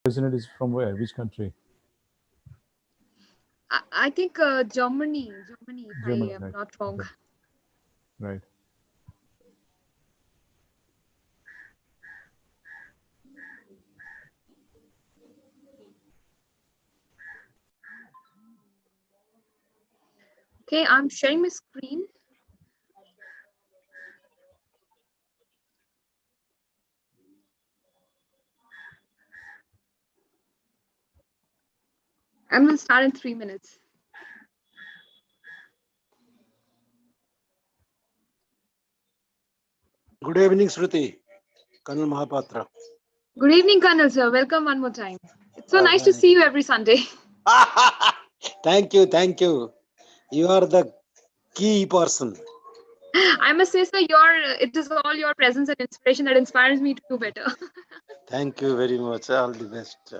President is from where? Which country? I think Germany, if Germany, I am right. not wrong. Okay. Right. Okay, I'm sharing my screen. I'm going to start in 3 minutes. Good evening, Shruti. Colonel Mahapatra. Good evening, Colonel sir. Welcome one more time. It's so nice to see you every Sunday. Thank you, thank you. You are the key person. I must say, sir, it is all your presence and inspiration that inspires me to do better. Thank you very much. All the best.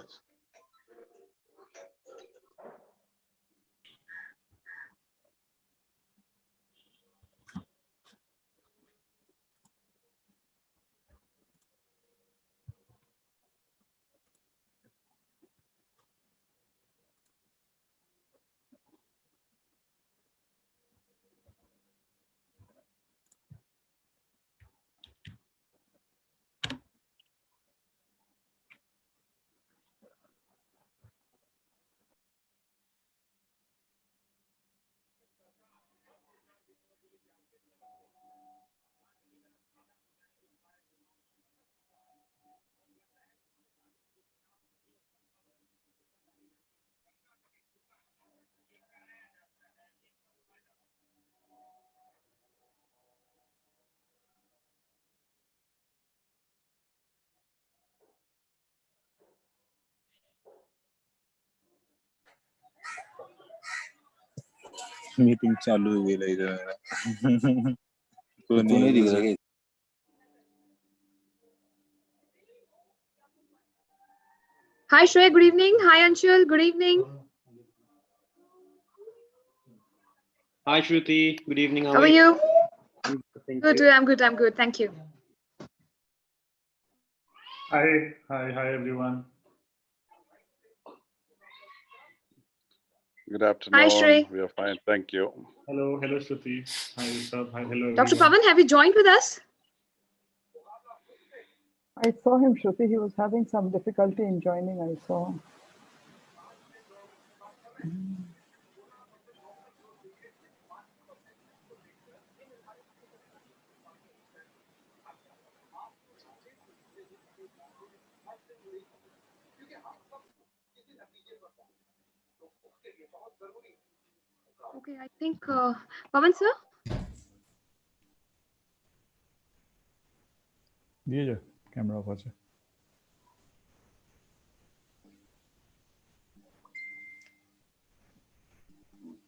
Meeting चालू हो गेला इथं कोणी Hi, Shreya. Good evening. Hi, Anshul. Good evening. Hi, Shruti. Good evening. How are you? Good. I'm good. Thank you. Hi, everyone. Good afternoon. Hi, Shreya. We are fine. Thank you. Hello, Shruti. Hi, Rishabh. Hi, hello, Dr. everyone. Pavan, have you joined with us? I saw him, Shruti. He was having some difficulty in joining, I saw. Okay, I think, Pavan, sir? দিয়ে camera off আছে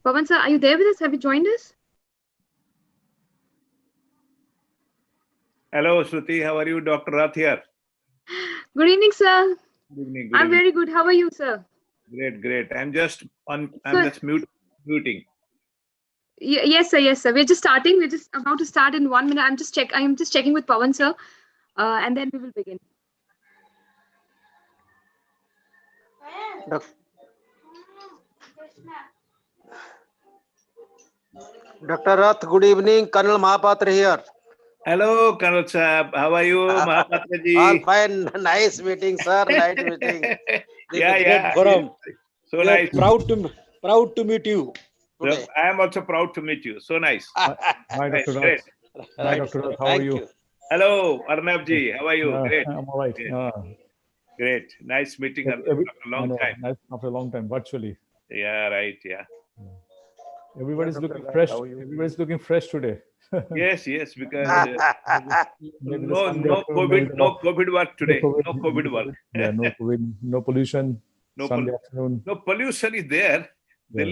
Pavan, sir, are you there with us? Have you joined us? Hello, Shruti. How are you? Dr. Rath here. Good evening, sir. Good evening. I'm very good. How are you, sir? Great. I'm just muting. Yes, sir. We're just starting. We're just about to start in 1 minute. I am just checking with Pavan, sir, and then we will begin. Dr. Rath, good evening. Colonel Mahapatra here. Hello, Colonel Saab. How are you, Mahapatra ji? All fine. Nice meeting, sir. Nice meeting. Yeah. Forum. So we nice. Proud to meet you today. I am also proud to meet you. So nice. Hi, Dr. Great. Rath. Hi, Dr. Rath. How are you? Hello, Arnab ji. How are you? Great. I'm all right. Great. Nice meeting after a long time. Nice after a long time, virtually. Yeah, right. Yeah. Everybody's looking fresh. Everybody's looking fresh today. Yes, because no COVID work today. No COVID work. Yeah, no COVID, no pollution. Sunday afternoon. No pollution is there. Yeah.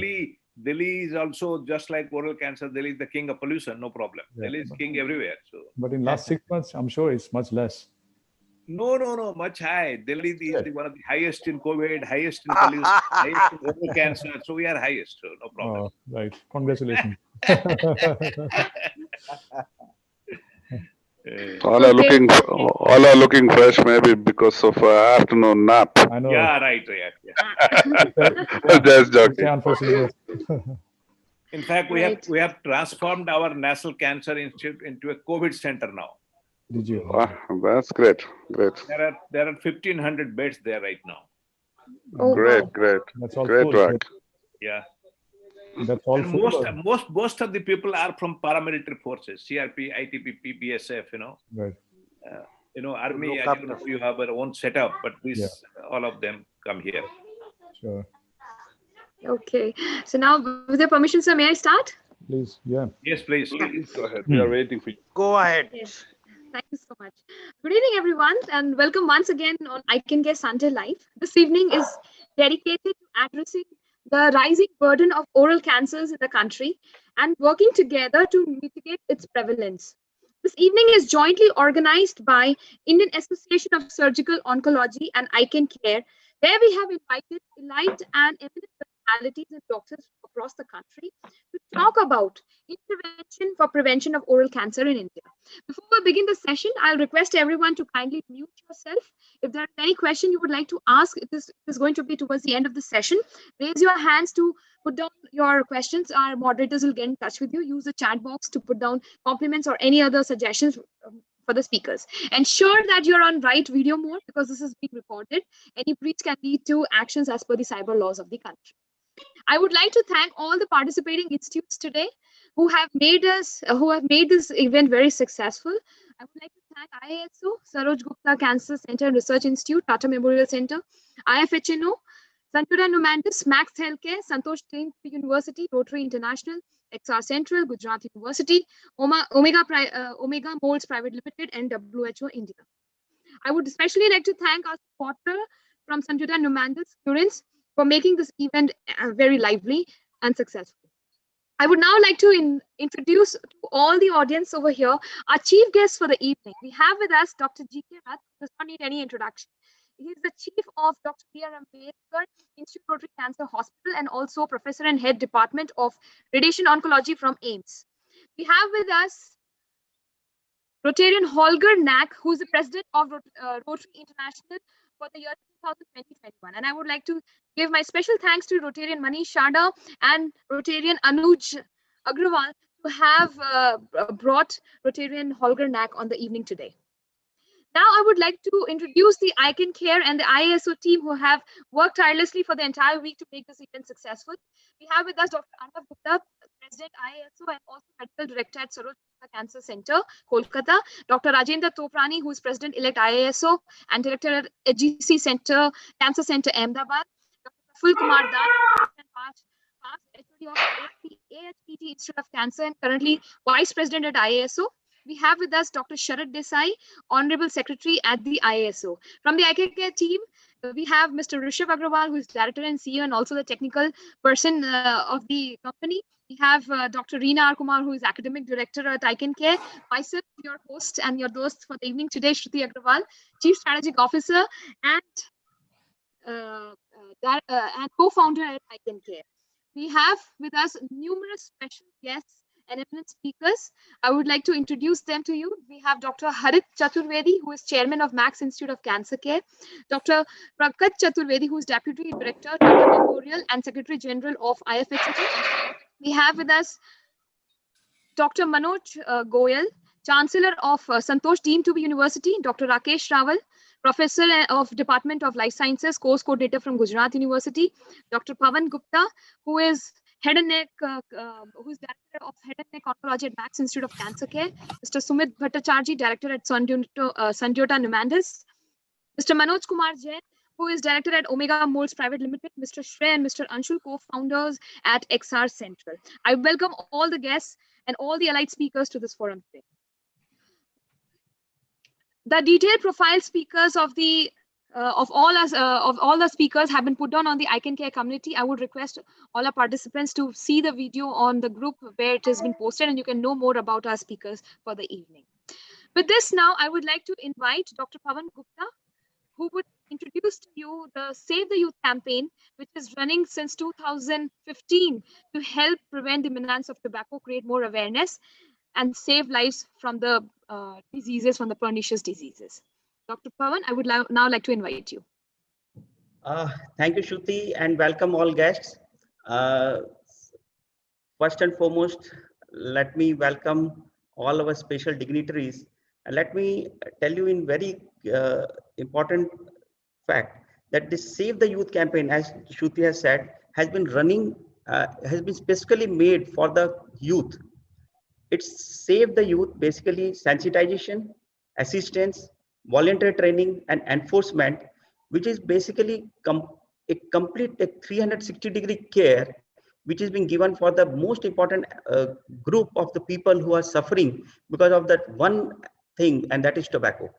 Delhi is also just like oral cancer. Delhi is the king of pollution. No problem. Yeah, Delhi is king everywhere. So. But in last 6 months, I'm sure it's much less. No, much high. Delhi is one of the highest in COVID, highest in pollution, highest in oral cancer. So we are highest. So no problem. Oh, right. Congratulations. All are Okay. looking fresh, maybe because of afternoon nap. I know. Yeah, right. Yeah. Just Stay joking. on for seniors. In fact, Right. we have transformed our National Cancer Institute into a COVID center now. Did you? That's great. Great. There are 1,500 beds there right now. Oh, Great. wow. Great. That's all Great full. work. Yeah. That's all And full. most of the people are from paramilitary forces, CRP, ITBP, BSF, Right. Army, Look I up don't know if you have their own setup, but all of them come here. Sure. Okay. So now, with your permission, sir, may I start? Please. Yeah. Yes, please. Please go ahead. We are waiting for you. Go ahead. Yes. Thank you so much. Good evening, everyone, and welcome once again on ICanCaRe Sunday Live. This evening is dedicated to addressing the rising burden of oral cancers in the country and working together to mitigate its prevalence. This evening is jointly organized by Indian Association of Surgical Oncology and ICanCaRe, where we have invited elite and eminent personalities and doctors across the country to talk about intervention for prevention of oral cancer in India. Before we begin the session, I'll request everyone to kindly mute yourself. If there is any question you would like to ask, it is going to be towards the end of the session. Raise your hands to put down your questions. Our moderators will get in touch with you. Use the chat box to put down compliments or any other suggestions for the speakers. Ensure that you're on right video mode because this is being recorded. Any breach can lead to actions as per the cyber laws of the country. I would like to thank all the participating institutes today who have made this event very successful. I would like to thank IASO, Saroj Gupta Cancer Center and Research Institute, Tata Memorial Center, IFHNO, Sundyota Numandis, Max Healthcare, Santosh Singh University, Rotary International, XR Central, Gujarat University, Omega Molds Private Limited, and WHO India. I would especially like to thank our supporter from Sundyota Numandis, Curinz, for making this event very lively and successful. I would now like to introduce to all the audience over here our chief guest for the evening. We have with us Dr. G.K. Rath, who does not need any introduction. He is the chief of Dr. DRBRAIRCH Institute Rotary Cancer Hospital and also professor and head department of radiation oncology from AIMS. We have with us Rotarian Holger Knaack, who is the president of Rotary International for the year 2020-21. And I would like to give my special thanks to Rotarian Manish Shada and Rotarian Anuj Agrawal to have brought Rotarian Holger Knaack on the evening today. Now I would like to introduce the ICanCaRe and the IASO team who have worked tirelessly for the entire week to make this event successful. We have with us Dr. Arnav Gupta, President IASO and also Medical Director at Saroj Gupta Cancer Center, Kolkata. Dr. Rajendra Toprani, who is President-elect IASO and Director at HGC Center, Cancer Center, Ahmedabad. Dr. Praful Kumar Das, past HOD of AHPT Institute of Cancer and currently Vice President at IASO. We have with us Dr. Sharat Desai, Honorable Secretary at the IASO. From the ICanCaRe team, we have Mr. Rishabh Agrawal, who is Director and CEO and also the technical person of the company. We have Dr. Reena R. Kumar, who is Academic Director at ICanCaRe. Myself, your host and your host for the evening today, Shruti Agrawal, Chief Strategic Officer and co-founder at ICanCaRe. We have with us numerous special guests and eminent speakers. I would like to introduce them to you. We have Dr. Harit Chaturvedi, who is Chairman of Max Institute of Cancer Care. Dr. Prakat Chaturvedi, who is Deputy Director, Tata Memorial and Secretary General of IFHNO. We have with us Dr. Manoj Goyal, Chancellor of Santosh Deemed to be University, Dr. Rakesh Rawal, Professor of Department of Life Sciences, Course Coordinator from Gujarat University, Dr. Pavan Gupta, who is Head and Neck, who is Director of Head and Neck Oncology at Max Institute of Cancer Care, Mr. Sumit Bhattacharjee, Director at Sundyota Numandis, Mr. Manoj Kumar Jain, who is Director at Omega Molds Private Limited, Mr. Shrey and Mr. Anshul, co-founders at XR Central. I welcome all the guests and all the allied speakers to this forum today. The detailed profile speakers of all the speakers have been put on the ICanCaRe community. I would request all our participants to see the video on the group where it has been posted, and you can know more about our speakers for the evening. With this, now I would like to invite Dr. Pavan Gupta, who would introduce to you the Save the Youth campaign, which is running since 2015 to help prevent the menace of tobacco, create more awareness. and save lives from the diseases, from the pernicious diseases. Dr. Pawan, I would now like to invite you. Thank you, Shruti, and welcome all guests. First and foremost, let me welcome all our special dignitaries. And let me tell you in very important fact that this Save the Youth campaign, as Shruti has said, has been running, has been specifically made for the youth. It's Save the Youth, basically sensitization, assistance, voluntary training, and enforcement, which is basically a complete 360-degree care, which is being given for the most important group of the people who are suffering because of that one thing, and that is tobacco.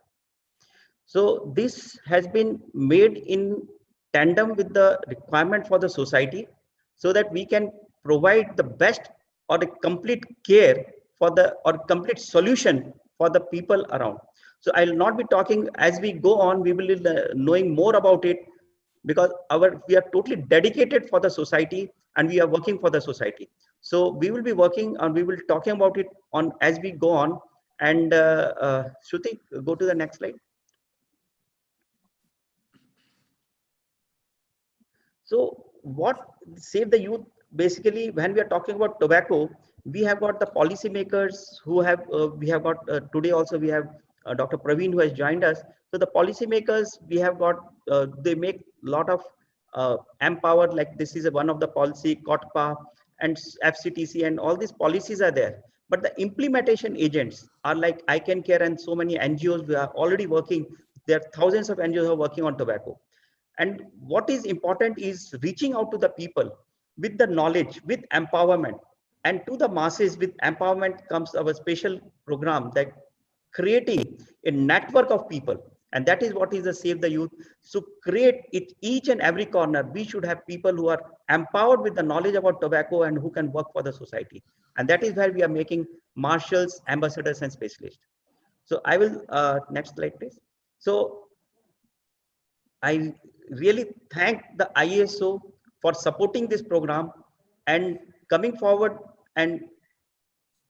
So this has been made in tandem with the requirement for the society, so that we can provide the best or the complete care for the or complete solution for the people around. So I'll not be talking as we go on. We will be knowing more about it, because we are totally dedicated for the society and we are working for the society. So we will be working and we will talking about it on as we go on. And Shruti, go to the next slide. So what Save the Youth, basically when we are talking about tobacco, we have got the policymakers who have, we have got today also we have Dr. Praveen who has joined us. So the policymakers we have got, they make a lot of empowered, like this is one of the policy, COTPA and FCTC and all these policies are there. But the implementation agents are like ICanCaRe and so many NGOs who are already working. There are thousands of NGOs who are working on tobacco. And what is important is reaching out to the people with the knowledge, with empowerment, and to the masses with empowerment comes our special program, that creating a network of people. And that is what is the Save the Youth. So create it each and every corner. We should have people who are empowered with the knowledge about tobacco and who can work for the society. And that is where we are making marshals, ambassadors, and specialists. So I will, next slide, please. So I really thank the IASO for supporting this program and coming forward and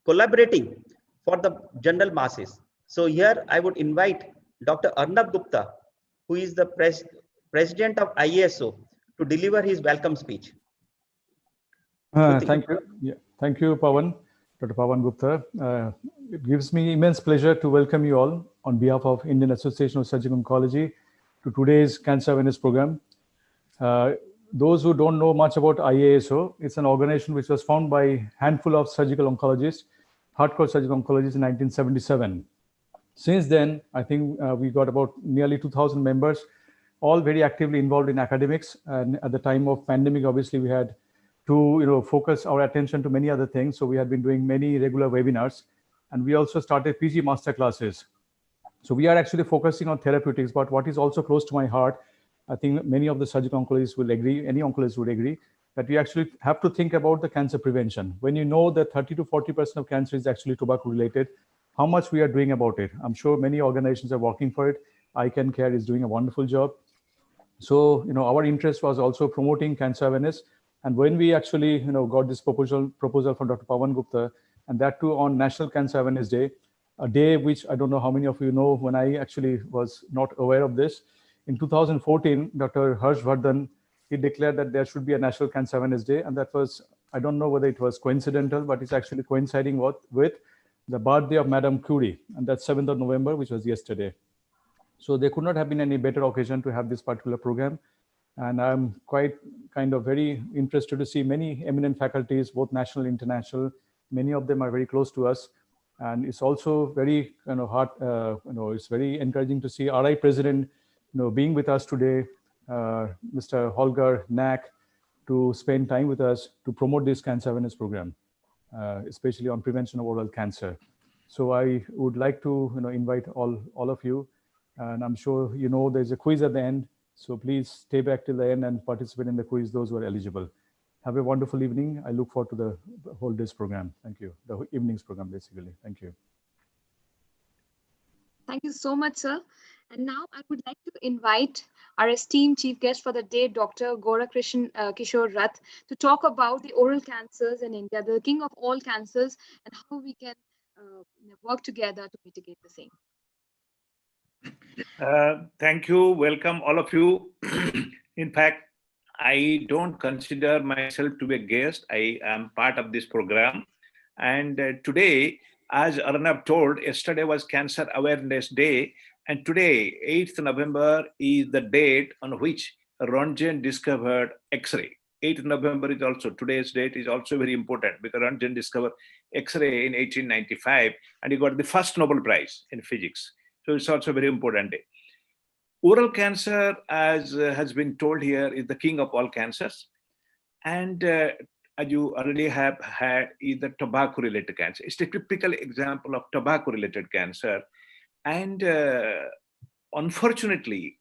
collaborating for the general masses. So here I would invite Dr. Arnab Gupta, who is the president of IASO, to deliver his welcome speech. Thank you. Yeah, thank you, Pawan, Dr. Pawan Gupta. It gives me immense pleasure to welcome you all on behalf of Indian Association of Surgical Oncology to today's Cancer Awareness Program. Those who don't know much about IASO, it's an organization which was founded by a handful of surgical oncologists, hardcore surgical oncologists in 1977. Since then, I think we got about nearly 2,000 members, all very actively involved in academics. And at the time of pandemic, obviously, we had to focus our attention to many other things. So we had been doing many regular webinars, and we also started PG master classes. So we are actually focusing on therapeutics, but what is also close to my heart, I think many of the surgical oncologists will agree, any oncologist would agree, that we actually have to think about the cancer prevention. When you know that 30 to 40% of cancer is actually tobacco related, how much we are doing about it. I'm sure many organizations are working for it. ICanCaRe is doing a wonderful job. So, our interest was also promoting cancer awareness. And when we actually, got this proposal from Dr. Pawan Gupta, and that too on National Cancer Awareness Day, a day which I don't know how many of you know, when I actually was not aware of this. In 2014, Dr. Harshvardhan, he declared that there should be a National Cancer Awareness Day. And that was, I don't know whether it was coincidental, but it's actually coinciding with the birthday of Madame Curie. And that's 7th of November, which was yesterday. So there could not have been any better occasion to have this particular program. And I'm quite very interested to see many eminent faculties, both national and international. Many of them are very close to us. And it's also very it's very encouraging to see RI President, being with us today, Mr. Holger, Knaack, to spend time with us to promote this cancer awareness program, especially on prevention of oral cancer. So I would like to invite all of you, and I'm sure there's a quiz at the end. So please stay back till the end and participate in the quiz, those who are eligible. Have a wonderful evening. I look forward to the whole day's program. Thank you. The evening's program, basically. Thank you. Thank you so much, sir. And now I would like to invite our esteemed chief guest for the day, Dr. Kishore Rath, to talk about the oral cancers in India, the king of all cancers, and how we can work together to mitigate the same? Thank you. Welcome, all of you. In fact, I don't consider myself to be a guest. I am part of this program. And today, as Arnab told, yesterday was Cancer Awareness Day. And today, 8th November, is the date on which Röntgen discovered X-ray. 8th November is also, today's date is also very important because Röntgen discovered X-ray in 1895 and he got the first Nobel Prize in physics. So it's also a very important day. Oral cancer, as has been told here, is the king of all cancers. And as you already have had, is the tobacco-related cancer. It's a typical example of tobacco-related cancer. And unfortunately,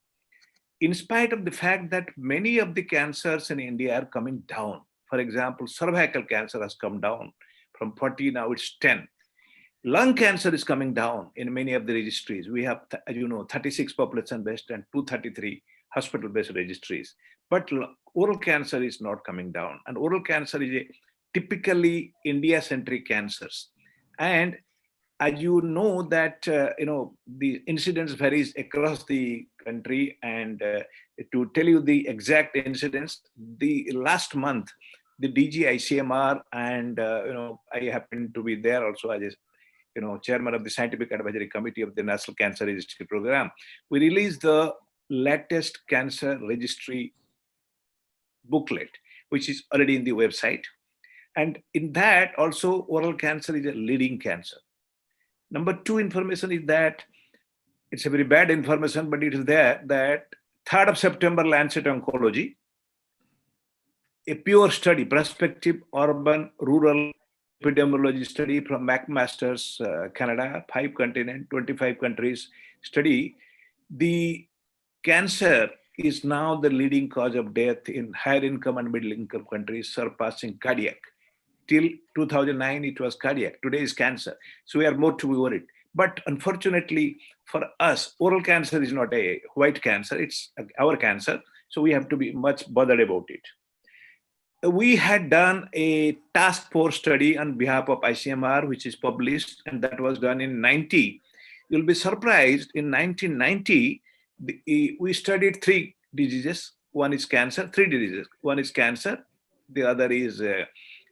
in spite of the fact that many of the cancers in India are coming down, for example, cervical cancer has come down from 40, now it's 10. Lung cancer is coming down in many of the registries. We have, as you know, 36 population-based and 233 hospital-based registries. But oral cancer is not coming down. And oral cancer is a typically India-centric cancers. And as you know that, the incidence varies across the country. And to tell you the exact incidence, the last month, the DG ICMR and, I happen to be there also as chairman of the Scientific Advisory Committee of the National Cancer Registry Program. We released the latest cancer registry booklet, which is already in the website. And in that also, oral cancer is a leading cancer. Number two information is that, it's a very bad information, but it is there, that 3rd of September, Lancet Oncology, a pure study, prospective urban rural epidemiology study from McMaster's Canada, 5 continents, 25 countries study, the cancer is now the leading cause of death in higher income and middle income countries, surpassing cardiac. Till 2009, it was cardiac. Today is cancer. So we are more to be worried. But unfortunately for us, oral cancer is not a white cancer. It's our cancer. So we have to be much bothered about it. We had done a task force study on behalf of ICMR, which is published, and that was done in 90. You'll be surprised, in 1990, we studied 3 diseases. One is cancer, 3 diseases. One is cancer, the other is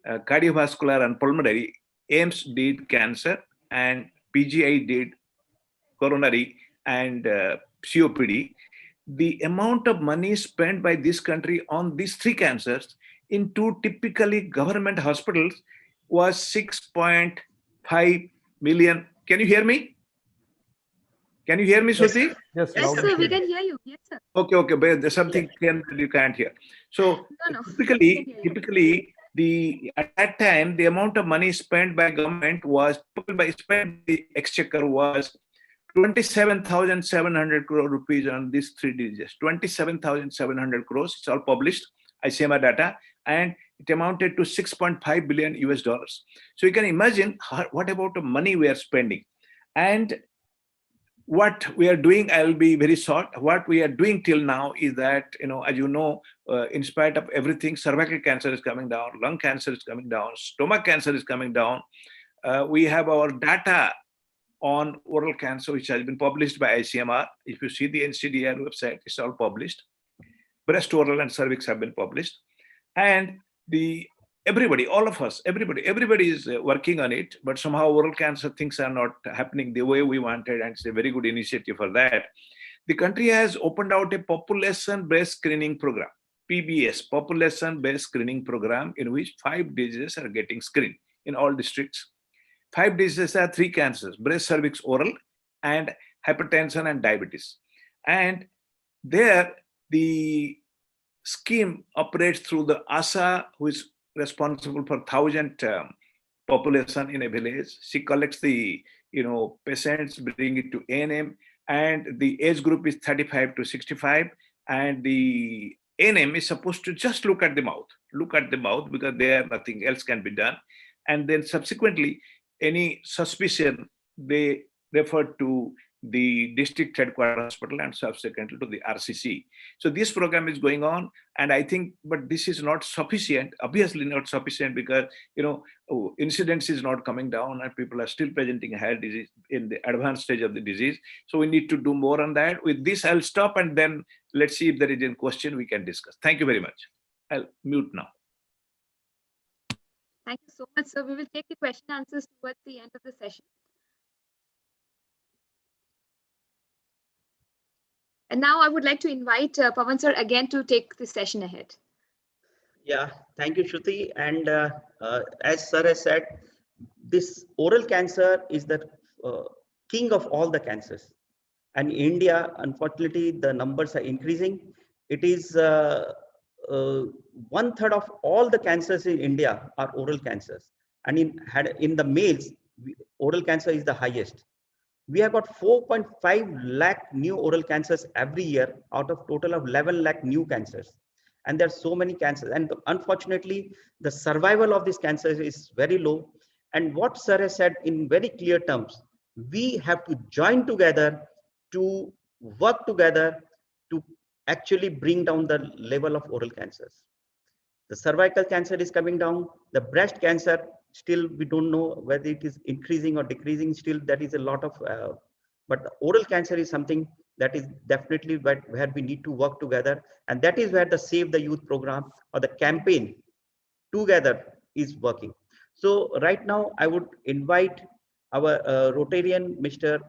cardiovascular and pulmonary. AIMS did cancer, and PGI did coronary and COPD. The amount of money spent by this country on these 3 cancers in 2 typically government hospitals was 6.5 million. Can you hear me? Can you hear me, Shruti? Yes, Yes, sir, we can hear you. Yes, sir. Okay, but there's something you can't hear. So No. typically, at that time, the amount of money spent by government was, the exchequer was 27,700 crore rupees on these 3 diseases. 27,700 crores, it's all published, ICMR data, and it amounted to $6.5 billion US. So you can imagine what about the money we are spending. And what we are doing, I'll be very short. What we are doing till now is that, as you know, in spite of everything, cervical cancer is coming down, lung cancer is coming down, stomach cancer is coming down. We have our data on oral cancer, which has been published by ICMR. If you see the NCDR website, it's all published. Breast, oral, and cervix have been published. And everybody, all of us, everybody is working on it, but somehow oral cancer things are not happening the way we wanted, and it's a very good initiative for that. The country has opened out a population-based screening program, PBS, population-based screening program, in which 5 diseases are getting screened in all districts. 5 diseases are 3 cancers: breast, cervix, oral, and hypertension and diabetes. And there, the scheme operates through the ASA, who is responsible for 1,000 population in a village. She collects the patients, bring it to A&M, and the age group is 35 to 65, and the A&M is supposed to just look at the mouth, because there nothing else can be done. And then subsequently, any suspicion, they refer to the district headquarters hospital and subsequently to the RCC. So this program is going on, and I think, but this is not sufficient, obviously not sufficient, because, incidence is not coming down and people are still presenting heart disease in the advanced stage of the disease. So we need to do more on that. With this, I'll stop, and then let's see if there is a question we can discuss. Thank you very much. I'll mute now. Thank you so much, sir. We will take the question answers towards the end of the session. And now I would like to invite Pawan sir again to take the session ahead. Yeah, thank you, Shruti. And as sir has said, this oral cancer is the king of all the cancers. And in India, unfortunately, the numbers are increasing. It is 1/3 of all the cancers in India are oral cancers. And in the males, oral cancer is the highest. We have got 4.5 lakh new oral cancers every year out of total of 11 lakh new cancers. And there are so many cancers. And unfortunately, the survival of these cancers is very low. And what sir has said in very clear terms, we have to join together to work together to actually bring down the level of oral cancers. The cervical cancer is coming down. The breast cancer, still we don't know whether it is increasing or decreasing. Still, that is a lot of, but the oral cancer is something that is definitely where we need to work together. And that is where the Save the Youth program or the campaign together is working. So right now, I would invite our Rotarian, Mr.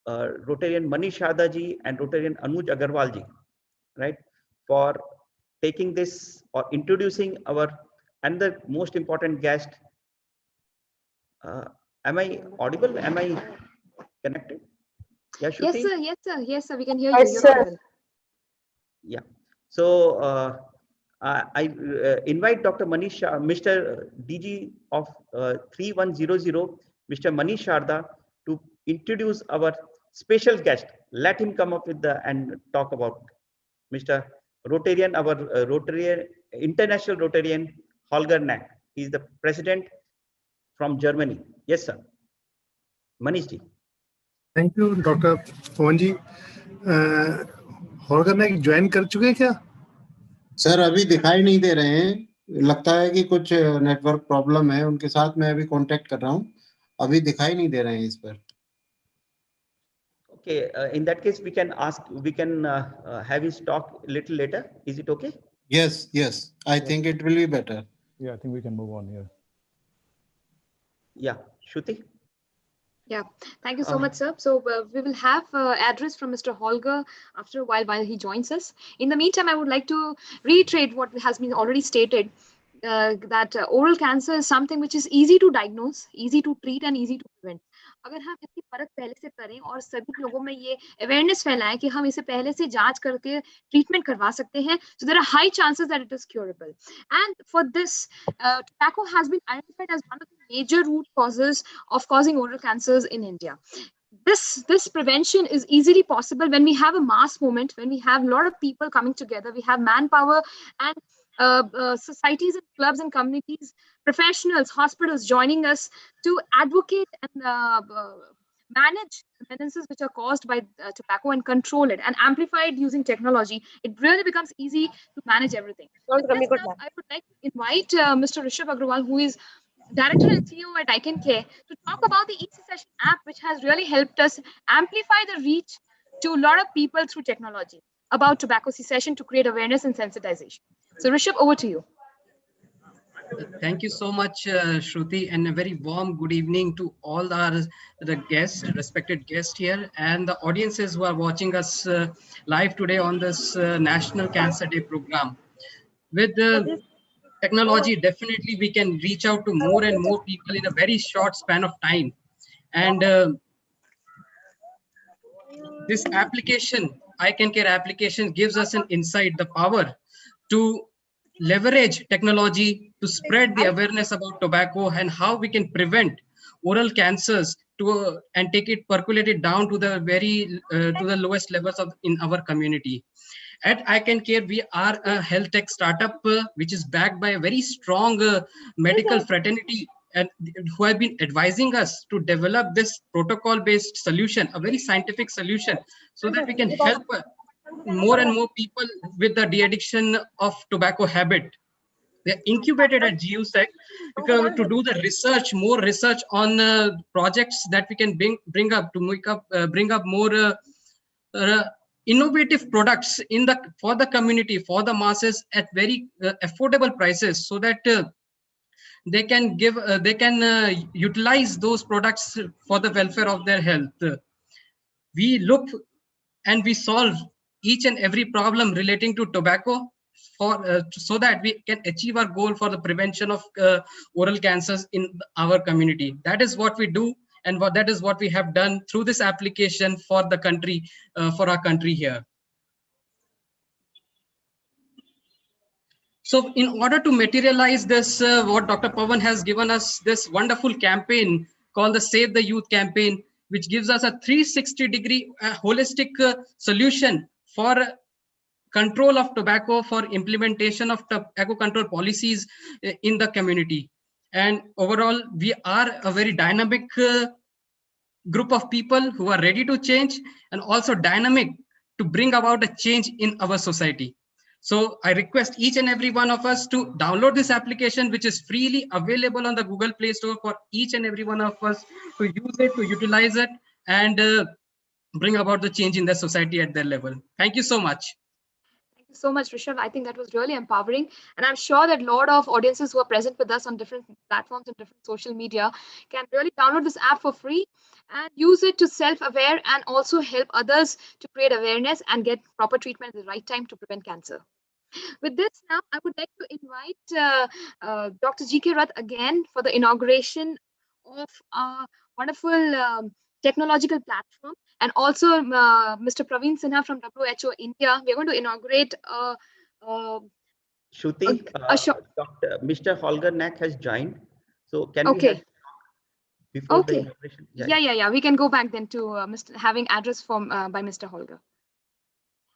Rotarian Manish Sharda ji and Rotarian Anuj Agarwal ji, right, for taking this or introducing our another most important guest. Am I audible? Am I connected? Yeah, Shruti? Yes, sir. Yes, sir. Yes, sir. We can hear you. Yes, You're sir. audible. Yeah. So I invite Dr. Manish, Mr. DG of 3100, Mr. Manish Sharda, to introduce our special guest. Let him come up with and talk about Mr. Rotarian, our Rotarian, International Rotarian, Holger Knaack. He is the president from Germany. Yes, sir. Manish ji. Thank you doctor Pavan ji. हॉलगर ने join कर चुके हैं क्या? Sir अभी दिखाई नहीं दे रहे हैं, लगता है कि कुछ नेटवर्क प्रॉब्लम है. उनके साथ मैं अभी कांटेक्ट कर रहा हूं, अभी दिखाई नहीं दे रहे हैं इस पर. Okay, in that case we can have his talk a little later. Is it okay? Yes, I think it will be better. Yeah, I think we can move on here. Yeah, Shruti. Yeah, thank you so much, sir. So we will have address from Mr. Holger after a while he joins us. In the meantime, I would like to reiterate what has been already stated, that oral cancer is something which is easy to diagnose, easy to treat and easy to prevent. अगर हम इसकी परख पहले से करें और सभी लोगों में ये अवेयरनेस फैलाएं कि हम इसे पहले से जांच करके ट्रीटमेंट करवा सकते हैं, so there are high chances that it is curable. And for this, tobacco has been identified as one of the major root causes of causing oral cancers in India. This prevention is easily possible when we have a mass movement, when we have a lot of people coming together, we have manpower and societies and clubs and communities, professionals, hospitals joining us to advocate and manage the menaces which are caused by tobacco and control it and amplify it using technology. It really becomes easy to manage everything. So now, I would like to invite Mr. Rishabh Agrawal, who is Director and CEO at ICanCaRe, to talk about the e-session app, which has really helped us amplify the reach to a lot of people through technology about tobacco cessation to create awareness and sensitization. So Rishabh, over to you. Thank you so much, Shruti, and a very warm good evening to all the guests, respected guests here, and the audiences who are watching us live today on this National Cancer Day program. With technology, definitely we can reach out to more and more people in a very short span of time. And this application, ICanCaRe application, gives us an insight, the power to leverage technology to spread the awareness about tobacco and how we can prevent oral cancers and take it, percolate it down to the very to the lowest levels in our community. At ICanCaRe, we are a health tech startup which is backed by a very strong medical fraternity and who have been advising us to develop this protocol-based solution, a very scientific solution, so that we can help more and more people with the de-addiction of tobacco habit. They're incubated at GUSEC to do the research, more research on projects that we can bring up more innovative products for the community, for the masses at very affordable prices, so that they can utilize those products for the welfare of their health. We look and we solve each and every problem relating to tobacco so that we can achieve our goal for the prevention of oral cancers in our community. That is what we do, and that is what we have done through this application for the country, for our country here. So in order to materialize this, what Dr. Pawan has given us this wonderful campaign called the Save the Youth campaign, which gives us a 360-degree holistic solution for control of tobacco, for implementation of tobacco control policies in the community. And overall, we are a very dynamic group of people who are ready to change, and also dynamic to bring about a change in our society. So I request each and every one of us to download this application, which is freely available on the Google Play Store for each and every one of us to use it, to utilize it, and bring about the change in the society at their level. Thank you so much. Thank you so much, Rishabh. I think that was really empowering. And I'm sure that a lot of audiences who are present with us on different platforms and different social media can really download this app for free and use it to self-aware and also help others to create awareness and get proper treatment at the right time to prevent cancer. With this, now I would like to invite Dr. G.K. Rath again for the inauguration of our wonderful technological platform, and also Mr. Praveen Sinha from WHO India. We're going to inaugurate Shruti, Mr. Holger Knaack has joined. So can we have before the inauguration? Yeah. We can go back then to having address from by Mr. Holger.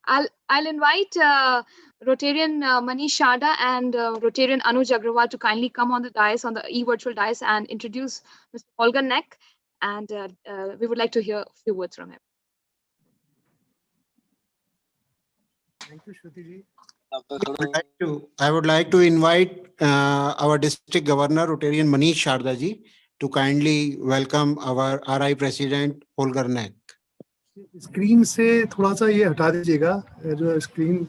I'll invite Rotarian Manish Sharda and Rotarian Anuj Agrawal to kindly come on the dais, on the e-virtual dais, and introduce Mr. Holger Knaack, and we would like to hear a few words from him. Thank you, Shruti ji. I would like to invite our district governor, Rotarian Manish Sharda ji, to kindly welcome our RI President Holger Knaack. Screen से थोड़ा सा ये हटा दीजिएगा, जो screen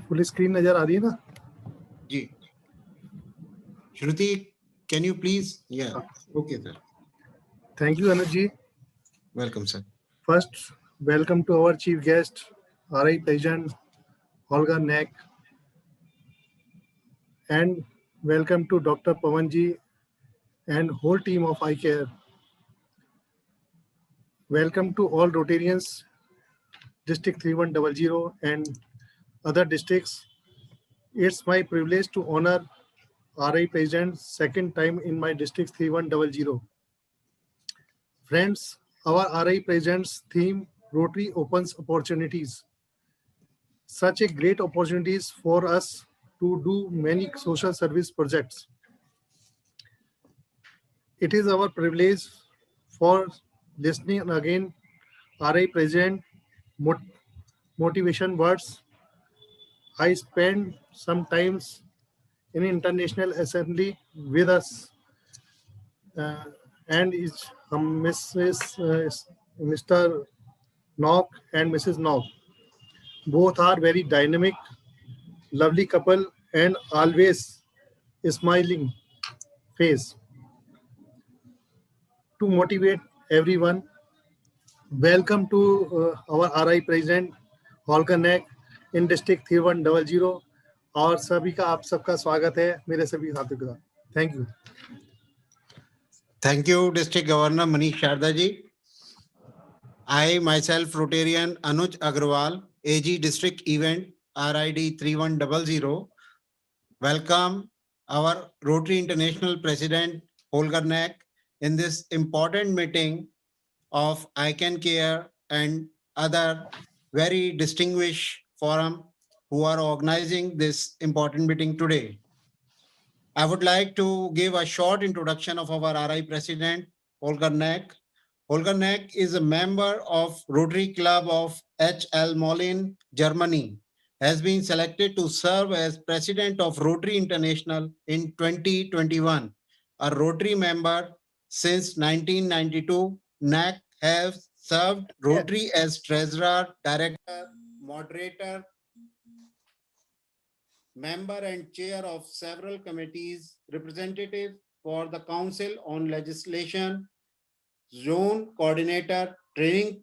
full screen नजर आ रही है ना जी. Shruti, can you please? Yeah. Okay, sir. Thank you, Anuj ji. Welcome, sir. First, welcome to our chief guest, RI President Holger Knaack, and welcome to Dr. Pawan ji and whole team of ICanCaRe. Welcome to all Rotarians, District 3100 and other districts. It's my privilege to honor RI President second time in my District 3100. Friends, our RI President's theme, Rotary opens opportunities. Such a great opportunities for us to do many social service projects. It is our privilege for listening again RI President motivation words. I spent some times in International Assembly with us and Mr. Knaack and Mrs. Knaack. Both are very dynamic, lovely couple and always smiling face. To motivate everyone, welcome to our RI President Holger Knaack in District 3100 और सभी का आप सबका स्वागत है मेरे सभी साथियों के साथ. Thank you. Thank you, District Governor Manish Sharda ji. I myself, Rotarian Anuj Agrawal, AG District Event RID 3100, welcome our Rotary International President Holger Knaack in this important meeting of ICanCaRe and other very distinguished forum who are organizing this important meeting today. I would like to give a short introduction of our RI President, Holger Knaack. Holger Knaack is a member of Rotary Club of H.L. Mollin, Germany, has been selected to serve as President of Rotary International in 2021. A Rotary member since 1992, Knaack has served Rotary as Treasurer, Director, Moderator, member and chair of several committees, representative for the Council on Legislation, zone coordinator, training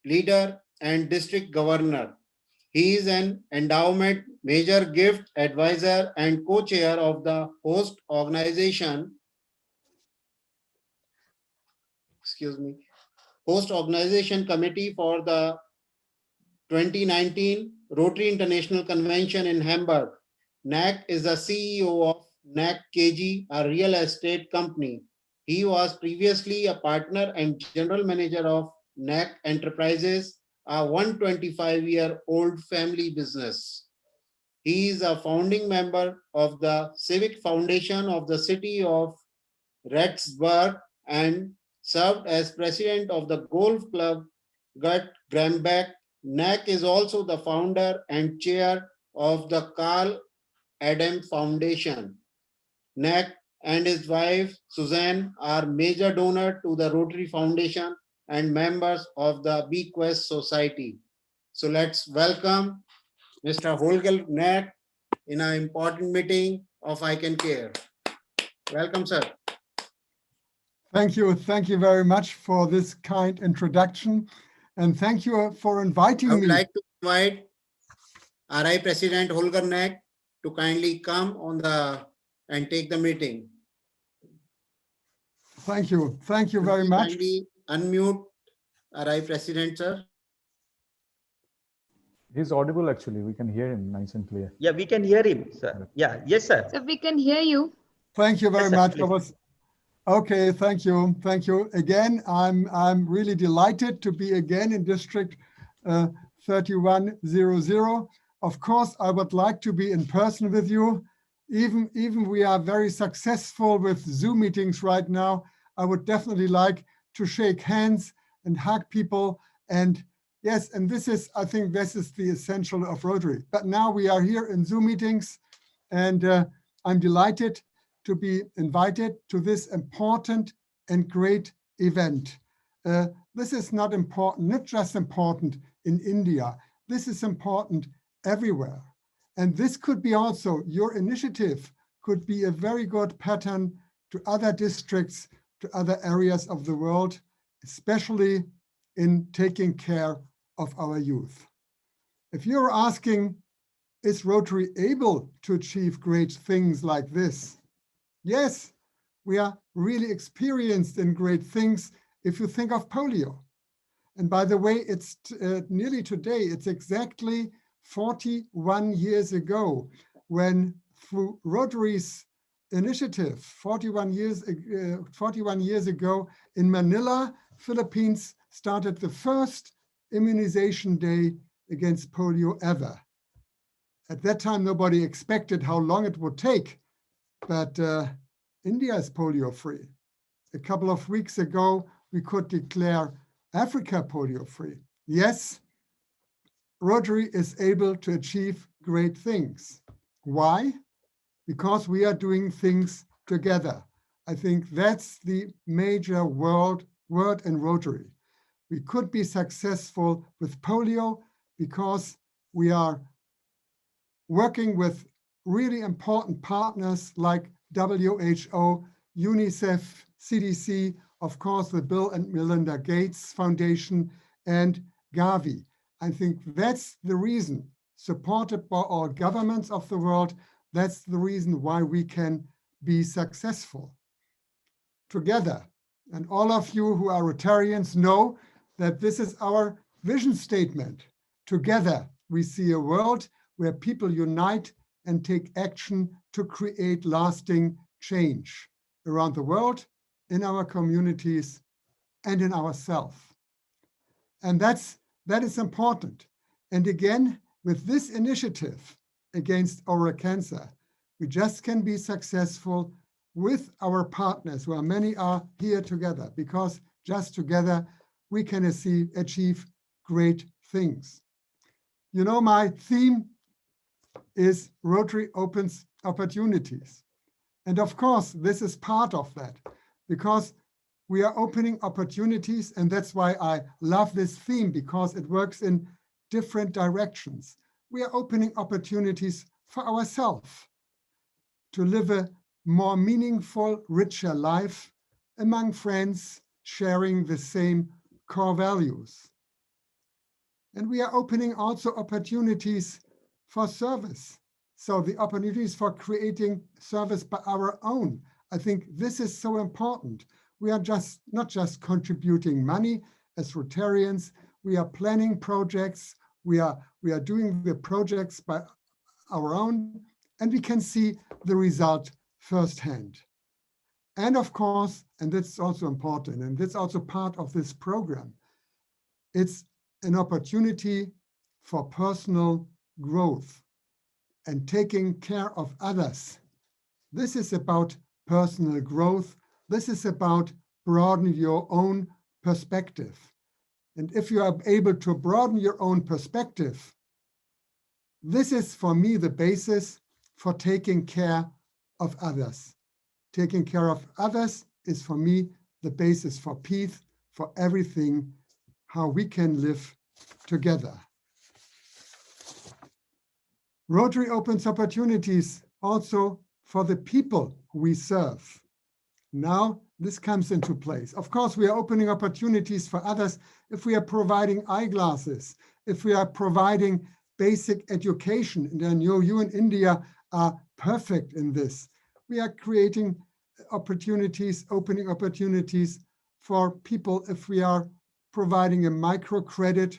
leader, and district governor. He is an endowment, major gift advisor, and co-chair of the host organization, host organization committee for the 2019 Rotary International Convention in Hamburg. Knaack is the CEO of Knaack KG, a real estate company. He was previously a partner and general manager of Knaack Enterprises, a 125-year-old family business. He is a founding member of the Civic Foundation of the city of Rattsburg and served as president of the golf club Gut Grambach. Knaack is also the founder and chair of the Carl Adam Foundation. Knaack and his wife Suzanne are major donor to the Rotary Foundation and members of the Bequest Society. So let's welcome Mr. Holger Knaack in an important meeting of ICanCaRe. Welcome, sir. Thank you. Thank you very much for this kind introduction. And thank you for inviting me. I would like to invite RI President Holger Knaack to kindly come on the and take the meeting. Thank you. Thank you very much. Kindly unmute RI President, sir. He's audible actually. We can hear him nice and clear. Yeah, we can hear him, sir. Yeah, yes, sir. So we can hear you. Thank you very Yes, sir, much. Okay, thank you. Thank you. Again, I'm really delighted to be again in District 3100. Of course, I would like to be in person with you. Even we are very successful with Zoom meetings right now. I would definitely like to shake hands and hug people. And yes, and this is, I think this is the essential of Rotary. But now we are here in Zoom meetings, and I'm delighted to be invited to this important and great event. This is not just important in India. This is important everywhere. And this could be also, your initiative could be a very good pattern to other districts, to other areas of the world, especially in taking care of our youth. If you're asking, is Rotary able to achieve great things like this? Yes, we are really experienced in great things if you think of polio. And by the way, it's nearly today, it's exactly 41 years ago when through Rotary's initiative, 41 years ago in Manila, Philippines, started the first immunization day against polio ever. At that time, nobody expected how long it would take, but India is polio-free. A couple of weeks ago, we could declare Africa polio-free. Yes, Rotary is able to achieve great things. Why? Because we are doing things together. I think that's the major word in Rotary. We could be successful with polio because we are working with really important partners like WHO, UNICEF, CDC, of course, the Bill and Melinda Gates Foundation, and Gavi. I think that's the reason, supported by all governments of the world, that's the reason why we can be successful together. And all of you who are Rotarians know that this is our vision statement. Together, we see a world where people unite and take action to create lasting change around the world, in our communities, and in ourselves. And that is important. And again, with this initiative against oral cancer, We just can be successful with our partners, where many are here together, because just together we can achieve great things. You know, my theme is Rotary opens opportunities. And of course, this is part of that, because we are opening opportunities, and that's why I love this theme, because it works in different directions. We are opening opportunities for ourselves to live a more meaningful, richer life among friends, sharing the same core values. And we are opening also opportunities for service. So the opportunities for creating service by our own. I think this is so important. We are not just contributing money as Rotarians, we are planning projects, we are doing the projects by our own, and we can see the result firsthand. And of course, and that's also important, and that's also part of this program, it's an opportunity for personal growth and taking care of others. This is about personal growth. This is about broadening your own perspective. And if you are able to broaden your own perspective, this is for me the basis for taking care of others. Taking care of others is for me the basis for peace, for everything, how we can live together. Rotary opens opportunities also for the people we serve. Now this comes into place. Of course, we are opening opportunities for others if we are providing eyeglasses, if we are providing basic education. And I know you in India are perfect in this. We are creating opportunities, opening opportunities for people if we are providing a microcredit,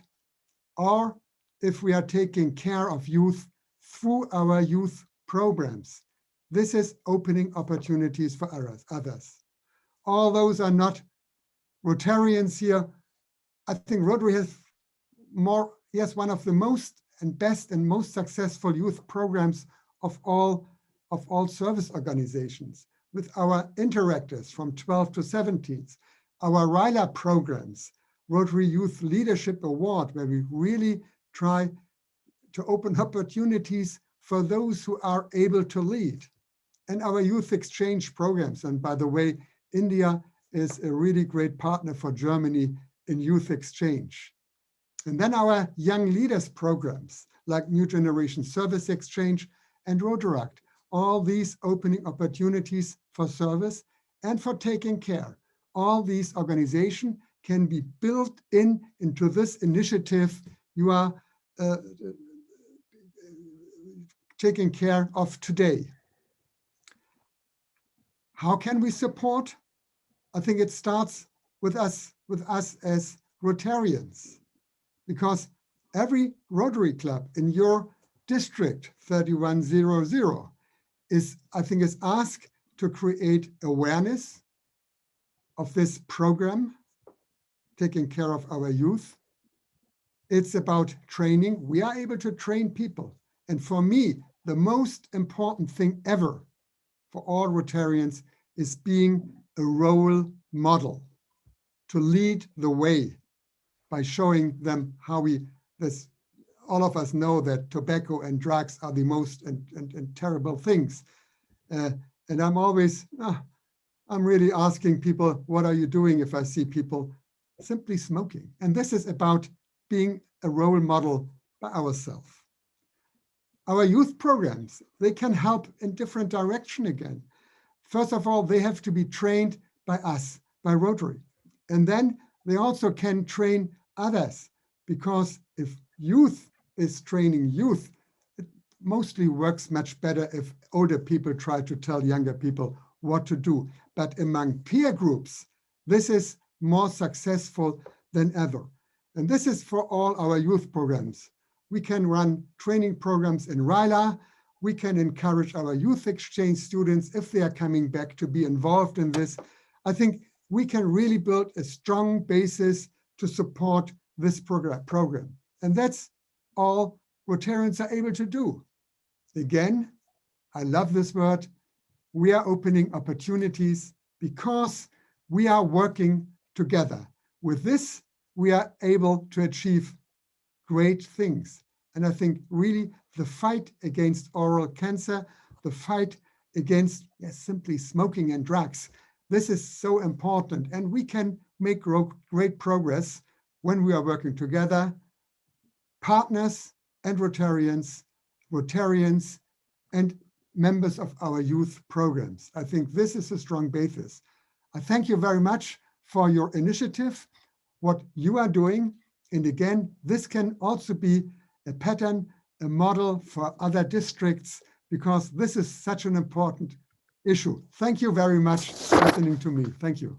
or if we are taking care of youth through our youth programs. This is opening opportunities for others. All those are not Rotarians here. I think Rotary has one of the most and best and most successful youth programs of all service organizations, with our interactors from 12 to 17, our RILA programs, Rotary Youth Leadership Award, where we really try to open opportunities for those who are able to lead, and our youth exchange programs. And by the way, India is a really great partner for Germany in youth exchange. And then our young leaders programs, like New Generation Service Exchange and Rotaract, all these opening opportunities for service and for taking care. All these organizations can be built into this initiative you are taking care of today. How can we support? I think it starts with us as Rotarians, because every Rotary club in your district 3100 is asked to create awareness of this program, taking care of our youth. It's about training. We are able to train people. And for me, the most important thing ever for all Rotarians is being a role model, to lead the way by showing them how all of us know that tobacco and drugs are the most and terrible things. And I'm always, I'm really asking people, what are you doing if I see people simply smoking? And this is about being a role model by ourselves. Our youth programs, they can help in different direction again. First of all, they have to be trained by us, by Rotary. And then they also can train others, because if youth is training youth, it mostly works much better if older people try to tell younger people what to do. But among peer groups, this is more successful than ever. And this is for all our youth programs. We can run training programs in RILA. We can encourage our youth exchange students, if they are coming back, to be involved in this. I think we can really build a strong basis to support this program. And that's all Rotarians are able to do. Again, I love this word. We are opening opportunities because we are working together. With this, we are able to achieve great things. And I think really the fight against oral cancer, the fight against simply smoking and drugs, this is so important. And we can make great progress when we are working together, partners and Rotarians and members of our youth programs. I think this is a strong basis. I thank you very much for your initiative, what you are doing. And again, this can also be a pattern, a model for other districts, because this is such an important issue. Thank you very much for listening to me. Thank you.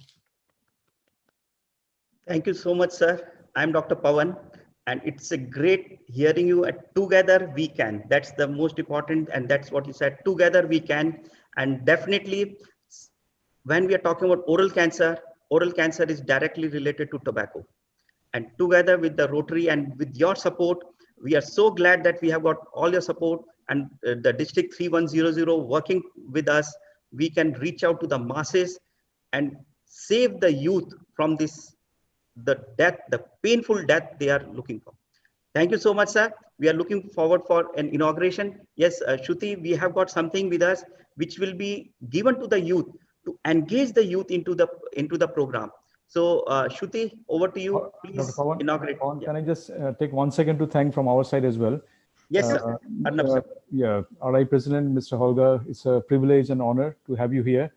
Thank you so much, sir. I'm Dr. Pawan, and it's a great hearing you at Together We Can. That's the most important, and that's what you said, together we can. And definitely, when we are talking about oral cancer is directly related to tobacco. And together with the Rotary and with your support, we are so glad that we have got all your support, and the District 3100 working with us, we can reach out to the masses and save the youth from this, the painful death they are looking for. Thank you so much, sir. We are looking forward for an inauguration. Yes, Shruti, we have got something with us which will be given to the youth to engage the youth into the program. So, Shruti, over to you. Please Dr. Pawan, inaugurate. Can I just take 1 second to thank from our side as well? Yes, sir. Yeah, RI President, Mr. Holger, it's a privilege and honor to have you here.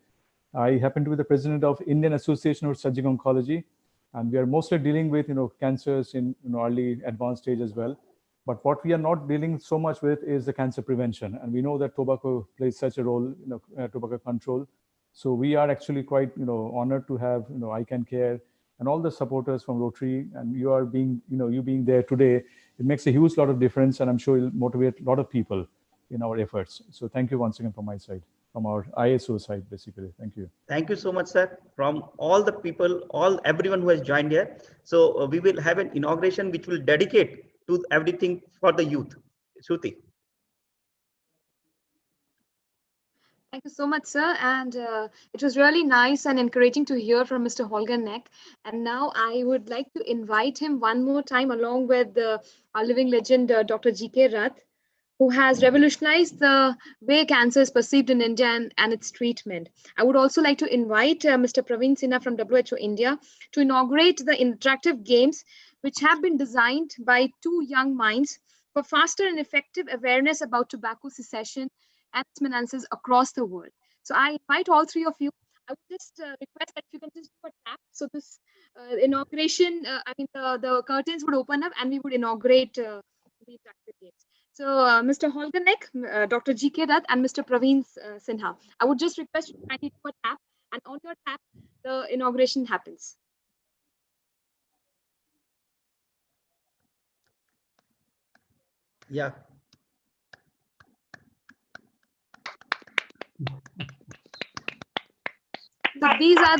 I happen to be the president of Indian Association of Surgical Oncology, and we are mostly dealing with cancers in early advanced stage as well. But what we are not dealing so much with is the cancer prevention, and we know that tobacco plays such a role, tobacco control. So we are actually quite honored to have ICanCaRe and all the supporters from Rotary, and you being there today, it makes a huge lot of difference, and I'm sure it'll motivate a lot of people in our efforts. So thank you once again from my side, from our IASO side, basically. Thank you. Thank you so much, sir. From all the people, everyone who has joined here. So we will have an inauguration which will dedicate to everything for the youth. Shruti. Thank you so much, sir. And it was really nice and encouraging to hear from Mr. Holger Knaack. And now I would like to invite him one more time, along with our living legend, Dr. G.K. Rath, who has revolutionized the way cancer is perceived in India and its treatment. I would also like to invite Mr. Praveen Sinha from WHO India to inaugurate the interactive games, which have been designed by two young minds for faster and effective awareness about tobacco cessation and its menaces across the world. So I invite all three of you. I would just request that if you can just do a tap. So this inauguration, the curtains would open up and we would inaugurate the interactive games. So Mr. Holger Knaack, Dr. G.K. Rath, and Mr. Praveen Sinha. I would just request you to kindly do a tap, and on your tap, the inauguration happens. Yeah. So these are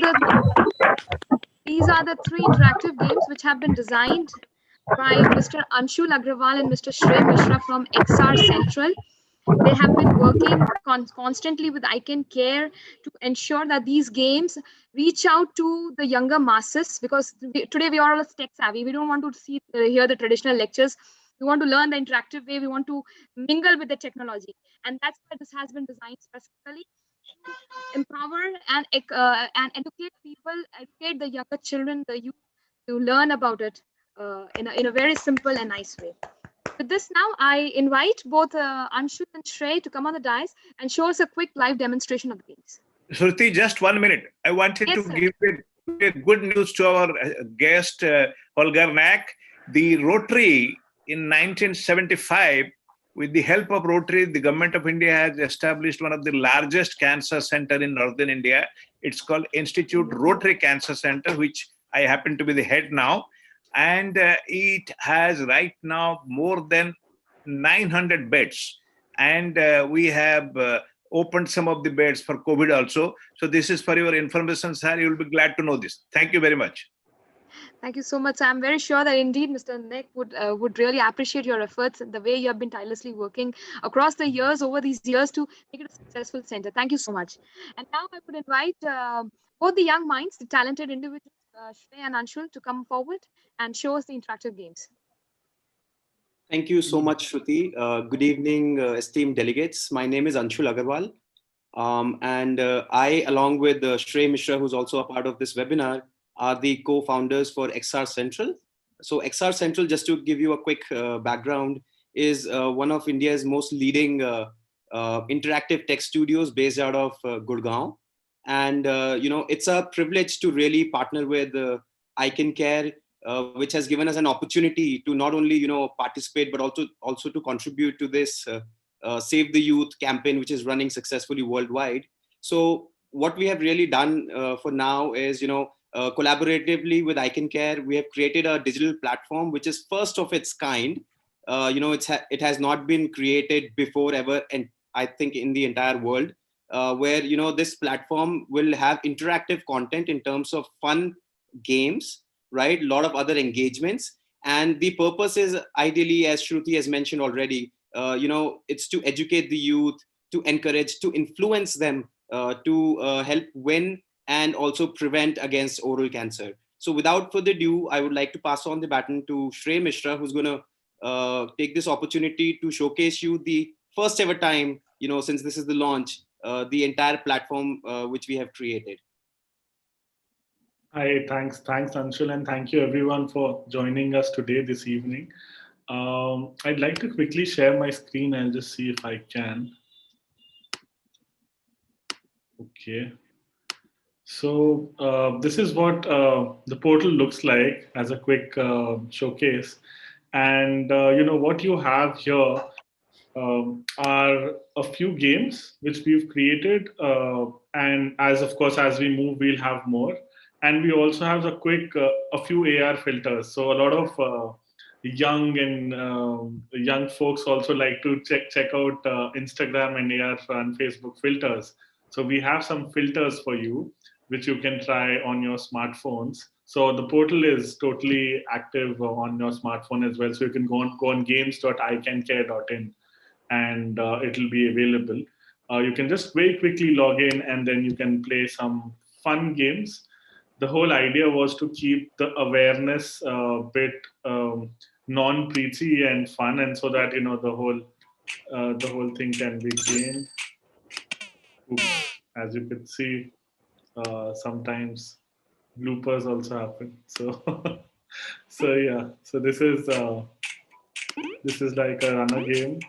the three interactive games which have been designed by Mr. Anshul Agrawal and Mr. Shrey Mishra from XR Central. They have been working constantly with ICanCaRe to ensure that these games reach out to the younger masses, because today we are all tech savvy. We don't want to hear the traditional lectures. We want to learn the interactive way. We want to mingle with the technology. And that's why this has been designed specifically to empower and educate people, educate the younger children, the youth, to learn about it in a very simple and nice way. With this now, I invite both Anshul and Shrey to come on the dais and show us a quick live demonstration of the games. Shruti, just 1 minute. I wanted to give a good news to our guest, Holger Knaack. The Rotary in 1975, with the help of Rotary, the government of India has established one of the largest cancer center in northern India. It's called Institute Rotary Cancer Center, which I happen to be the head now. And it has right now more than 900 beds. And we have opened some of the beds for COVID also. So this is for your information, sir. You'll be glad to know this. Thank you very much. Thank you so much. I'm very sure that indeed Mr. Knaack would really appreciate your efforts and the way you have been tirelessly working across the years, over these years, to make it a successful center. Thank you so much. And now I would invite both the young minds, the talented individuals, Shrey and Anshul, to come forward and show us the interactive games. Thank you so much, Shruti. Good evening, esteemed delegates. My name is Anshul Agarwal. And I, along with Shrey Mishra, who's also a part of this webinar, are the co-founders for XR Central. So XR Central, just to give you a quick background, is one of India's most leading interactive tech studios based out of Gurgaon. And, it's a privilege to really partner with ICanCaRe, which has given us an opportunity to not only, participate, but also to contribute to this Save the Youth campaign, which is running successfully worldwide. So what we have really done for now is, collaboratively with ICanCaRe, we have created a digital platform which is first of its kind. It has not been created before ever, and I think in the entire world, where this platform will have interactive content in terms of fun games, right? A lot of other engagements, and the purpose is ideally, as Shruti has mentioned already, it's to educate the youth, to encourage, to influence them, to help win and also prevent against oral cancer. So without further ado, I would like to pass on the baton to Shrey Mishra, who's going to take this opportunity to showcase you the first ever time, since this is the launch, the entire platform which we have created. Hi, thanks Anshul, and thank you everyone for joining us today, this evening. I'd like to quickly share my screen. I'll just see if I can. Okay. So this is what the portal looks like as a quick showcase. And what you have here are a few games which we've created. And as we move, we'll have more. And we also have a few AR filters. So a lot of young folks also like to check out Instagram and AR and Facebook filters. So we have some filters for you, which you can try on your smartphones. So the portal is totally active on your smartphone as well. So you can go on games.icancare.in and it'll be available. You can just very quickly log in and then you can play some fun games. The whole idea was to keep the awareness bit non-preachy and fun, and so that the whole thing can be gained. As you could see, sometimes bloopers also happen. So, yeah. So this is like a runner game.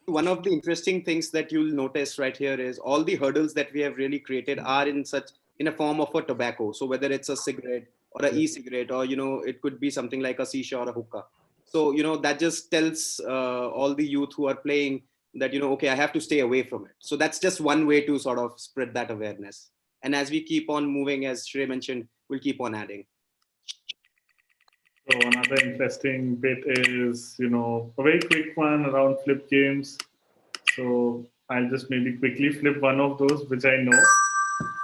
One of the interesting things that you'll notice right here is all the hurdles that we have really created are in a form of a tobacco. So whether it's a cigarette or an e-cigarette, or it could be something like a shisha or a hookah. So that just tells all the youth who are playing that okay, I have to stay away from it. So that's just one way to sort of spread that awareness. And as we keep on moving, as Shrey mentioned, we'll keep on adding. So another interesting bit is, a very quick one around flip games. So I'll just maybe quickly flip one of those, which I know.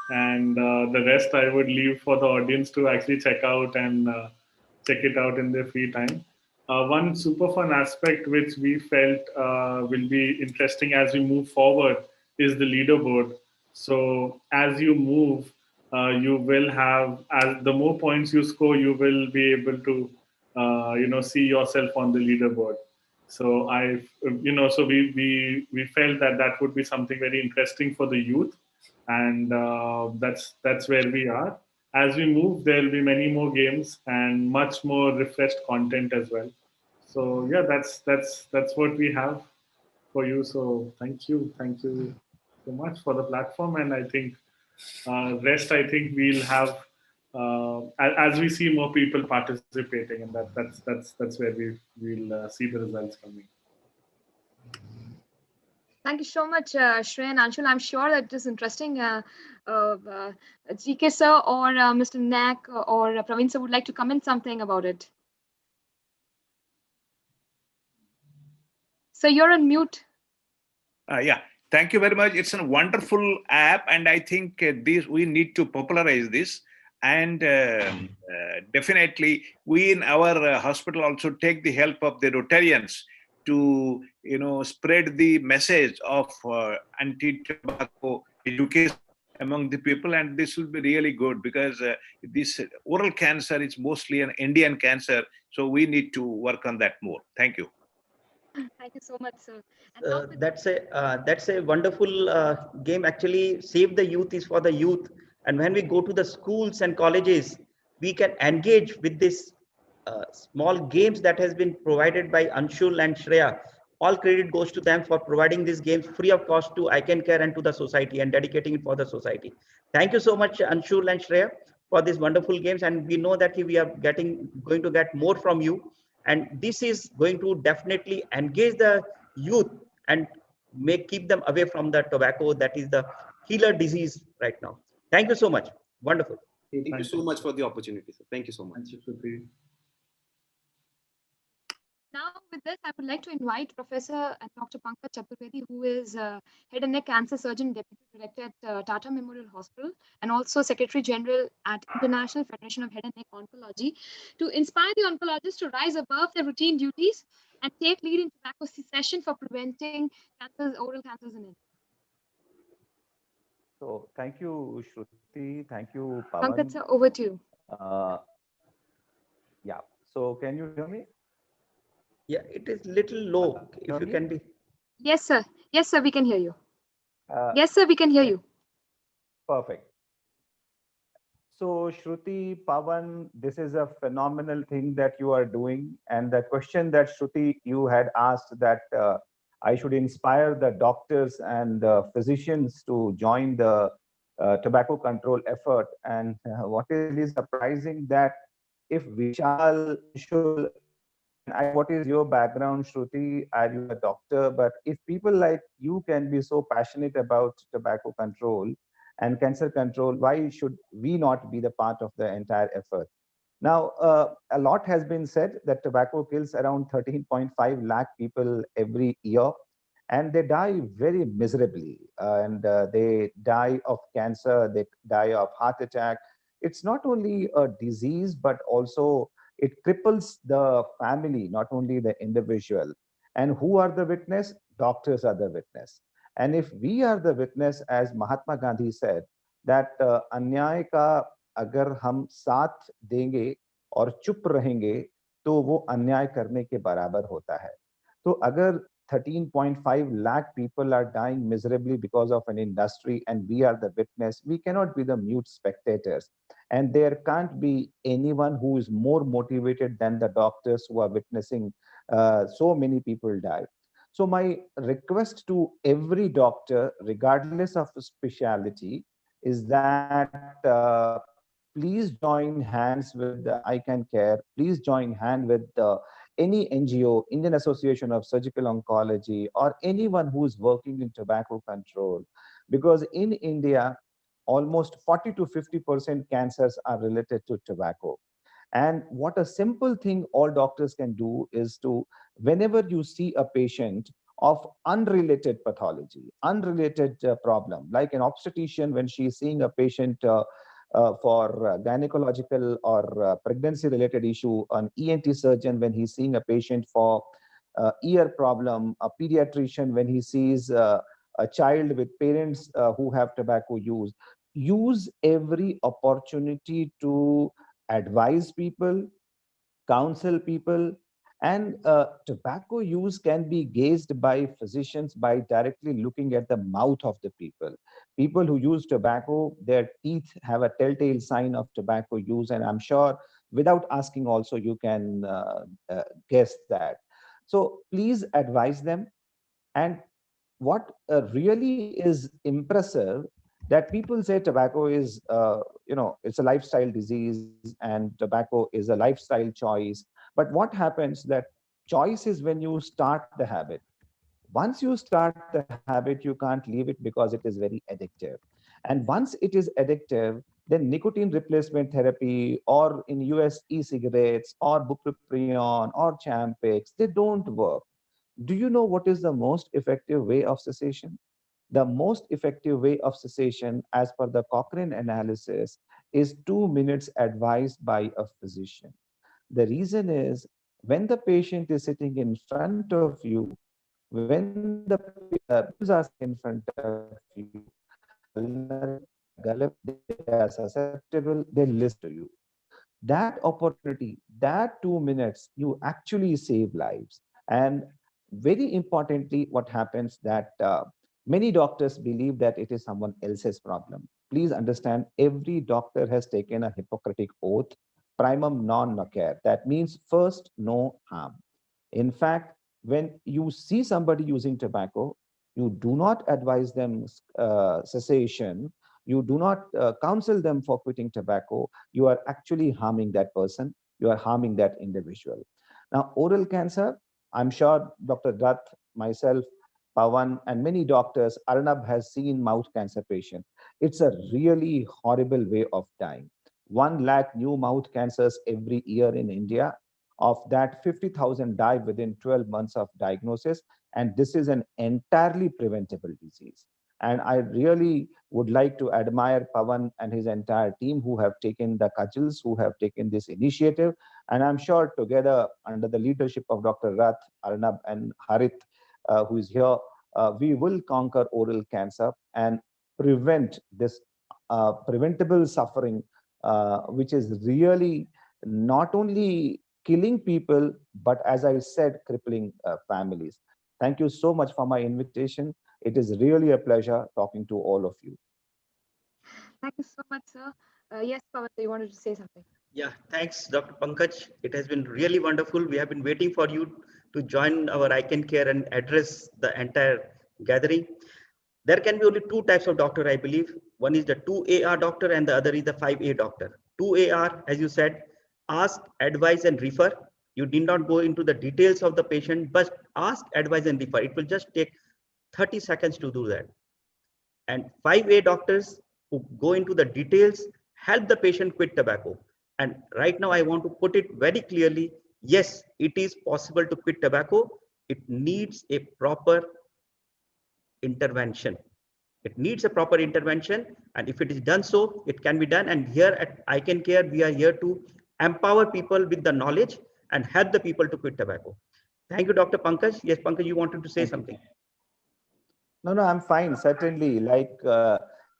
And the rest I would leave for the audience to actually check out and check it out in their free time. One super fun aspect which we felt will be interesting as we move forward is the leaderboard. So as you move, you will have, as the more points you score, you will be able to, see yourself on the leaderboard. So so we felt that would be something very interesting for the youth, and that's where we are. As we move, there will be many more games and much more refreshed content as well. So yeah, that's what we have for you. So thank you so much for the platform, and I think rest we'll have as we see more people participating, and that's where we'll see the results coming. Thank you so much, Shrey and Anshul. I'm sure that it is interesting. GK sir or Mr. Knaack or Praveen sir would like to comment something about it. So you're on mute. Yeah, thank you very much. It's a wonderful app, and I think we need to popularize this. And definitely, we in our hospital also take the help of the Rotarians to, spread the message of anti-tobacco education among the people, and this will be really good because this oral cancer is mostly an Indian cancer, so we need to work on that more. Thank you. Thank you so much, sir. And That's a wonderful game. Actually, Save the Youth is for the youth, and when we go to the schools and colleges, we can engage with this small games that has been provided by Anshul and Shreya. All credit goes to them for providing these games free of cost to ICanCaRe and to the society and dedicating it for the society. Thank you so much, Anshul and Shreya, for these wonderful games. And we know that we are going to get more from you. And this is going to definitely engage the youth and keep them away from the tobacco. That is the killer disease right now. Thank you so much. Wonderful. Thank you so much for the opportunity, sir. Thank you so much. now with this, I would like to invite Professor and Dr. Pankaj Chaturvedi, who is Head and Neck Cancer Surgeon Deputy Director at Tata Memorial Hospital and also Secretary General at International Federation of Head and Neck Oncology, to inspire the oncologists to rise above their routine duties and take lead in tobacco cessation for preventing cancers, oral cancers in India. So thank you, Shruti. Thank you, Pawan. Pankaj, sir, over to you. Yeah. So can you hear me? Yeah, it is little low. If you can be. Yes, sir. Yes, sir. We can hear you. Yes, sir. We can hear you. Perfect. So Shruti, Pawan, this is a phenomenal thing that you are doing. And the question that Shruti, you had asked that I should inspire the doctors and physicians to join the tobacco control effort. And what is really surprising that if Vishal, Anshul, and what is your background, Shruti? Are you a doctor? But if people like you can be so passionate about tobacco control and cancer control, why should we not be the part of the entire effort? Now, a lot has been said that tobacco kills around 13.5 lakh people every year, and they die very miserably. They die of cancer, they die of heart attack. It's not only a disease, but also it cripples the family, not only the individual. And who are the witness? Doctors are the witness. And if we are the witness, as Mahatma Gandhi said, that अन्याय का अगर हम साथ देंगे और चुप रहेंगे तो वो अन्याय करने के बराबर होता है. तो अगर 13.5 lakh people are dying miserably because of an industry and we are the witness, we cannot be the mute spectators. And there can't be anyone who is more motivated than the doctors who are witnessing so many people die. So my request to every doctor, regardless of specialty, is that please join hands with the ICanCaRe. Please join hand with any NGO, Indian Association of Surgical Oncology, or anyone who is working in tobacco control. Because in India, almost 40 to 50% cancers are related to tobacco. And what a simple thing all doctors can do is to, whenever you see a patient of unrelated pathology, unrelated problem, like an obstetrician when she is seeing a patient for gynecological or pregnancy-related issue, an ENT surgeon when he's seeing a patient for ear problem, a pediatrician when he sees a child with parents who have tobacco use every opportunity to advise people, counsel people. And tobacco use can be gauged by physicians by directly looking at the mouth of the people. People who use tobacco, their teeth have a telltale sign of tobacco use. And I'm sure without asking also, you can guess that. So please advise them. And what really is impressive, that people say tobacco is, it's a lifestyle disease and tobacco is a lifestyle choice. But what happens that choice is when you start the habit. Once you start the habit, you can't leave it because it is very addictive. And once it is addictive, then nicotine replacement therapy, or in US e-cigarettes or bupropion or Champix, they don't work. Do you know what is the most effective way of cessation? The most effective way of cessation, as per the Cochrane analysis, is 2 minutes advised by a physician. The reason is when the patient is sitting in front of you, when the bills are in front of you, they are susceptible, they listen to you. That opportunity, that 2 minutes, you actually save lives. And very importantly, what happens that many doctors believe that it is someone else's problem. Please understand, every doctor has taken a Hippocratic oath, primum non nocere. That means first, no harm. In fact, when you see somebody using tobacco, you do not advise them cessation. You do not counsel them for quitting tobacco. You are actually harming that person. You are harming that individual. Now, oral cancer, I'm sure Dr. Rath, myself, Pawan, and many doctors, Arnab has seen mouth cancer patients. It's a really horrible way of dying. 1 lakh new mouth cancers every year in India. Of that, 50,000 die within 12 months of diagnosis. And this is an entirely preventable disease. And I really would like to admire Pawan and his entire team who have taken the cudgels, who have taken this initiative. And I'm sure together, under the leadership of Dr. Rath, Arnab, and Harit, who is here, we will conquer oral cancer and prevent this preventable suffering, which is really not only killing people, but as I said, crippling families. Thank you so much for my invitation. It is really a pleasure talking to all of you. Thank you so much, sir. Yes, Pawan, you wanted to say something. Yeah, thanks, Dr. Pankaj. It has been really wonderful. We have been waiting for you to join our ICanCaRe and address the entire gathering. There can be only 2 types of doctor, I believe. One is the 2AR doctor and the other is the 5A doctor. 2AR, as you said, ask, advise, and refer. You did not go into the details of the patient, but ask, advise, and refer. It will just take 30 seconds to do that. And 5A doctors who go into the details, help the patient quit tobacco. And right now, I want to put it very clearly. Yes, it is possible to quit tobacco. It needs a proper intervention. It needs a proper intervention. And if it is done so, it can be done. And here at ICanCaRe, we are here to empower people with the knowledge and help the people to quit tobacco. Thank you, Dr. Pankaj. Yes, Pankaj, you wanted to say something. No, I'm fine. Certainly, like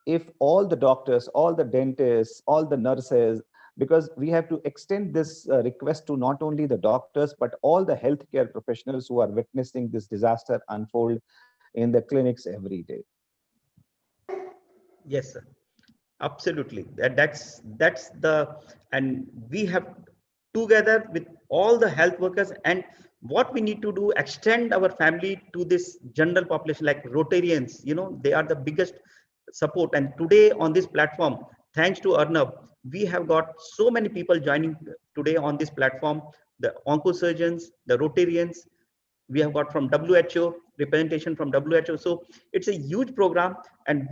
if all the doctors, all the dentists, all the nurses, because we have to extend this request to not only the doctors, but all the healthcare professionals who are witnessing this disaster unfold in the clinics every day. Yes, sir. Absolutely. That's the, and we have together with all the health workers, and what we need to do, extend our family to this general population, like Rotarians, they are the biggest support. And today on this platform, thanks to Arnab, we have got so many people joining today on this platform, the oncosurgeons, the Rotarians, we have got from WHO, representation from WHO. So it's a huge program, and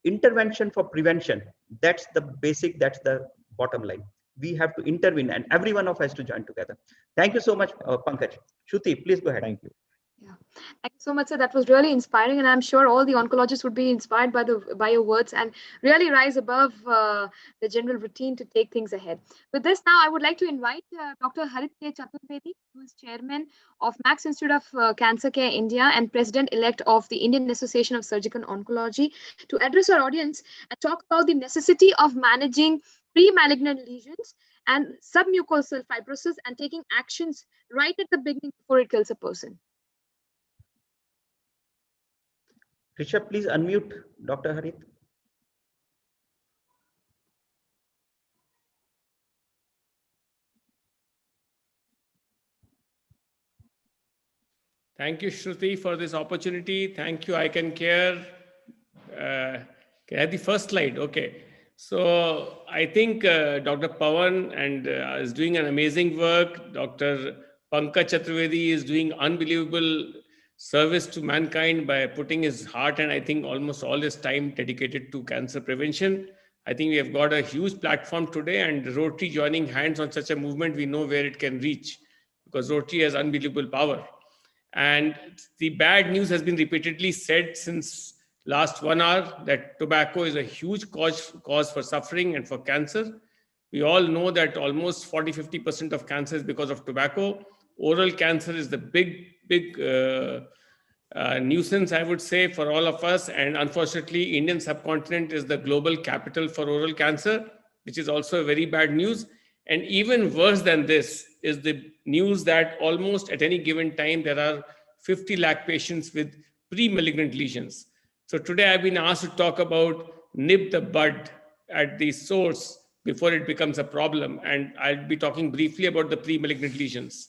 intervention for prevention. That's the basic, that's the bottom line. We have to intervene, and every one of us to join together. Thank you so much, Pankaj. Shruti, please go ahead. Thank you. Yeah, thank you so much, sir. That was really inspiring, and I'm sure all the oncologists would be inspired by your words and really rise above the general routine to take things ahead. With this, now I would like to invite Dr. Harit Chaturvedi, who is chairman of Max Institute of Cancer Care India and president-elect of the Indian Association of Surgical Oncology, to address our audience and talk about the necessity of managing premalignant lesions and submucosal fibrosis and taking actions right at the beginning before it kills a person. Rishabh, please unmute Dr. Harit. Thank you, Shruti, for this opportunity. Thank you, ICanCaRe. Can I have the first slide? Okay. So I think Dr. Pawan is doing an amazing work. Dr. Pankaj Chaturvedi is doing unbelievable service to mankind by putting his heart and I think almost all his time dedicated to cancer prevention. I think we have got a huge platform today, and Rotary joining hands on such a movement, we know where it can reach, because Rotary has unbelievable power. And the bad news has been repeatedly said since last 1 hour that tobacco is a huge cause for suffering and for cancer. We all know that almost 40-50% of cancer is because of tobacco. Oral cancer is the big nuisance, I would say, for all of us. And unfortunately, Indian subcontinent is the global capital for oral cancer, which is also a very bad news. And even worse than this is the news that almost at any given time, there are 50 lakh patients with pre-malignant lesions. So today I've been asked to talk about nip the bud at the source before it becomes a problem. And I'll be talking briefly about the pre-malignant lesions.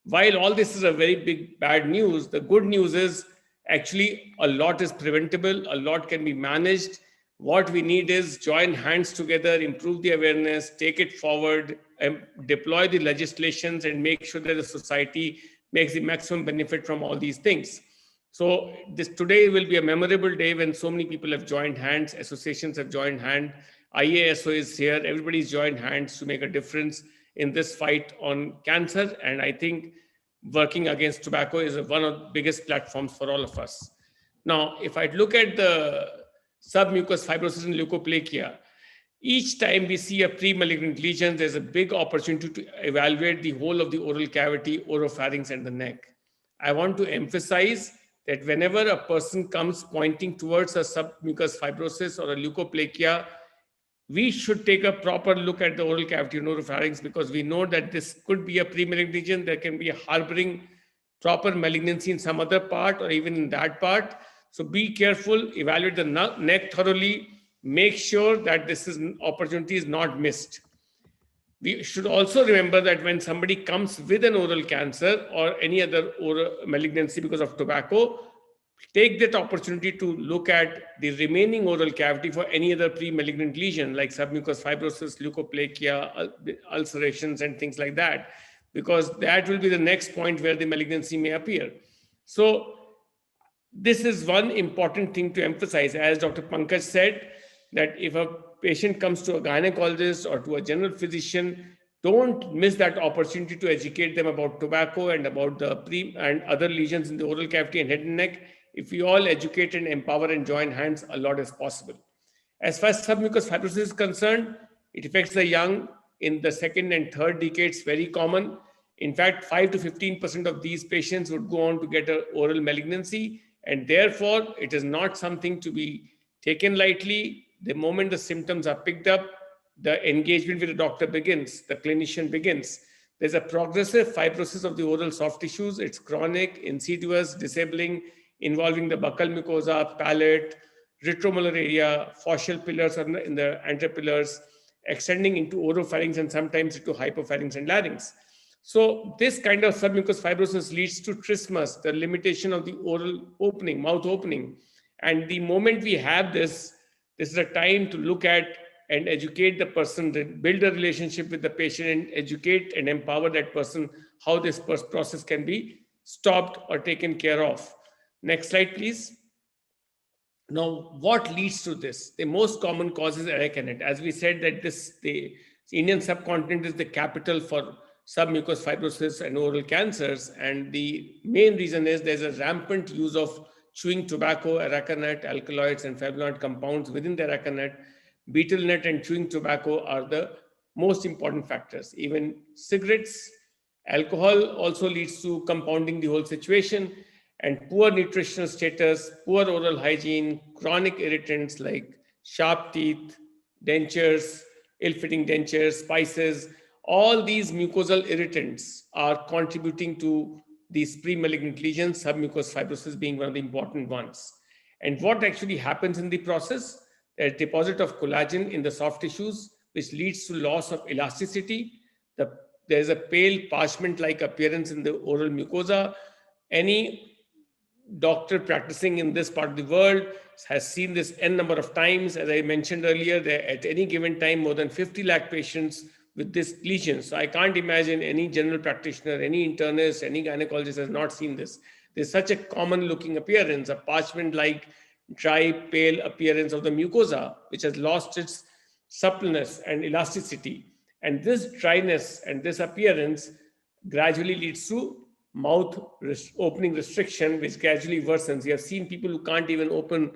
While all this is a very big bad news, the good news is actually a lot is preventable, a lot can be managed. What we need is join hands together, improve the awareness, take it forward, and deploy the legislations and make sure that the society makes the maximum benefit from all these things. So today will be a memorable day when so many people have joined hands, associations have joined hands, IASO is here, everybody's joined hands to make a difference in this fight on cancer. And I think working against tobacco is one of the biggest platforms for all of us. Now, if I look at the submucous fibrosis and leukoplakia, each time we see a pre-malignant lesion, there's a big opportunity to evaluate the whole of the oral cavity, oropharynx, and the neck. I want to emphasize that whenever a person comes pointing towards a submucous fibrosis or a leukoplakia, we should take a proper look at the oral cavity and oropharynx, because we know that this could be a pre-malignant lesion. There can be a harboring proper malignancy in some other part or even in that part. So be careful, evaluate the neck thoroughly, make sure that opportunity is not missed. We should also remember that when somebody comes with an oral cancer or any other oral malignancy because of tobacco, take that opportunity to look at the remaining oral cavity for any other pre-malignant lesion like submucous fibrosis, leukoplakia, ulcerations, and things like that, because that will be the next point where the malignancy may appear. So this is one important thing to emphasize. As Dr. Pankaj said, that if a patient comes to a gynecologist or to a general physician, don't miss that opportunity to educate them about tobacco and about the and other lesions in the oral cavity and head and neck. If we all educate and empower and join hands, a lot is possible. As far as submucous fibrosis is concerned, it affects the young in the second and third decades, very common. In fact, 5 to 15% of these patients would go on to get an oral malignancy, and therefore it is not something to be taken lightly. The moment the symptoms are picked up, the engagement with the doctor begins, the clinician begins. There's a progressive fibrosis of the oral soft tissues. It's chronic, insidious, disabling, involving the buccal mucosa, palate, retromolar area, fascial pillars in the antrapillars, extending into oropharynx and sometimes into hypopharynx and larynx. So this kind of submucous fibrosis leads to trismus, the limitation of the oral opening, mouth opening. And the moment we have this is a time to look at and educate the person, build a relationship with the patient and educate and empower that person how this process can be stopped or taken care of. Next slide, please. Now, what leads to this? The most common cause is aracanate. As we said that the Indian subcontinent is the capital for submucous fibrosis and oral cancers. And the main reason is there's a rampant use of chewing tobacco, aracanate, alkaloids, and flavonoid compounds within the aracanate. Betel nut and chewing tobacco are the most important factors. Even cigarettes, alcohol also leads to compounding the whole situation. And poor nutritional status, poor oral hygiene, chronic irritants like sharp teeth, dentures, ill-fitting dentures, spices, all these mucosal irritants are contributing to these pre-malignant lesions, submucous fibrosis being one of the important ones. And what actually happens in the process? There's deposit of collagen in the soft tissues, which leads to loss of elasticity. There's a pale parchment-like appearance in the oral mucosa. Any doctor practicing in this part of the world has seen this n number of times. As I mentioned earlier, there at any given time, more than 50 lakh patients with this lesion. So I can't imagine any general practitioner, any internist, any gynecologist has not seen this. There's such a common looking appearance, a parchment-like dry, pale appearance of the mucosa, which has lost its suppleness and elasticity. And this dryness and this appearance gradually leads to mouth opening restriction, which gradually worsens. You have seen people who can't even open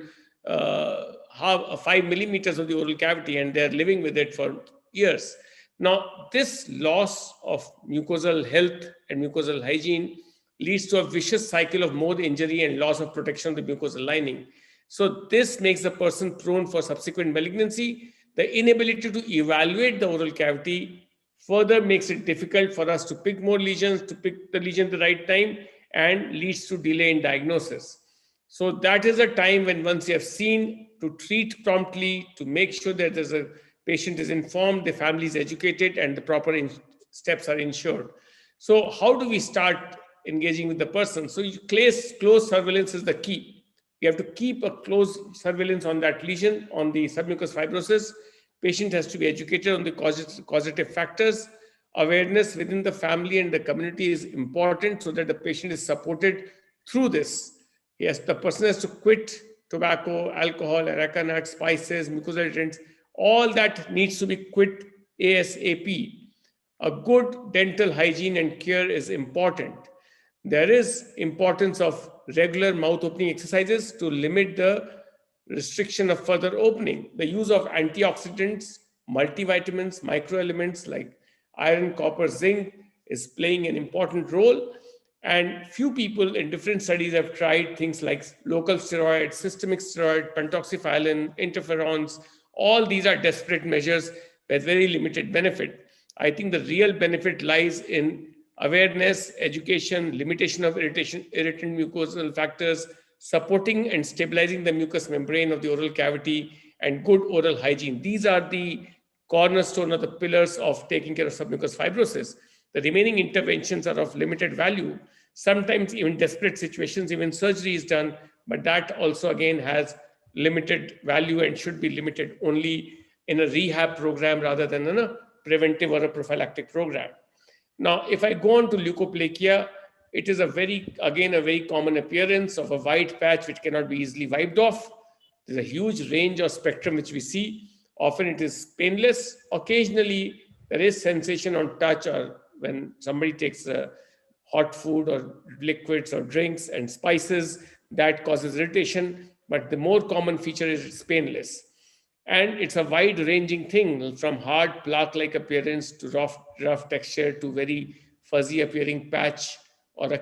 have 5 millimeters of the oral cavity, and they're living with it for years. Now, this loss of mucosal health and mucosal hygiene leads to a vicious cycle of more injury and loss of protection of the mucosal lining. So this makes the person prone for subsequent malignancy. The inability to evaluate the oral cavity further makes it difficult for us to pick more lesions, to pick the lesion at the right time, and leads to delay in diagnosis. So that is a time when once you have seen, to treat promptly, to make sure that there's a patient is informed, the family is educated, and the proper steps are ensured. So how do we start engaging with the person? So close surveillance is the key. You have to keep a close surveillance on that lesion, on the submucous fibrosis. Patient has to be educated on the causative factors. Awareness within the family and the community is important so that the patient is supported through this. Yes, the person has to quit tobacco, alcohol, areca nuts, spices, mucosal irritants. All that needs to be quit ASAP. A good dental hygiene and care is important. There is importance of regular mouth opening exercises to limit the restriction of further opening. The use of antioxidants, multivitamins, microelements like iron, copper, zinc is playing an important role. And few people in different studies have tried things like local steroid, systemic steroid, pentoxifylline, interferons. All these are desperate measures with very limited benefit. I think the real benefit lies in awareness, education, limitation of irritant mucosal factors, supporting and stabilizing the mucous membrane of the oral cavity, and good oral hygiene. These are the cornerstone of the pillars of taking care of submucous fibrosis. The remaining interventions are of limited value. Sometimes even desperate situations, even surgery is done, but that also again has limited value and should be limited only in a rehab program rather than in a preventive or a prophylactic program. Now, if I go on to leukoplakia, it is a very common appearance of a white patch which cannot be easily wiped off. There's a huge range of spectrum which we see. Often it is painless. Occasionally, there is sensation on touch or when somebody takes hot food or liquids or drinks and spices, that causes irritation. But the more common feature is it's painless. And it's a wide-ranging thing from hard plaque-like appearance to rough texture to very fuzzy-appearing patch or a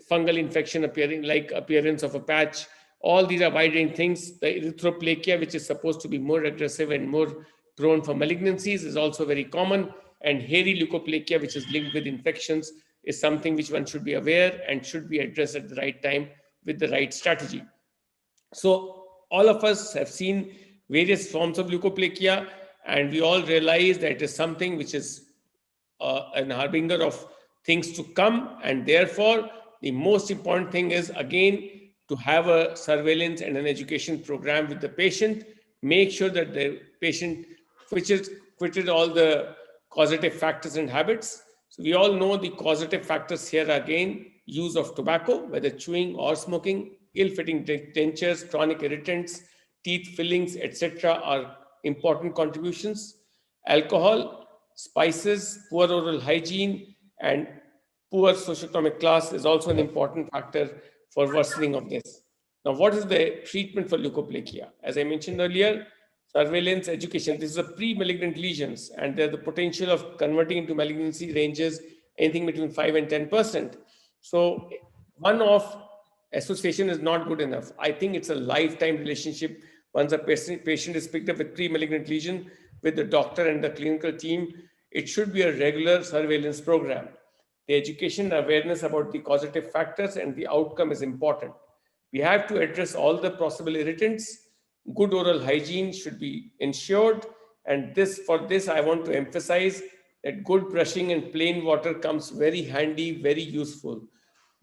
fungal infection appearance of a patch. All these are wide-ranging things. The erythroplakia, which is supposed to be more aggressive and more prone for malignancies, is also very common. And hairy leukoplakia, which is linked with infections, is something which one should be aware and should be addressed at the right time with the right strategy. So all of us have seen various forms of leukoplakia, and we all realize that it is something which is an harbinger of things to come. And therefore, the most important thing is, again, to have a surveillance and an education program with the patient. Make sure that the patient quitted all the causative factors and habits. So we all know the causative factors here are, again, use of tobacco, whether chewing or smoking, ill-fitting dentures, chronic irritants, teeth fillings, etc. are important contributions. Alcohol, spices, poor oral hygiene, and poor socioeconomic class is also an important factor for worsening of this. Now, what is the treatment for leukoplakia? As I mentioned earlier, surveillance, education. This is a pre-malignant lesions, and the potential of converting into malignancy ranges anything between 5 and 10%. So one-off association is not good enough. I think it's a lifetime relationship. Once a patient is picked up with pre-malignant lesion with the doctor and the clinical team, it should be a regular surveillance program. The education and awareness about the causative factors and the outcome is important. We have to address all the possible irritants. Good oral hygiene should be ensured. And for this, I want to emphasize that good brushing and plain water comes very handy, very useful.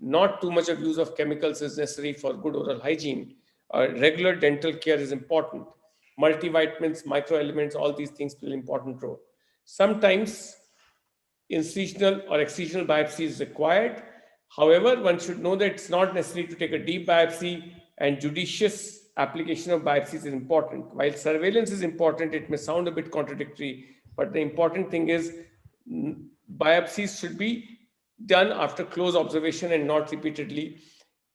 Not too much of use of chemicals is necessary for good oral hygiene. Regular dental care is important. Multivitamins, microelements, all these things play an important role. Sometimes incisional or excisional biopsy is required. However, one should know that it's not necessary to take a deep biopsy, and judicious application of biopsies is important. While surveillance is important, it may sound a bit contradictory, but the important thing is biopsies should be done after close observation and not repeatedly.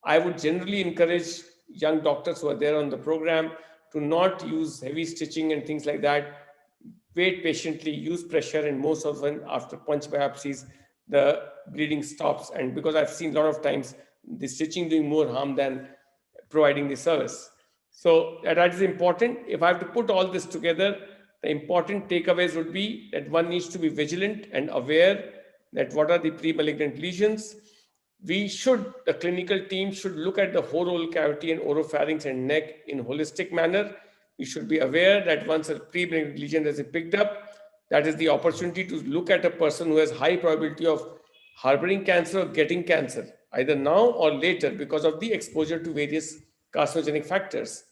I would generally encourage young doctors who are there on the program to not use heavy stitching and things like that. Wait patiently, use pressure, and most often after punch biopsies, the bleeding stops. And because I've seen a lot of times the stitching doing more harm than providing the service. So that is important. If I have to put all this together, the important takeaways would be that one needs to be vigilant and aware that what are the pre-malignant lesions. The clinical team should look at the whole oral cavity and oropharynx and neck in holistic manner. We should be aware that once a pre-malignant lesion is picked up, that is the opportunity to look at a person who has high probability of harboring cancer or getting cancer, either now or later, because of the exposure to various carcinogenic factors.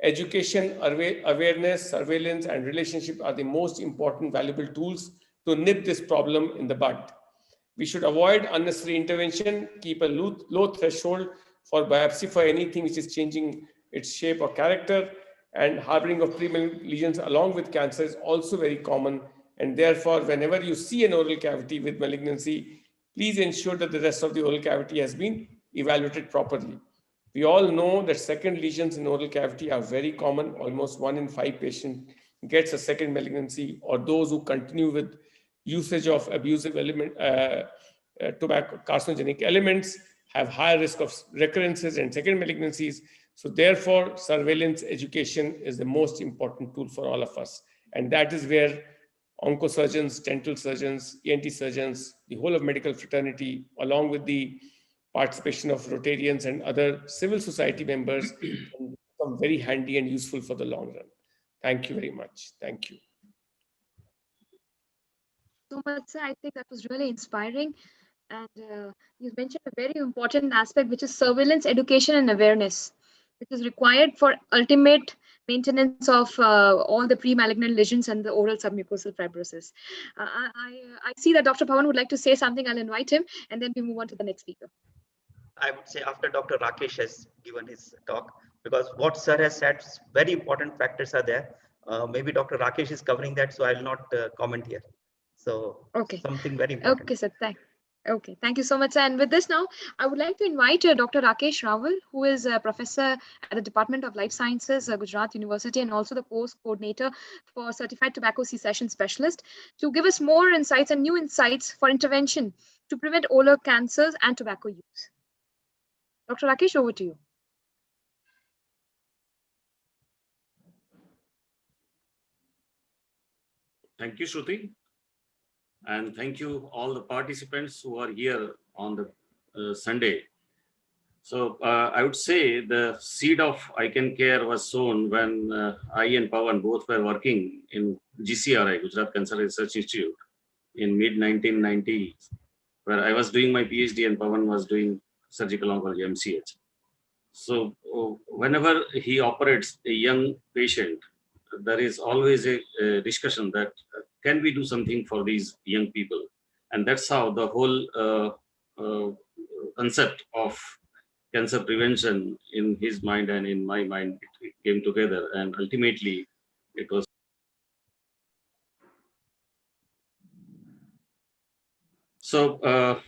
Education, awareness, surveillance, and relationship are the most important valuable tools to nip this problem in the bud. We should avoid unnecessary intervention, keep a low threshold for biopsy for anything which is changing its shape or character, and harboring of pre-malignant lesions along with cancer is also very common. And therefore, whenever you see an oral cavity with malignancy, please ensure that the rest of the oral cavity has been evaluated properly. We all know that second lesions in oral cavity are very common. Almost 1 in 5 patients gets a second malignancy, or those who continue with usage of abusive tobacco carcinogenic elements have higher risk of recurrences and second malignancies. So therefore, surveillance education is the most important tool for all of us. And that is where oncosurgeons, dental surgeons, ENT surgeons, the whole of medical fraternity, along with the participation of Rotarians and other civil society members, can become very handy and useful for the long run. Thank you very much. Thank you. So much, sir. I think that was really inspiring. And you mentioned a very important aspect, which is surveillance, education, and awareness, which is required for ultimate maintenance of all the pre-malignant lesions and the oral submucosal fibrosis. I see that Dr. Pawan would like to say something. I'll invite him, and then we move on to the next speaker. I would say after Dr. Rakesh has given his talk, because what sir has said, very important factors are there. Maybe Dr. Rakesh is covering that, so I'll not comment here. So okay, something very important. Okay, sir. Thank you so much. And with this now, I would like to invite Dr. Rakesh Rawal, who is a professor at the Department of Life Sciences, Gujarat University, and also the course coordinator for Certified Tobacco Cessation Specialist, to give us more insights and new insights for intervention to prevent oral cancers and tobacco use. Dr. Rakesh, over to you. Thank you, Shruti. And thank you all the participants who are here on the Sunday. So I would say the seed of ICanCaRe was sown when I and Pawan both were working in GCRI, Gujarat Cancer Research Institute, in mid-1990s, where I was doing my PhD and Pawan was doing surgical oncology, MCH. So whenever he operates a young patient, there is always a discussion that can we do something for these young people? And that's how the whole concept of cancer prevention in his mind and in my mind it came together, and ultimately it was. So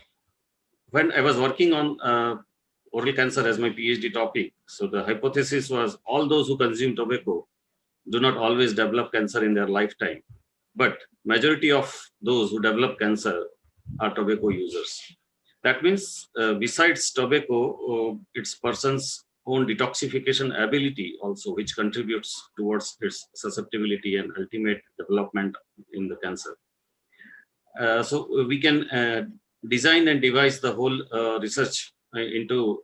when I was working on oral cancer as my PhD topic, so the hypothesis was all those who consume tobacco do not always develop cancer in their lifetime, but majority of those who develop cancer are tobacco users. That means besides tobacco, it's person's own detoxification ability also, which contributes towards its susceptibility and ultimate development in the cancer. So we can design and devise the whole research into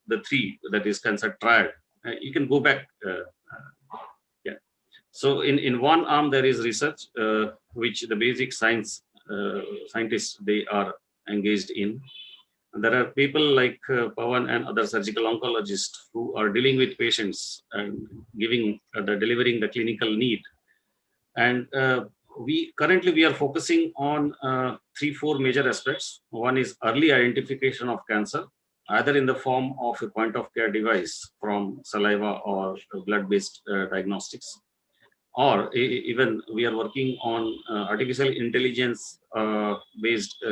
the three, that is cancer triad. You can go back. Yeah. So in one arm there is research, which the basic scientists they are engaged in. And there are people like Pawan and other surgical oncologists who are dealing with patients and delivering the clinical need. And currently we are focusing on 3-4 major aspects. One is early identification of cancer, either in the form of a point of care device from saliva or blood-based diagnostics, or even we are working on artificial intelligence based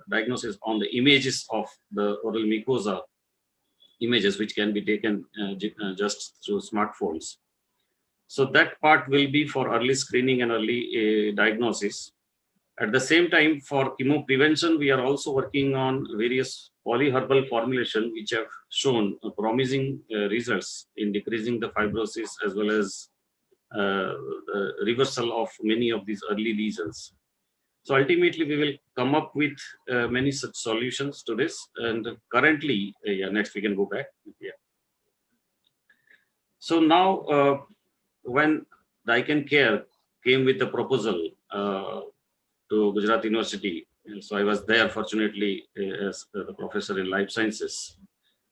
diagnosis on the images of the oral mucosa images which can be taken just through smartphones. So that part will be for early screening and early diagnosis. At the same time, for chemo prevention, we are also working on various polyherbal formulation which have shown promising results in decreasing the fibrosis as well as reversal of many of these early lesions. So ultimately, we will come up with many such solutions to this. And currently, next we can go back. Yeah. So now, when the ICanCaRe came with the proposal to Gujarat University, so I was there fortunately as the professor in life sciences.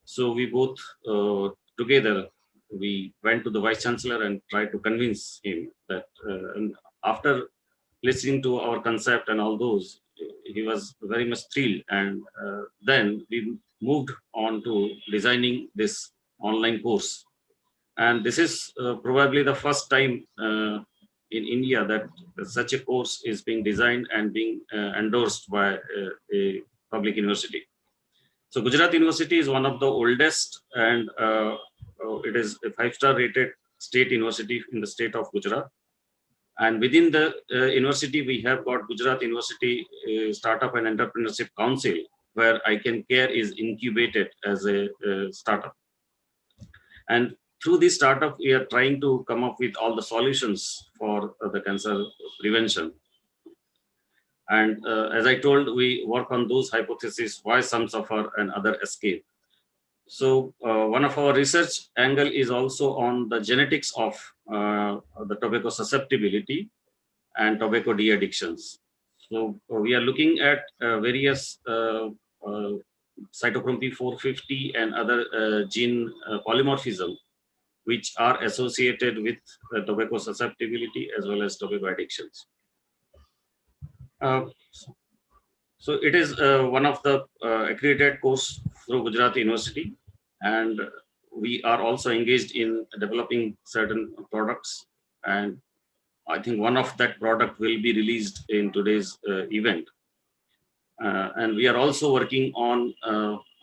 So we both together, we went to the vice chancellor and tried to convince him that and after listening to our concept and all those, he was very much thrilled. And then we moved on to designing this online course. And this is probably the first time in India that such a course is being designed and being endorsed by a public university. So Gujarat University is one of the oldest, and it is a 5-star rated state university in the state of Gujarat. And within the university, we have got Gujarat University Startup and Entrepreneurship Council, where ICanCaRe is incubated as a startup. And through this startup, we are trying to come up with all the solutions for the cancer prevention. And as I told, we work on those hypotheses, why some suffer and other escape. So one of our research angle is also on the genetics of the tobacco susceptibility and tobacco de-addictions. So we are looking at various cytochrome P450 and other gene polymorphism, which are associated with tobacco susceptibility as well as tobacco addictions. So it is one of the accredited course through Gujarat University, and we are also engaged in developing certain products. And I think one of that product will be released in today's event. And we are also working on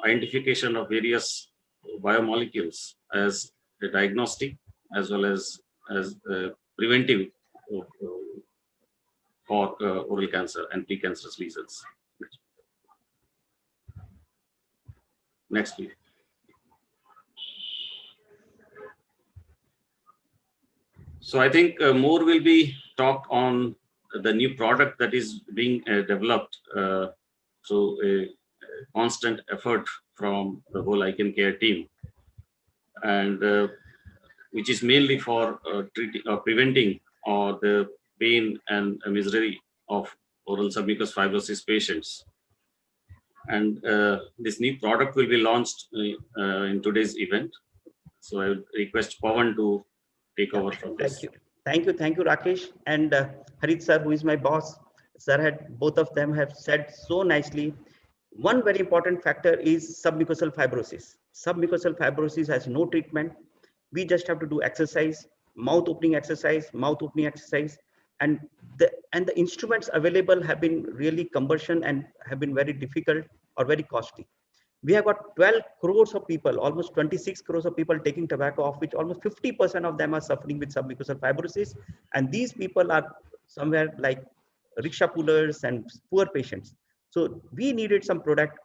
identification of various biomolecules as a diagnostic as well as preventive for oral cancer and precancerous lesions. Next, please. So I think more will be talked on the new product that is being developed through a constant effort from the whole ICanCaRe team, and which is mainly for treating or preventing the pain and misery of oral submucous fibrosis patients. And this new product will be launched in today's event. So I would request Pawan to take over from this. Thank you, Rakesh. And Harit sir, who is my boss, sir, both of them have said so nicely. One very important factor is submucosal fibrosis. Submucosal fibrosis has no treatment. We just have to do exercise, mouth opening exercise, and the instruments available have been really cumbersome and have been very difficult or very costly. We have got 12 crores of people, almost 26 crores of people taking tobacco, of which almost 50% of them are suffering with submucosal fibrosis. And these people are somewhere like rickshaw pullers and poor patients. So we needed some product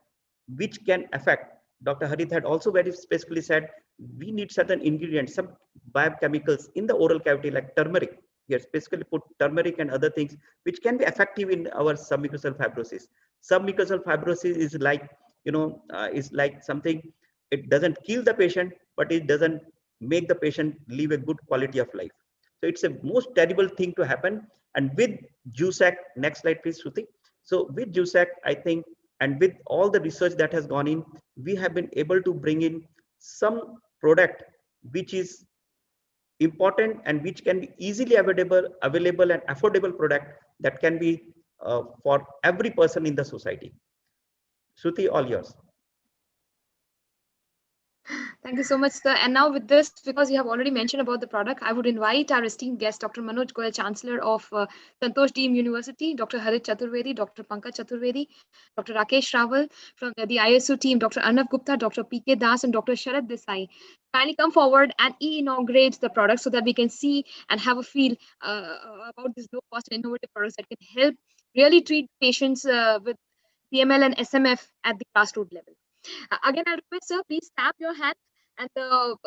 which can affect. Dr. Harit had also very specifically said, we need certain ingredients, some biochemicals in the oral cavity like turmeric. We have specifically put turmeric and other things which can be effective in our submucosal fibrosis. Submucosal fibrosis is like, is like something, it doesn't kill the patient, but it doesn't make the patient live a good quality of life. So it's a most terrible thing to happen. And with JUSAC, next slide please, Shruti. So with JUSAC, I think, and with all the research that has gone in, we have been able to bring in some product which is important and which can be easily available and affordable product that can be for every person in the society. Shruti, all yours. Thank you so much, sir. And now with this, because you have already mentioned about the product, I would invite our esteemed guest, Dr. Manoj Goyal, Chancellor of Santosh Deem University, Dr. Harit Chaturvedi, Dr. Pankaj Chaturvedi, Dr. Rakesh Rawal from the IASO team, Dr. Arnav Gupta, Dr. PK Das, and Dr. Sharad Desai. Kindly come forward and inaugurate the product so that we can see and have a feel about these low-cost and innovative products that can help really treat patients with PML and SMF at the grassroots level. Again, I request, sir, please tap your hand and we'll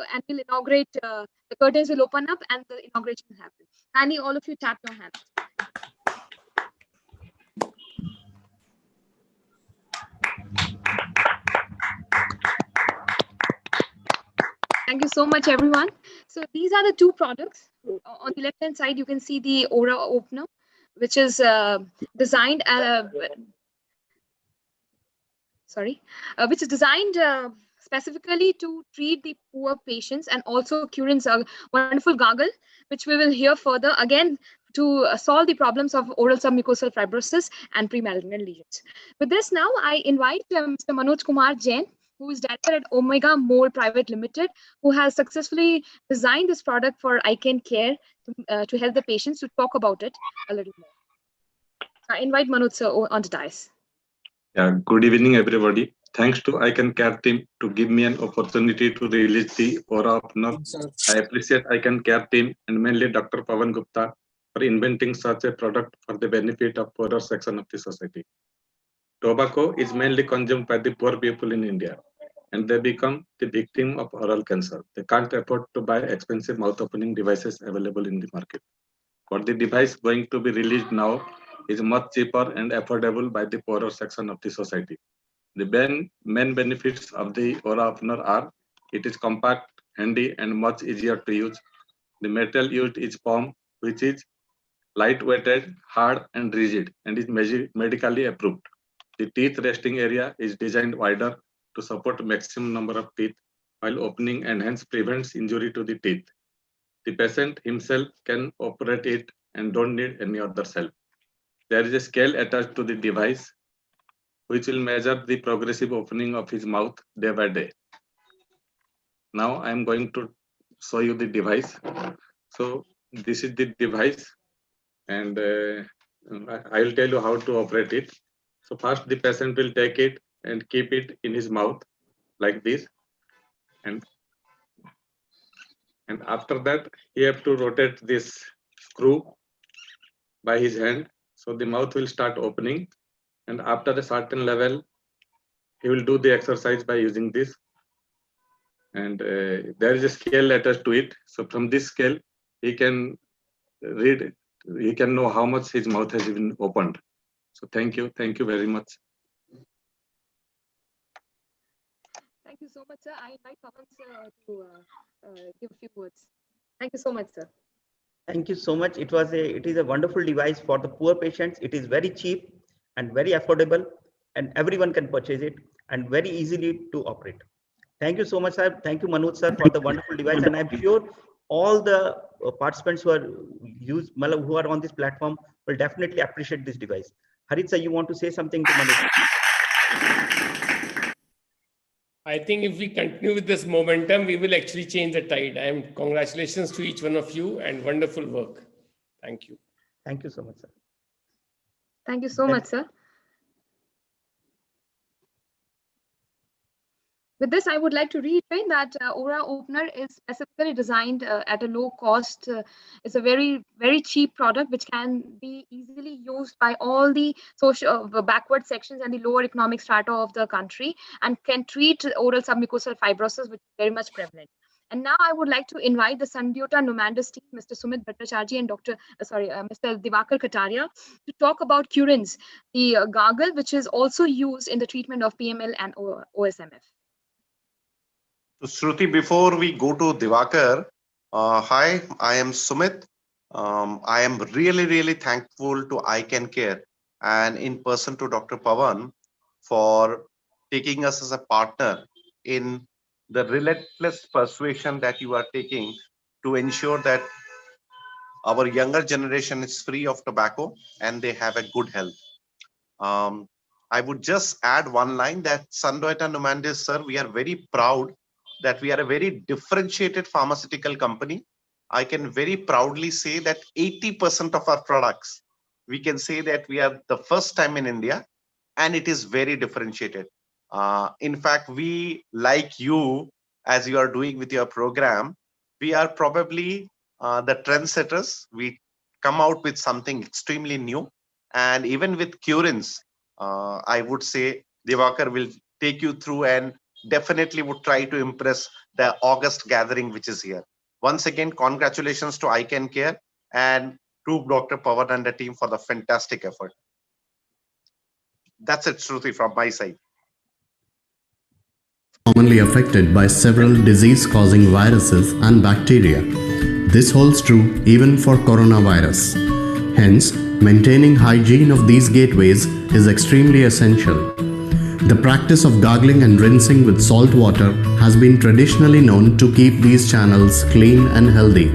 inaugurate. The curtains will open up and the inauguration will happen. Kindly, all of you, tap your hands. Thank you so much, everyone. So these are the two products. On the left-hand side, you can see the Aura Opener, which is designed. Which is designed specifically to treat the poor patients, and also Curinz, a wonderful gargle, which we will hear further again to solve the problems of oral submucosal fibrosis and premalignant lesions. With this, now I invite Mr. Manoj Kumar Jain, who is director at Omega Mole Private Limited, who has successfully designed this product for ICanCaRe to help the patients, to talk about it a little more. I invite Manoj sir on the dais. Yeah, good evening, everybody. Thanks to ICanCaRe team to give me an opportunity to release the Aura Opener. I appreciate ICanCaRe team and mainly Dr. Pawan Gupta for inventing such a product for the benefit of poorer section of the society. Tobacco is mainly consumed by the poor people in India, and they become the victim of oral cancer. They can't afford to buy expensive mouth-opening devices available in the market. But the device going to be released now is much cheaper and affordable by the poorer section of the society. The main benefits of the Aura Opener are: it is compact, handy, and much easier to use. The metal used is foam, which is lightweighted, hard, and rigid, and is medically approved. The teeth resting area is designed wider to support maximum number of teeth, while opening and hence prevents injury to the teeth. The patient himself can operate it and don't need any other help. There is a scale attached to the device, which will measure the progressive opening of his mouth day by day. Now I am going to show you the device. So this is the device, and I will tell you how to operate it. So first the patient will take it and keep it in his mouth like this. And after that, he have to rotate this screw by his hand. So the mouth will start opening. And after a certain level, he will do the exercise by using this. And there is a scale attached to it. So from this scale, he can read it. He can know how much his mouth has been opened. So thank you very much. Thank you so much, sir. I invite Pawan sir to give a few words. Thank you so much, sir. Thank you so much. It is a wonderful device for the poor patients. It is very cheap and very affordable, and everyone can purchase it and very easily to operate. Thank you so much, sir. Thank you, Manoj sir, for the wonderful device. And I'm sure all the participants who are on this platform will definitely appreciate this device. Harit sir, you want to say something to Manoj? I think if we continue with this momentum, we will actually change the tide. Congratulations to each one of you and wonderful work. Thank you. Thank you so much, sir. Thank you so much, sir. With this, I would like to reiterate that Aura Opener is specifically designed at a low cost. It's a very, very cheap product which can be easily used by all the social backward sections and the lower economic strata of the country, and can treat oral submucosal fibrosis, which is very much prevalent. And now I would like to invite the Sundyota Numandis team, Mr. Sumit Bhattacharjee and Mr. Divakar Kataria, to talk about Curinz, the gargle, which is also used in the treatment of PML and OSMF. So Shruti, before we go to Divakar, hi, I am Sumit. I am really thankful to ICanCaRe and in person to Dr. Pawan for taking us as a partner in the relentless persuasion that you are taking to ensure that our younger generation is free of tobacco and they have a good health. I would just add one line that Sundyota Numandis, sir, we are very proud that we are a very differentiated pharmaceutical company. I can very proudly say that 80% of our products, we can say that we are the first time in India, and it is very differentiated. In fact, we, like you, as you are doing with your program, we are probably the trendsetters. We come out with something extremely new. And even with Curinz, I would say Divakar will take you through and definitely would try to impress the August gathering which is here. Once again, congratulations to ICanCaRe and to Dr. Pawan and the team for the fantastic effort. That's it, Shruti, from my side. Commonly affected by several disease-causing viruses and bacteria. This holds true even for coronavirus. Hence, maintaining hygiene of these gateways is extremely essential. The practice of gargling and rinsing with salt water has been traditionally known to keep these channels clean and healthy.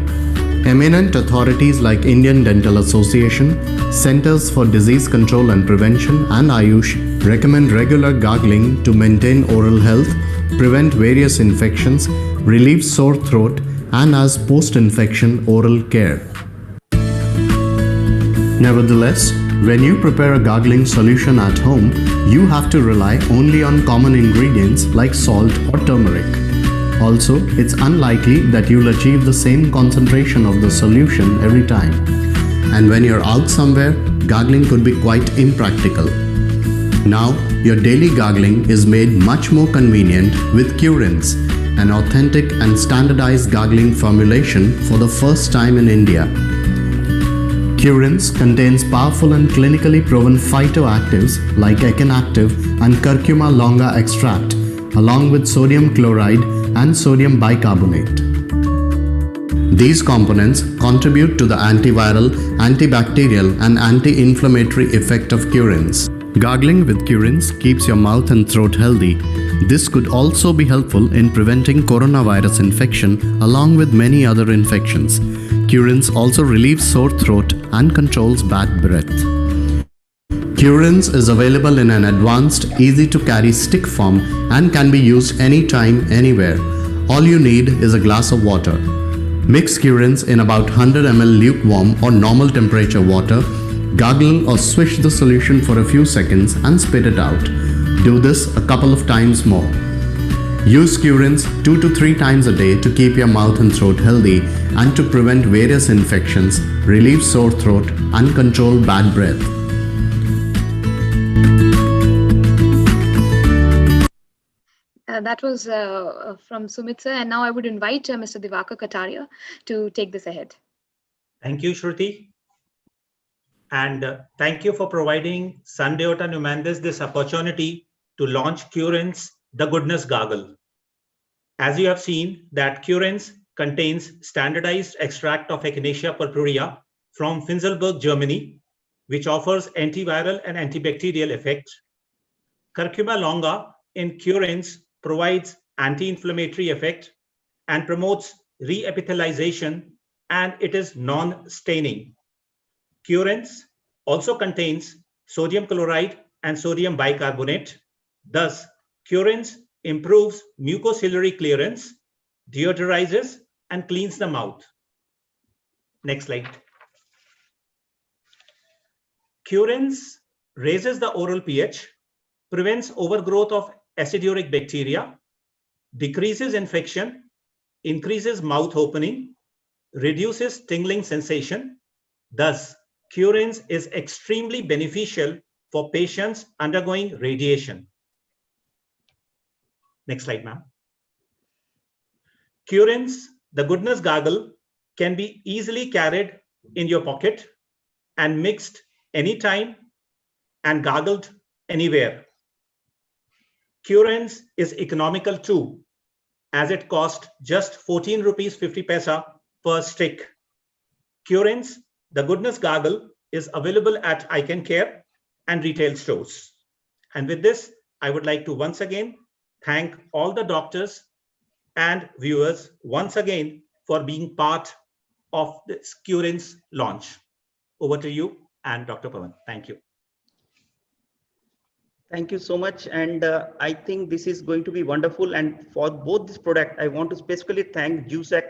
Eminent authorities like Indian Dental Association, Centers for Disease Control and Prevention and Ayush recommend regular gargling to maintain oral health, prevent various infections, relieve sore throat, and as post-infection oral care. Nevertheless, when you prepare a gargling solution at home, you have to rely only on common ingredients like salt or turmeric. Also, it's unlikely that you'll achieve the same concentration of the solution every time. And when you're out somewhere, gargling could be quite impractical. Now, your daily gargling is made much more convenient with Curinz, an authentic and standardized gargling formulation for the first time in India. Curinz contains powerful and clinically proven phytoactives like Echinactive and Curcuma longa extract, along with sodium chloride and sodium bicarbonate. These components contribute to the antiviral, antibacterial, and anti-inflammatory effect of Curinz. Gargling with Curinz keeps your mouth and throat healthy. This could also be helpful in preventing coronavirus infection along with many other infections. Curinz also relieves sore throat and controls bad breath. Curinz is available in an advanced, easy-to-carry stick form and can be used anytime, anywhere. All you need is a glass of water. Mix Curinz in about 100 ml lukewarm or normal temperature water. Gargle or swish the solution for a few seconds and spit it out. Do this a couple of times more. Use Curinz 2 to 3 times a day to keep your mouth and throat healthy and to prevent various infections, relieve sore throat, and control bad breath. That was from Sumit sir, and now I would invite Mr. Divakar Kataria to take this ahead. Thank you, Shruti. And thank you for providing Sundyota Numandis this opportunity to launch Curinz, the Goodness Gargle. As you have seen, that Curinz contains standardized extract of Echinacea purpurea from Finselberg, Germany, which offers antiviral and antibacterial effects. Curcuma longa in Curinz provides anti-inflammatory effect and promotes re-epithelialization, and it is non-staining. Curinz also contains sodium chloride and sodium bicarbonate. Thus, Curinz improves mucociliary clearance, deodorizes, and cleans the mouth. Next slide. Curinz raises the oral pH, prevents overgrowth of acidic bacteria, decreases infection, increases mouth opening, reduces tingling sensation. Thus, Curinz is extremely beneficial for patients undergoing radiation. Next slide, ma'am. Curinz, the Goodness Gargle, can be easily carried in your pocket and mixed anytime and gargled anywhere. Curinz is economical too, as it costs just 14 rupees 50 paisa per stick. Curinz, the Goodness Gargle, is available at ICanCaRe and retail stores. And with this, I would like to once again thank all the doctors and viewers once again for being part of this Curinz launch. Over to you and Dr. Pawan. Thank you. Thank you so much. And I think this is going to be wonderful. And for both this product, I want to specifically thank JUSEC,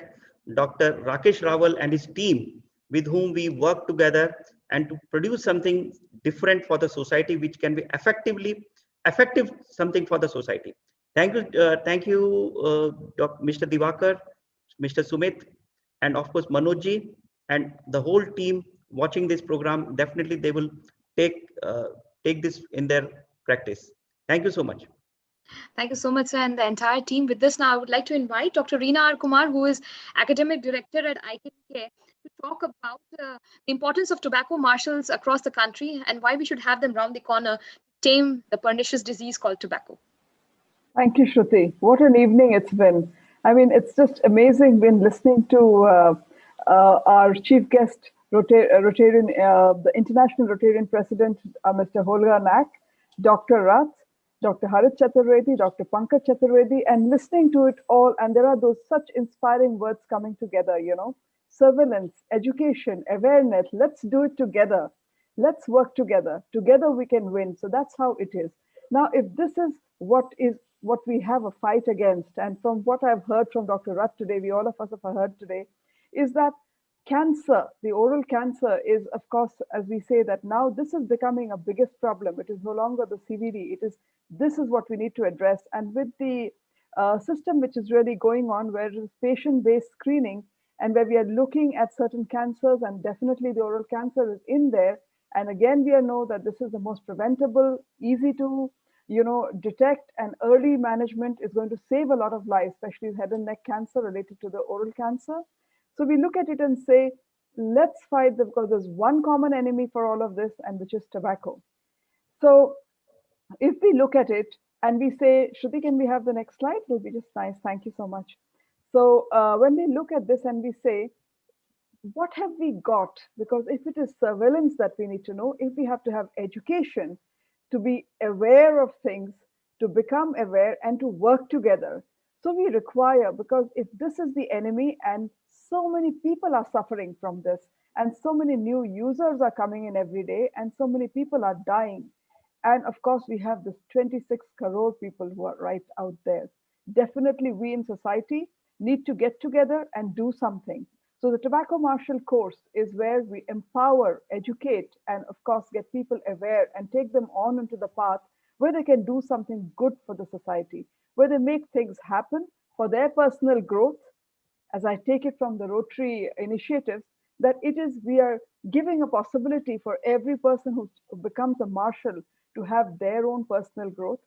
Dr. Rakesh Rawal and his team, with whom we work together and to produce something different for the society, which can be effective something for the society. Thank you, Mr. Diwakar, Mr. Sumit, and of course Manojji and the whole team watching this program. Definitely, they will take this in their practice. Thank you so much. Thank you so much, sir, and the entire team. With this, now I would like to invite Dr. Reena R. Kumar, who is Academic Director at ICanCaRe, to talk about the importance of tobacco marshals across the country and why we should have them round the corner to tame the pernicious disease called tobacco. Thank you, Shruti. What an evening it's been. I mean, it's just amazing been listening to our chief guest, Rotarian, the International Rotarian President, Mr. Holger Knaack, Dr. Rath, Dr. Harit Chaturvedi, Dr. Pankaj Chaturvedi, and listening to it all. And there are those such inspiring words coming together, you know, surveillance, education, awareness. Let's do it together. Let's work together. Together we can win. So that's how it is. Now, if this is what we have a fight against, and from what I've heard from Dr. Rath today, we all of us have heard today, is that cancer, the oral cancer is, of course, as we say that now this is becoming a biggest problem. It is no longer the CVD. This is what we need to address. And with the system which is really going on, where it is patient-based screening and where we are looking at certain cancers, and definitely the oral cancer is in there. And again, we know that this is the most preventable, easy to, detect, and early management is going to save a lot of lives, especially head and neck cancer related to the oral cancer. So we look at it and say, let's fight them, because there's one common enemy for all of this, and which is tobacco. So if we look at it and we say, Shruti, can we have the next slide? It will be just nice. Thank you so much. So when we look at this and we say, what have we got? Because if it is surveillance that we need to know, if we have to have education to be aware of things, to become aware and to work together. So we require, because if this is the enemy and so many people are suffering from this, and so many new users are coming in every day, and so many people are dying. And of course, we have this 26 crore people who are right out there. Definitely, we in society need to get together and do something. So the Tobacco Marshal course is where we empower, educate, and of course, get people aware and take them on into the path where they can do something good for the society, where they make things happen for their personal growth. As I take it from the Rotary initiatives, that we are giving a possibility for every person who becomes a marshal to have their own personal growth,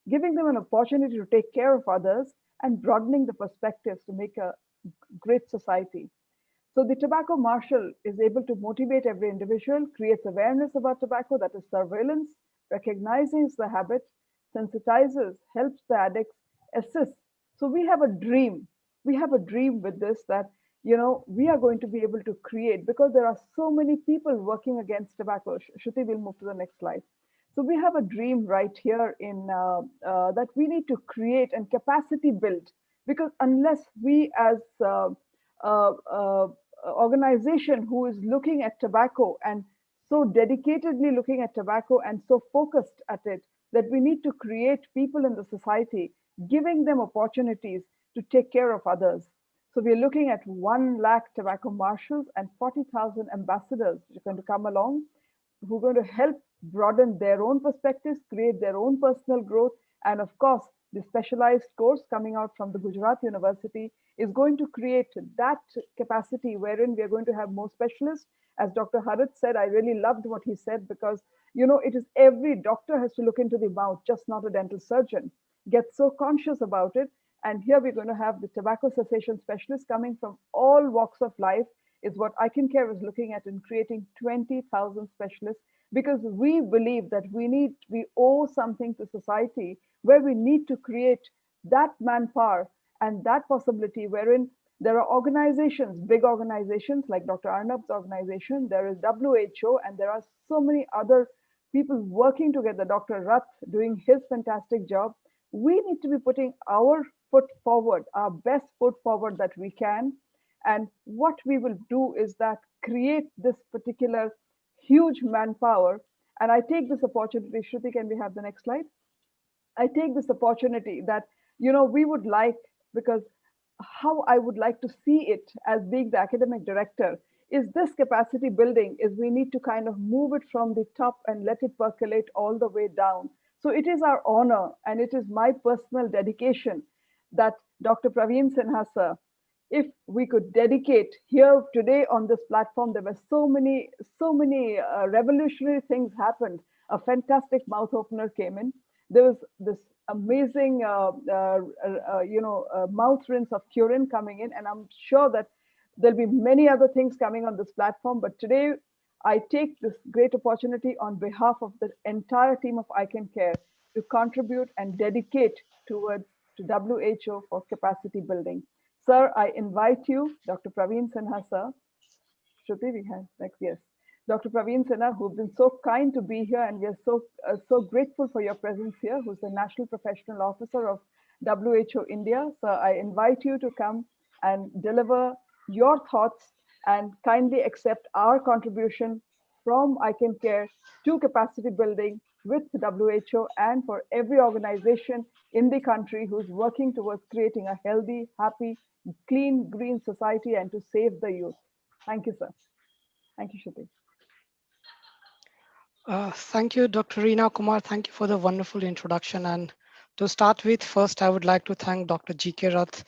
giving them an opportunity to take care of others, and broadening the perspectives to make a great society. So the Tobacco Marshal is able to motivate every individual, creates awareness about tobacco, that is surveillance, recognizes the habit, sensitizes, helps the addicts, assists. So we have a dream. We have a dream with this that, we are going to be able to create, because there are so many people working against tobacco. Shruti, we'll move to the next slide. So we have a dream right here in that we need to create and capacity build, because unless we as organization who is looking at tobacco and so dedicatedly looking at tobacco and so focused at it, that we need to create people in the society, giving them opportunities to take care of others. So we're looking at 1 lakh tobacco marshals and 40,000 ambassadors who are going to come along, who are going to help broaden their own perspectives, create their own personal growth. And of course, the specialized course coming out from the Gujarat University is going to create that capacity wherein we are going to have more specialists. As Dr. Harit said, I really loved what he said, because, it is every doctor has to look into the mouth, just not a dental surgeon. Get so conscious about it. And here we're going to have the tobacco cessation specialists coming from all walks of life, is what ICanCaRe is looking at in creating 20,000 specialists, because we believe that we owe something to society, where we need to create that manpower and that possibility, wherein there are organizations, big organizations like Dr. Arnab's organization, there is WHO, and there are so many other people working together, Dr. Rath doing his fantastic job. We need to be putting our foot forward, our best foot forward that we can. And what we will do is that create this particular huge manpower And I take this opportunity, Shruti, can we have the next slide? I take this opportunity that, we would like, because how I would like to see it as being the academic director is this capacity building is we need to kind of move it from the top and let it percolate all the way down. So it is our honor and it is my personal dedication that Dr. Praveen Sinha sir, if we could dedicate here today on this platform, there were so many revolutionary things happened. A fantastic mouth opener came in. There was this amazing, mouth rinse of Curinz coming in, and I'm sure that there'll be many other things coming on this platform. But today, I take this great opportunity on behalf of the entire team of ICanCaRe to contribute and dedicate towards to WHO for capacity building. Sir, I invite you, Dr. Praveen Sinha, sir. Shruti, we have next, yes. Dr. Praveen Sinha, who's been so kind to be here, and we are so grateful for your presence here, who's the National Professional Officer of WHO India. Sir, I invite you to come and deliver your thoughts and kindly accept our contribution from ICanCaRe to capacity building with WHO and for every organization in the country who's working towards creating a healthy, happy, clean, green society and to save the youth. Thank you, sir. Thank you, Shruti. Thank you, Dr. Reena Kumar. Thank you for the wonderful introduction. And to start with, first, I would like to thank Dr. G.K. Rath,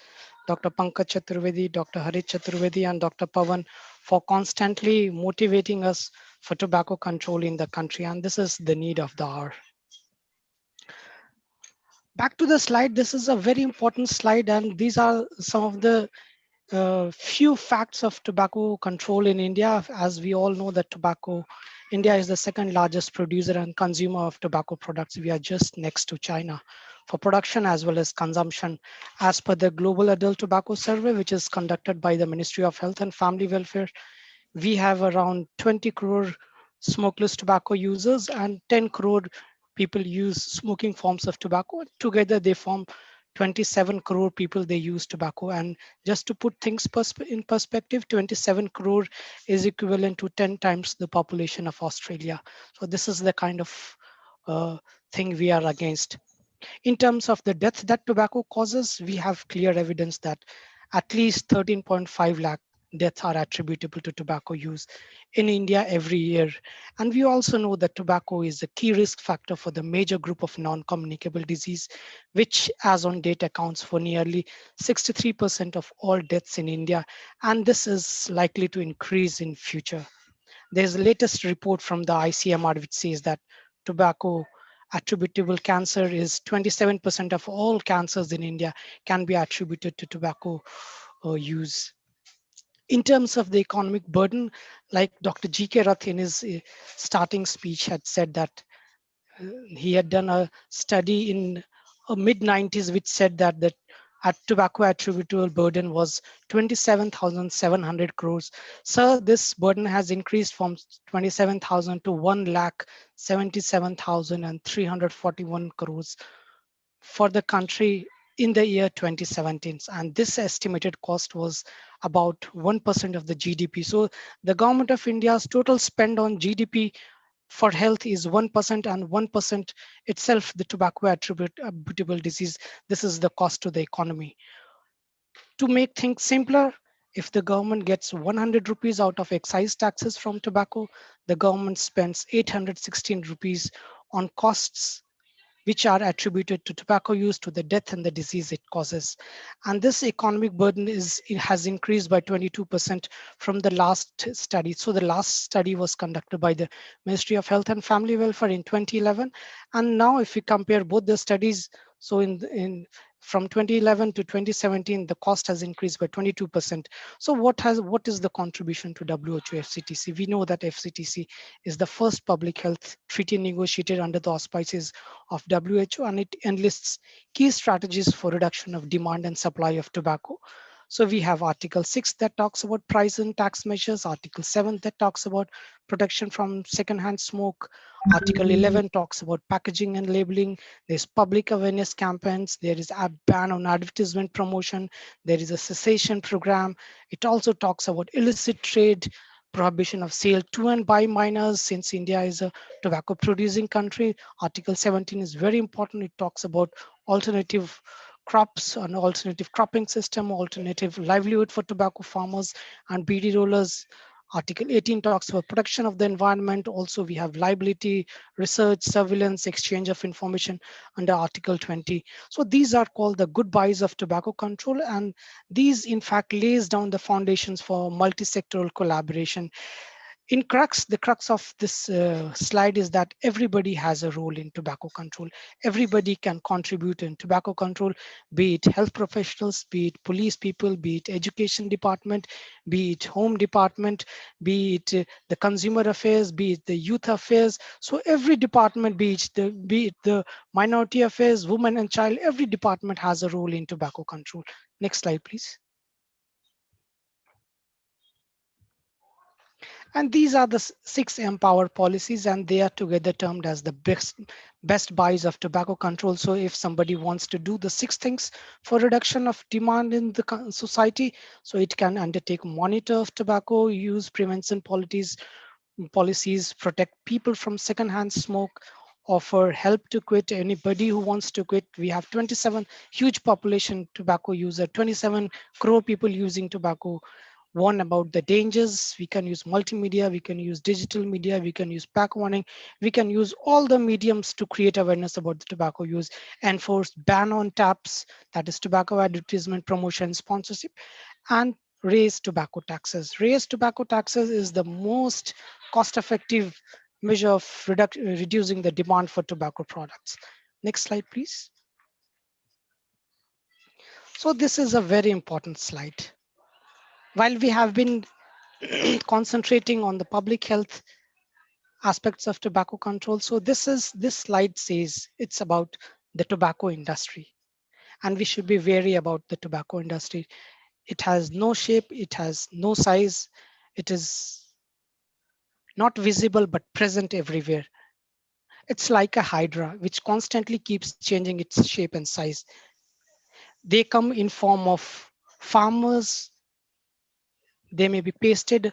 Dr. Pankaj Chaturvedi, Dr. Harit Chaturvedi, and Dr. Pavan for constantly motivating us for tobacco control in the country. And this is the need of the hour. Back to the slide. This is a very important slide, and these are some of the few facts of tobacco control in India. As we all know that India is the second largest producer and consumer of tobacco products. We are just next to China for production as well as consumption. As per the Global Adult Tobacco Survey, which is conducted by the Ministry of Health and Family Welfare, we have around 20 crore smokeless tobacco users and 10 crore people use smoking forms of tobacco. Together they form 27 crore people, they use tobacco. And just to put things in perspective, 27 crore is equivalent to 10 times the population of Australia. So this is the kind of thing we are against. In terms of the death that tobacco causes, we have clear evidence that at least 13.5 lakh deaths are attributable to tobacco use in India every year. And we also know that tobacco is a key risk factor for the major group of non-communicable disease, which as on date accounts for nearly 63% of all deaths in India. And this is likely to increase in future. There's a latest report from the ICMR which says that tobacco attributable cancer is 27% of all cancers in India can be attributed to tobacco use. In terms of the economic burden, like Dr. G.K. Rath in his starting speech had said that he had done a study in mid-90s which said that the tobacco attributable burden was 27,700 crores. So this burden has increased from 27,000 to 1,77,341 crores for the country in the year 2017. And this estimated cost was about 1% of the GDP. So the government of India's total spend on GDP for health is 1%, and 1% itself, the tobacco attributable disease, this is the cost to the economy. To make things simpler, if the government gets 100 rupees out of excise taxes from tobacco, the government spends 816 rupees on costs which are attributed to tobacco use, to the death and the disease it causes. And this economic burden has increased by 22% from the last study. So the last study was conducted by the Ministry of Health and Family Welfare in 2011. And now if we compare both the studies, so from 2011 to 2017, the cost has increased by 22%. So what is the contribution to WHO FCTC? We know that FCTC is the first public health treaty negotiated under the auspices of WHO, and it enlists key strategies for reduction of demand and supply of tobacco. So we have Article 6 that talks about price and tax measures, Article 7 that talks about protection from secondhand smoke, Article 11 talks about packaging and labeling, there's public awareness campaigns, there is a ban on advertisement promotion, there is a cessation program. It also talks about illicit trade, prohibition of sale to and by minors, since India is a tobacco producing country. Article 17 is very important. It talks about alternative crops, an alternative cropping system, alternative livelihood for tobacco farmers and BD rollers. Article 18 talks about protection of the environment. Also, we have liability, research, surveillance, exchange of information under Article 20. So these are called the goodbyes of tobacco control. And these, in fact, lays down the foundations for multi-sectoral collaboration. The crux of this slide is that everybody has a role in tobacco control. Everybody can contribute in tobacco control, be it health professionals, be it police people, be it education department, be it home department, be it the consumer affairs, be it the youth affairs. So every department, be it the minority affairs, women and child, every department has a role in tobacco control. Next slide, please. And these are the 6 Empower policies, and they are together termed as the best buys of tobacco control. So if somebody wants to do the 6 things for reduction of demand in the society, so it can undertake monitor of tobacco use, prevention policies, protect people from secondhand smoke, offer help to quit anybody who wants to quit. We have 27 huge population tobacco user, 27 crore people using tobacco. Warn about the dangers. We can use multimedia, we can use digital media, we can use pack warning, we can use all the mediums to create awareness about the tobacco use. Enforce ban on taps, that is tobacco advertisement, promotion, sponsorship, and raise tobacco taxes. Raise tobacco taxes is the most cost-effective measure of reducing the demand for tobacco products. Next slide, please. So this is a very important slide. While we have been concentrating on the public health aspects of tobacco control, so this slide says it's about the tobacco industry, and we should be wary about the tobacco industry. It has no shape, it has no size, it is not visible but present everywhere. It's like a hydra which constantly keeps changing its shape and size. They come in form of farmers. They may be pasted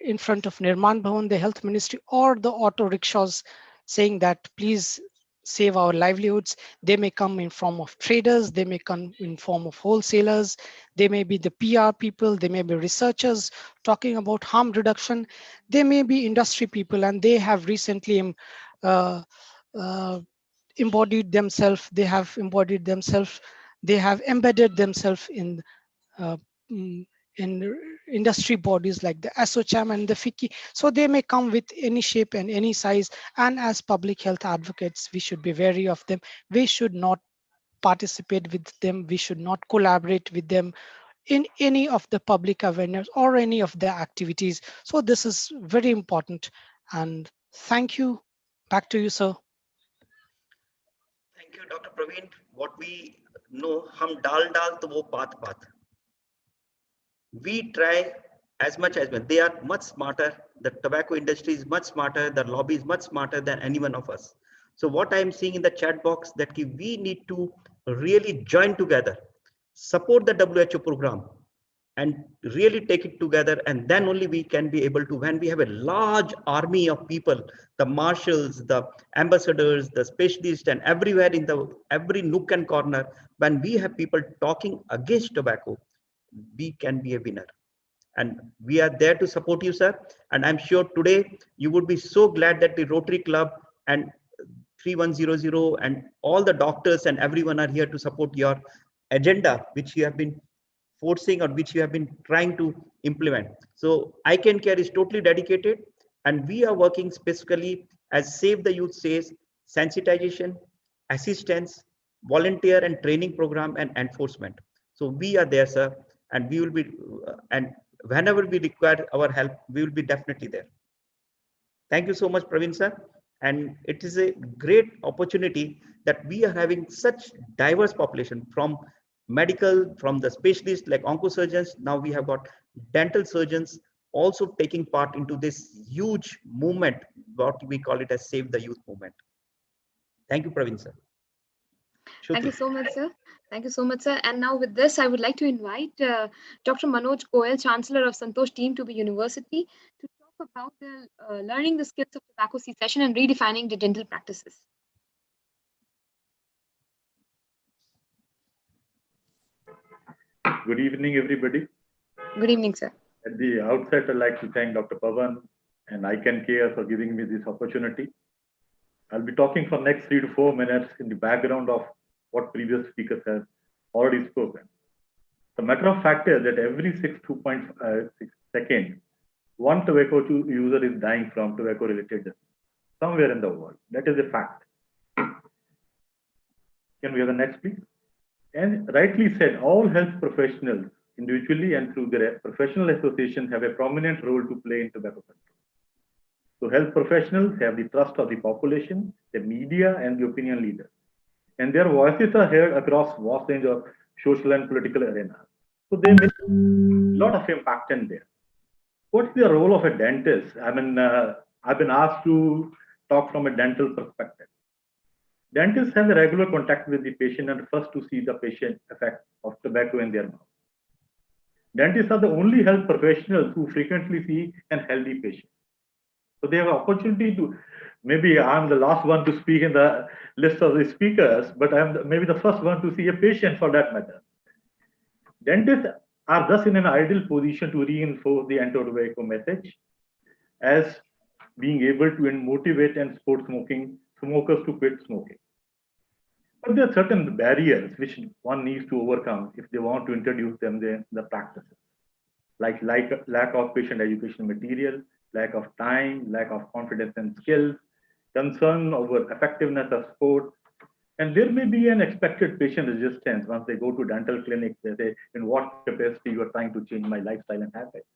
in front of Nirman Bhavan, the health ministry, or the auto rickshaws saying that please save our livelihoods. They may come in form of traders, they may come in form of wholesalers, they may be the PR people, they may be researchers talking about harm reduction, they may be industry people, and they have recently embodied themselves, they have embedded themselves in industry bodies like the ASOCHAM and the FICCI. So they may come with any shape and any size. And as public health advocates, we should be wary of them. We should not participate with them. We should not collaborate with them in any of the public awareness or any of the activities. So this is very important. And thank you. Back to you, sir. Thank you, Dr. Praveen. What we know, hum dal to wo path. We try as much as well. They are much smarter. The tobacco industry is much smarter. The lobby is much smarter than any one of us. So what I'm seeing in the chat box that we need to really join together, support the WHO program, and really take it together. And then only we can be able to, when we have a large army of people, the marshals, the ambassadors, the specialists, and everywhere in every nook and corner, when we have people talking against tobacco, we can be a winner. And we are there to support you, sir. And I'm sure today you would be so glad that the Rotary Club and 3100 and all the doctors and everyone are here to support your agenda, which you have been forcing or which you have been trying to implement. So ICanCaRe is totally dedicated, and we are working specifically, as Save the Youth says, sensitization, assistance, volunteer and training program, and enforcement. So we are there, sir. And we will be, and whenever we require our help, we will be definitely there. Thank you so much, Praveen sir. And it is a great opportunity that we are having such diverse population from medical, from the specialists like oncosurgeons. Now we have got dental surgeons also taking part into this huge movement, what we call it as Save the Youth movement. Thank you, Praveen sir. Thank you so much, sir. Thank you so much, sir. And now with this, I would like to invite Dr. Manoj Goyal, Chancellor of Santosh Team to be University, to talk about the learning the skills of tobacco cessation and redefining the dental practices. Good evening, everybody. Good evening, sir. At the outset, I'd like to thank Dr. Pawan and ICanCaRe for giving me this opportunity. I'll be talking for next 3 to 4 minutes in the background of what previous speakers have already spoken. The matter of fact is that every 2.6 seconds, one tobacco user is dying from tobacco-related disease somewhere in the world. That is a fact. Can we have the next, please? And rightly said, all health professionals, individually and through their professional associations, have a prominent role to play in tobacco control. So health professionals have the trust of the population, the media, and the opinion leaders. And their voices are heard across vast range of social and political arenas. So they make a lot of impact in there. What's the role of a dentist? I mean, I've been asked to talk from a dental perspective. Dentists have a regular contact with the patient and first to see the patient effect of tobacco in their mouth. Dentists are the only health professionals who frequently see a healthy patient. So they have an opportunity to, maybe I'm the last one to speak in the list of the speakers, but I'm maybe the first one to see a patient for that matter. Dentists are thus in an ideal position to reinforce the anti-tobacco message as being able to motivate and support smokers to quit smoking. But there are certain barriers which one needs to overcome if they want to introduce them in the practices, like lack of patient education material, lack of time, lack of confidence and skills, concern over effectiveness of sport, and there may be an expected patient resistance once they go to dental clinics. They say, in what capacity you are trying to change my lifestyle and habits.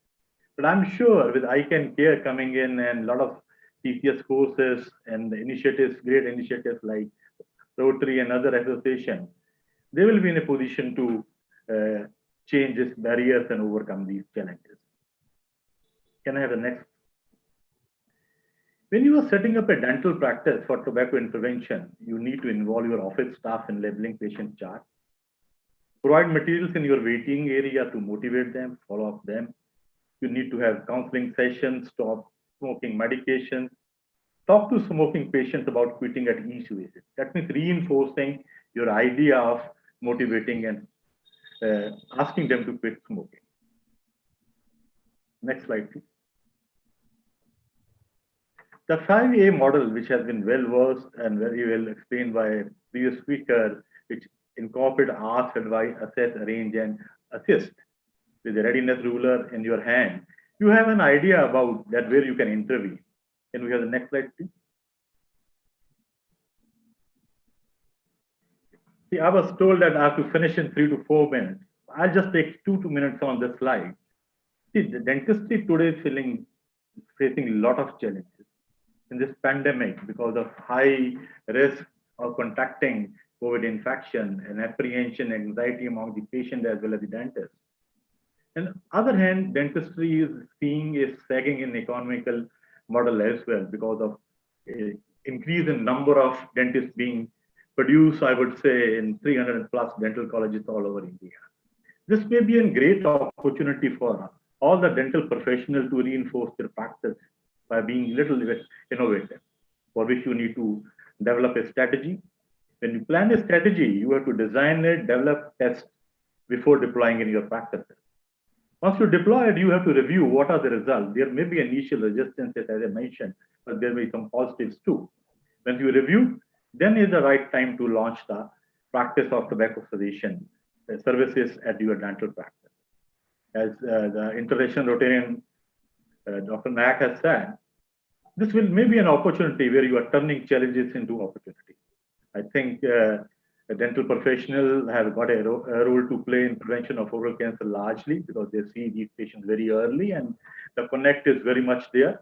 But I'm sure with ICanCaRe coming in and a lot of TCS courses and initiatives, great initiatives like Rotary and other associations, they will be in a position to change these barriers and overcome these challenges. Can I have the next? When you are setting up a dental practice for tobacco intervention, you need to involve your office staff in labeling patient charts, provide materials in your waiting area to motivate them, follow up them. You need to have counseling sessions, stop smoking medications, talk to smoking patients about quitting at each visit. That means reinforcing your idea of motivating and asking them to quit smoking. Next slide, please. The 5A model, which has been well versed and very well explained by a previous speaker, which incorporates ask, advise, assess, arrange, and assist with a readiness ruler in your hand, you have an idea about that where you can intervene. Can we have the next slide, please? See, I was told that I have to finish in 3 to 4 minutes. I'll just take 2 minutes on this slide. See, the dentistry today is facing a lot of challenges in this pandemic because of high risk of contracting COVID infection and apprehension, anxiety among the patient as well as the dentist. On the other hand, dentistry is seeing a sagging in economical model as well because of increase in number of dentists being produced, I would say, in 300 plus dental colleges all over India. This may be a great opportunity for all the dental professionals to reinforce their practice by being a little bit innovative, for which you need to develop a strategy. When you plan a strategy, you have to design it, develop, test before deploying in your practices. Once you deploy it, you have to review what are the results. There may be initial resistances, as I mentioned, but there may be some positives too. When you review, then is the right time to launch the practice of tobacco cessation services at your dental practice. As the International Rotarian Dr. Knaack has said, this will maybe an opportunity where you are turning challenges into opportunity. I think a dental professional have got a role to play in prevention of oral cancer largely because they see these patients very early and the connect is very much there.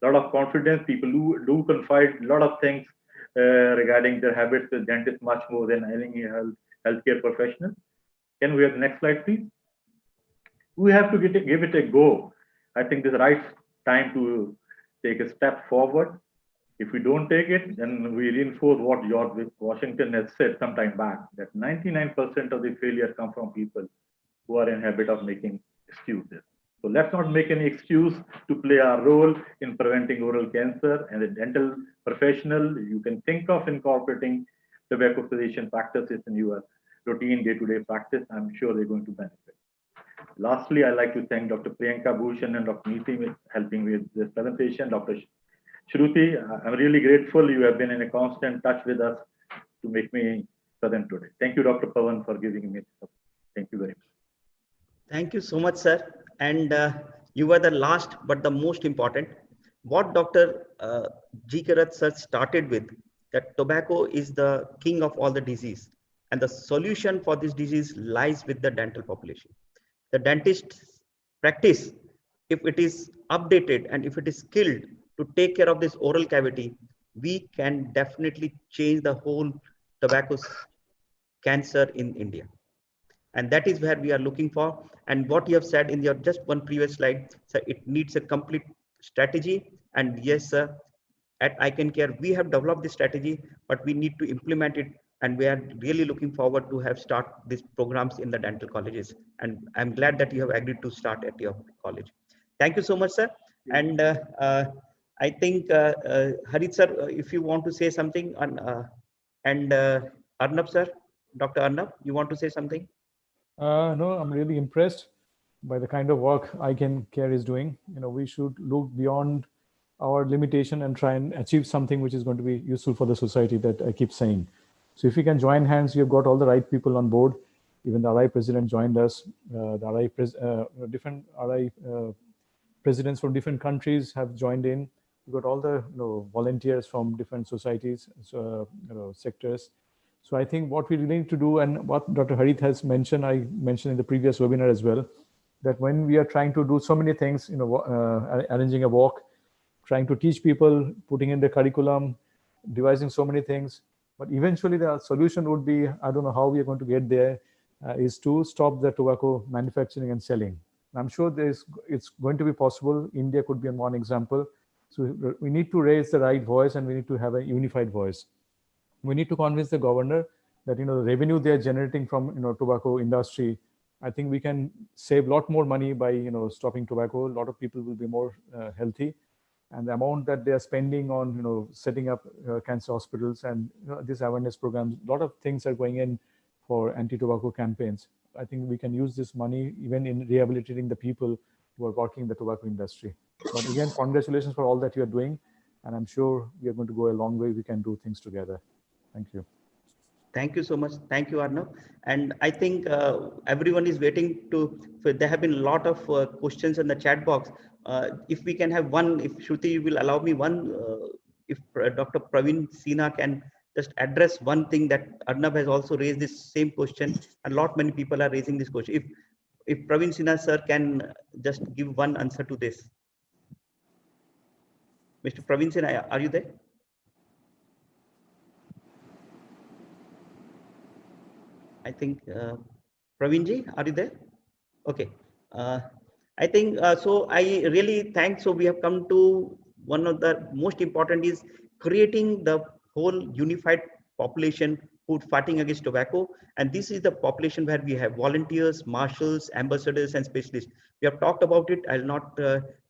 A lot of confidence, people who do confide a lot of things regarding their habits with dentists much more than any healthcare professional. Can we have the next slide, please? We have to give it a go. I think this is the right time to take a step forward. If we don't take it, then we reinforce what George Washington has said some time back, that 99% of the failure come from people who are in habit of making excuses. So let's not make any excuse to play our role in preventing oral cancer. And a dental professional, you can think of incorporating tobacco cessation practices in your routine day-to-day practice. I'm sure they're going to benefit. Lastly, I'd like to thank Dr. Priyanka Bhushan and Dr. Neeti with helping with this presentation. Dr. Shruti, I'm really grateful you have been in a constant touch with us to make me present today. Thank you, Dr. Pawan, for giving me this. Thank you very much. Thank you so much, sir. And you were the last, but the most important. What Dr. G. Rath sir started with, that tobacco is the king of all the disease. And the solution for this disease lies with the dental population. The dentist's practice, if it is updated and if it is skilled to take care of this oral cavity, we can definitely change the whole tobacco cancer in India. And that is where we are looking for. And what you have said in your just one previous slide, so it needs a complete strategy. And yes, sir, at ICanCaRe, we have developed this strategy, but we need to implement it. And we are really looking forward to have start these programs in the dental colleges. And I'm glad that you have agreed to start at your college. Thank you so much, sir. And I think, Harit, sir, if you want to say something on, and Arnab, sir, Dr. Arnab, you want to say something? No, I'm really impressed by the kind of work ICanCaRe is doing. You know, we should look beyond our limitation and try and achieve something which is going to be useful for the society, that I keep saying. So if we can join hands, you've got all the right people on board. Even the RI president joined us. Different RI presidents from different countries have joined in. We've got all the volunteers from different societies, sectors. So I think what we really need to do, and what Dr. Harit has mentioned, I mentioned in the previous webinar as well, that when we are trying to do so many things, arranging a walk, trying to teach people, putting in the curriculum, devising so many things, but eventually the solution would be, I don't know how we are going to get there, is to stop the tobacco manufacturing and selling. I'm sure it's going to be possible. India could be one example. So we need to raise the right voice, and we need to have a unified voice. We need to convince the governor that the revenue they are generating from tobacco industry, I think we can save a lot more money by stopping tobacco. A lot of people will be more healthy, and the amount that they are spending on setting up cancer hospitals and these awareness programs, a lot of things are going in for anti-tobacco campaigns. I think we can use this money even in rehabilitating the people who are working in the tobacco industry. But again, congratulations for all that you are doing, and I'm sure we are going to go a long way. We can do things together. Thank you. Thank you so much. Thank you, Arnav. And I think everyone is waiting to, there have been a lot of questions in the chat box. If we can have one, if Shruti will allow me one, if Dr. Praveen Sinha can just address one thing that Arnav has also raised this same question, and many people are raising this question. If Praveen Sinha sir can just give one answer to this. Mr. Praveen Sinha, are you there? I think, Praveenji, are you there? Okay. I think, so I really thank, so we have come to one of the most important is creating the whole unified population who fighting against tobacco. And this is the population where we have volunteers, marshals, ambassadors, and specialists. We have talked about it. I'll not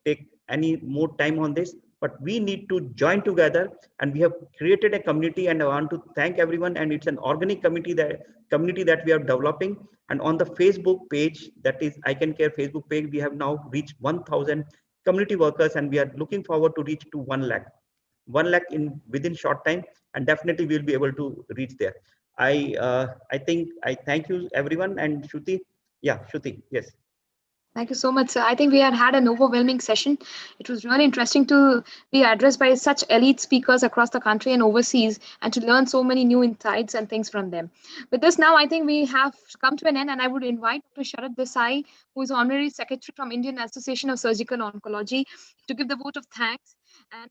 take any more time on this, but we need to join together, and we have created a community, and I want to thank everyone. And it's an organic community that we are developing. And on the Facebook page, that is ICanCaRe Facebook page, we have now reached 1,000 community workers, and we are looking forward to reach to 1 lakh. 1 lakh within short time, and definitely we'll be able to reach there. I think I thank you everyone. And Shruti, yeah, Shruti, yes. Thank you so much, sir. I think we had an overwhelming session. It was really interesting to be addressed by such elite speakers across the country and overseas, and to learn so many new insights and things from them. With this now, I think we have come to an end, and I would invite Dr. Chaturvedi Desai, who is Honorary Secretary from Indian Association of Surgical Oncology, to give the vote of thanks and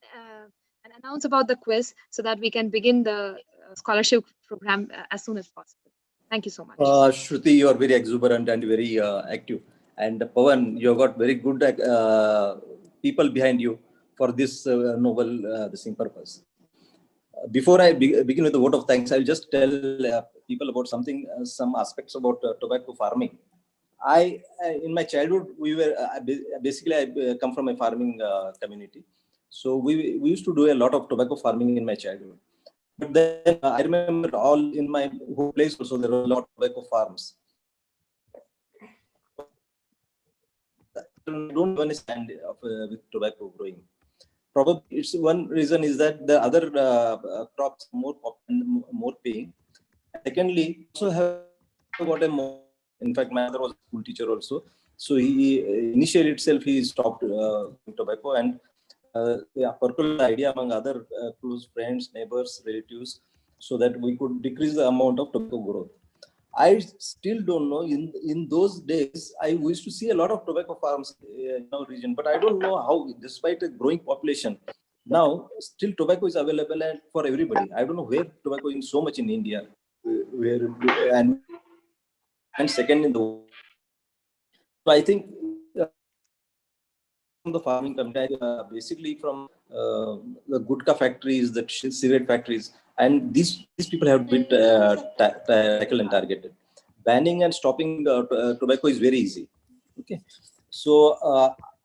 announce about the quiz so that we can begin the scholarship program as soon as possible. Thank you so much. Shruti, you are very exuberant and very active. And Pawan, you have got very good people behind you for this noble purpose. Before I begin with the vote of thanks, I'll just tell people about something, some aspects about tobacco farming. In my childhood, we were basically I come from a farming community, so we used to do a lot of tobacco farming in my childhood. But then I remember all in my home place also there were a lot of tobacco farms. I don't understand with tobacco growing. Probably it's one reason is that the other crops more paying. Secondly, also have got a more. In fact, my mother was a school teacher also. So he initially itself he stopped tobacco, and percolated the idea among other close friends, neighbors, relatives, so that we could decrease the amount of tobacco growth. I still don't know. In those days, I used to see a lot of tobacco farms in our region, but I don't know how, despite a growing population, now still tobacco is available and for everybody. I don't know where tobacco is so much in India, and second in the world. So I think from the farming community, basically from the gutka factories, the cigarette factories, and these people have been tackled and targeted. Banning and stopping tobacco is very easy. Okay, so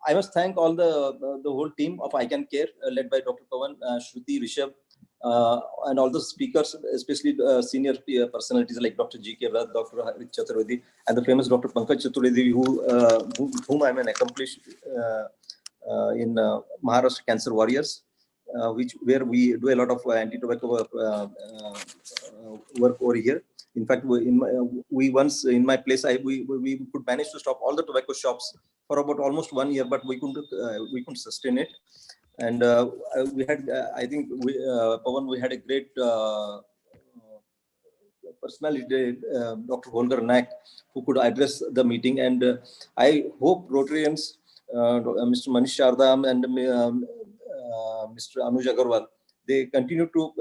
I must thank all the whole team of ICanCaRe, led by Dr. Pawan, Shruti, Rishabh, and all the speakers, especially senior personalities like Dr. G.K. Rath, Dr. Harit Chaturvedi, and the famous Dr. Pankaj Chaturvedi, whom I'm an accomplished in Maharashtra Cancer Warriors, where we do a lot of anti-tobacco work over here. In fact, we once in my place, we could manage to stop all the tobacco shops for about almost 1 year, but we couldn't sustain it. And we had, I think, Pawan, we had a great personality, Dr. Holger Knaack, who could address the meeting. And I hope Rotarians, Mr. Manish Chardam and Mr. Anuj Agarwal, they continue to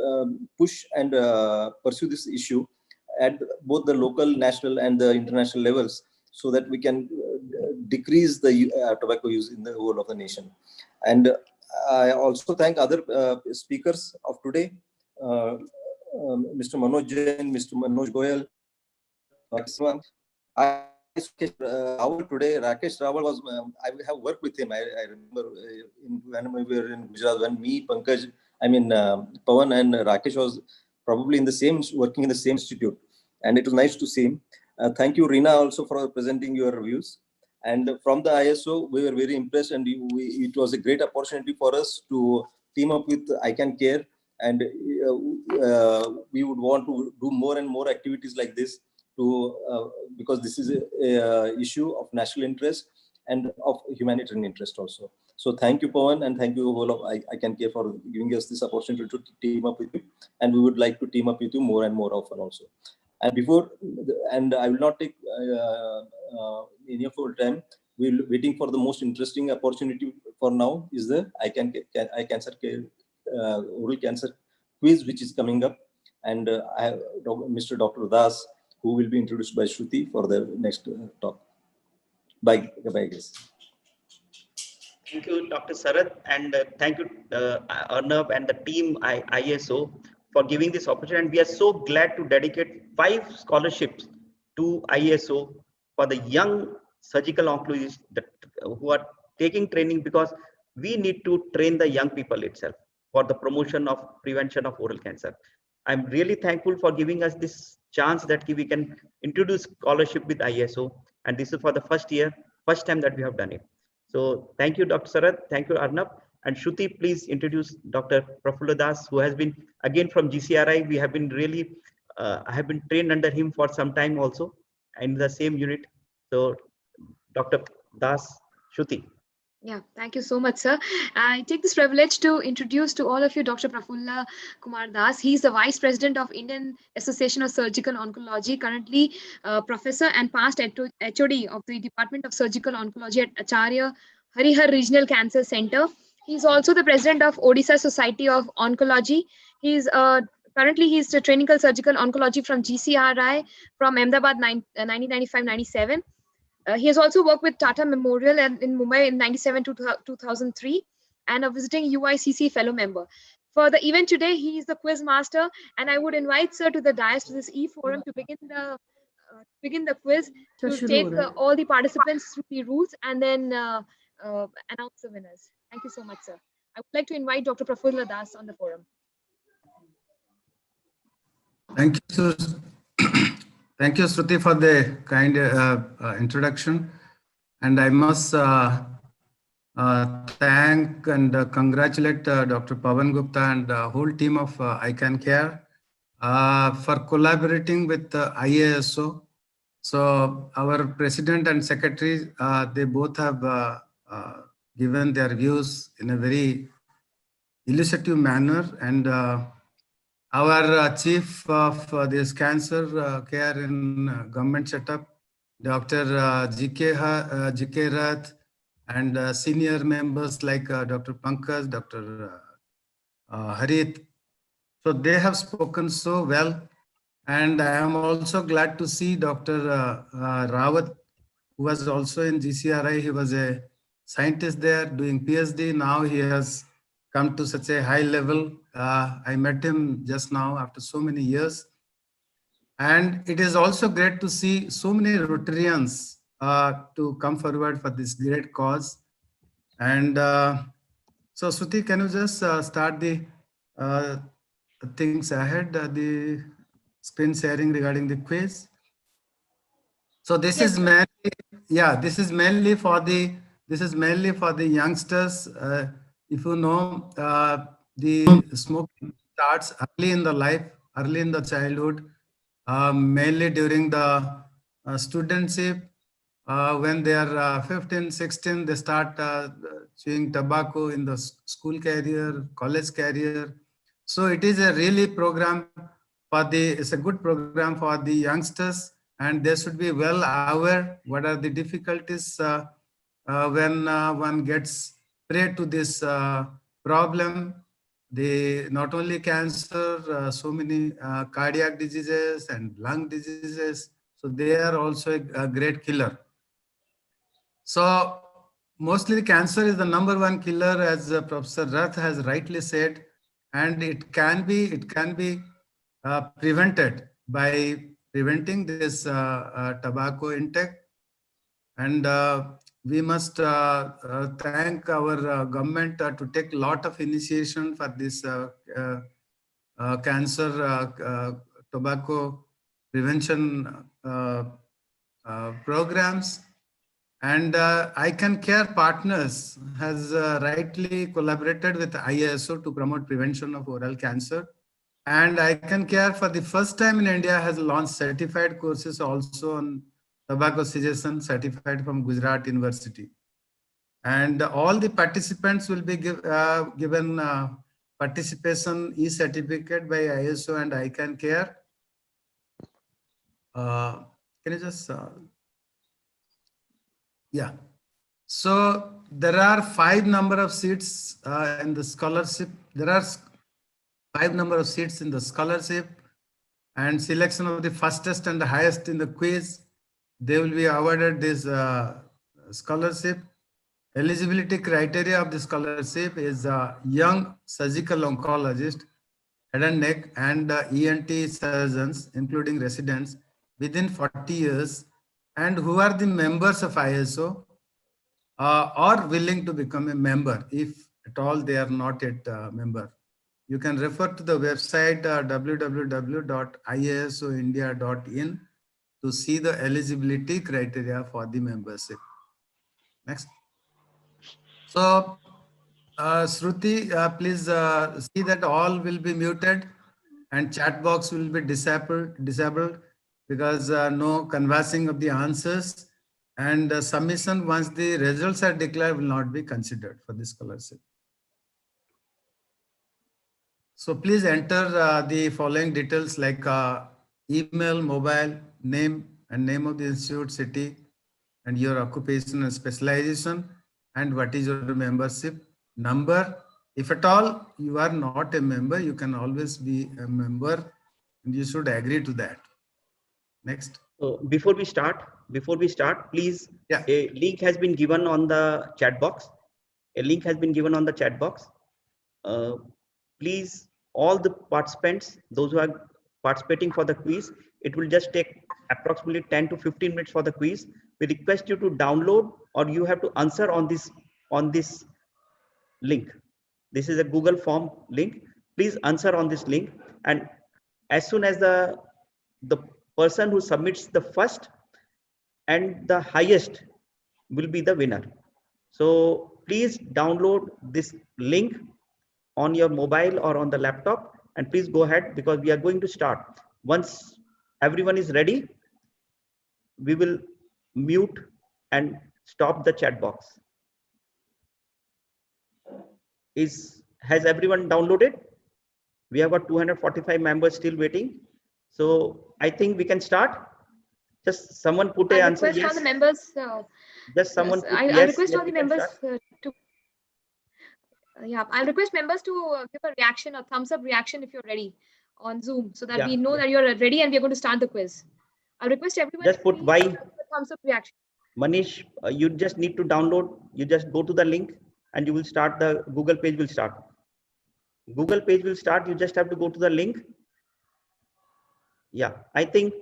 push and pursue this issue at both the local, national, and the international levels, so that we can decrease the tobacco use in the whole of the nation. And I also thank other speakers of today, Mr. Manoj Jain, Mr. Manoj Goyal. Today, Rakesh Rawal was, I have worked with him. I remember when we were in Gujarat, when me, Pankaj, Pawan and Rakesh was probably working in the same institute. And it was nice to see him. Thank you, Reena, also for presenting your views. And from the ISO, we were very impressed, and it was a great opportunity for us to team up with ICanCaRe, and we would want to do more and more activities like this because this is a issue of national interest and of humanitarian interest also. So thank you, Pawan, and thank you all of ICanCaRe for giving us this opportunity to team up with you, and we would like to team up with you more and more often also. And I will not take any of your time. We're waiting for the most interesting opportunity for now is the ICanCaRe oral cancer quiz, which is coming up. And I have Mr. Dr. Das, who will be introduced by Shruti for the next talk. Bye, guys. Thank you, Dr. Sarath, and thank you, Arnav and the team ISO for giving this opportunity. And we are so glad to dedicate 5 scholarships to ISO for the young surgical oncologists who are taking training, because we need to train the young people itself for the promotion of prevention of oral cancer. I'm really thankful for giving us this chance that we can introduce scholarship with ISO. And this is for the first time that we have done it. So thank you, Dr. Sarath. Thank you, Arnab. And Shruti, please introduce Dr. Prafulla Das, who has been, again, from GCRI. We have been really, I have been trained under him for some time also in the same unit. So Dr. Das, Shruti. Yeah, thank you so much, sir. I take this privilege to introduce to all of you Dr. Prafulla Kumar Das. He's the Vice President of Indian Association of Surgical Oncology, currently Professor and past HOD of the Department of Surgical Oncology at Acharya Harihar Regional Cancer Center. He's also the President of Odisha Society of Oncology. He's currently he's the Clinical Surgical Oncology from GCRI from Ahmedabad 1995-97. He has also worked with Tata Memorial and in Mumbai in 97 to 2003, and a visiting UICC fellow member. For the event today, he is the quiz master, and I would invite sir to the dais to this e-forum to begin the quiz, to take all the participants through the rules and then announce the winners. Thank you so much, sir. I would like to invite Dr. Prafulla Das on the forum. Thank you, thank you, Shruti, for the kind introduction. And I must thank and congratulate Dr. Pawan Gupta and the whole team of ICanCaRe for collaborating with IASO. So our president and secretary, they both have given their views in a very illustrative manner, and our chief of this cancer care in government setup, Dr. GK Rath, and senior members like Dr. Pankaj, Dr. Harit. So they have spoken so well. And I am also glad to see Dr. Rawat, who was also in GCRI. He was a scientist there doing PhD. Now he has come to such a high level. I met him just now after so many years. And it is also great to see so many Rotarians to come forward for this great cause. And so Shruti, can you just start the things ahead, the screen sharing regarding the quiz? So this is mainly, yeah, this is mainly for the youngsters. If you know, the smoking starts early in the life, early in the childhood, mainly during the studentship. When they are 15, 16, they start chewing tobacco in the school career, college career. So it is a really program for it's a good program for the youngsters, and they should be well aware what are the difficulties when one gets prey to this problem. Not only cancer, so many cardiac diseases and lung diseases. So they are also a great killer. So mostly cancer is the #1 killer, as Professor Rath has rightly said, and it can be prevented by preventing this tobacco intake. And we must thank our government to take a lot of initiation for this cancer tobacco prevention programs. And ICanCaRe Partners has rightly collaborated with IASO to promote prevention of oral cancer. And ICanCaRe, for the first time in India, has launched certified courses also on tobacco cessation, certified from Gujarat University. And all the participants will be given participation e-certificate by IASO and ICanCaRe. Can you just... yeah. So there are 5 number of seats in the scholarship. There are 5 number of seats in the scholarship, and selection of the fastest and the highest in the quiz. They will be awarded this scholarship. Eligibility criteria of the scholarship is young surgical oncologist, head and neck, and ENT surgeons, including residents, within 40 years, and who are the members of IASO or willing to become a member, if at all they are not yet a member. You can refer to the website www.iasoindia.in to see the eligibility criteria for the membership. Next. So, Shruti, please see that all will be muted and chat box will be disabled because no canvassing of the answers, and submission once the results are declared will not be considered for this scholarship. So please enter the following details like email, mobile, name, and name of the institute, city, and your occupation and specialization, and what is your membership number. If at all you are not a member, you can always be a member, and you should agree to that. Next. So before we start, please, a link has been given on the chat box. A link has been given on the chat box. please, all the participants, those who are participating for the quiz, it will just take approximately 10 to 15 minutes for the quiz. We request you to download, or you have to answer on this link. This is a Google form link. Please answer on this link, and as soon as the person who submits the first and the highest will be the winner. So please download this link on your mobile or on the laptop, and please go ahead, because we are going to start. Once everyone is ready, we will mute and stop the chat box. Has everyone downloaded? We have got 245 members still waiting. So I think we can start. Just someone put an answer. Request yes. all the members. Just someone Yes, put I yes. request Yes, all the we can members start. yeah, I'll request members to give a reaction, a thumbs up reaction if you're ready on Zoom, so that Yeah, we know that you're ready and we're going to start the quiz. I'll request everyone just to put please why. give a thumbs up reaction. Manish, you just need to download. You just go to the link and you will start. The Google page will start. Google page will start. You just have to go to the link. Yeah, I think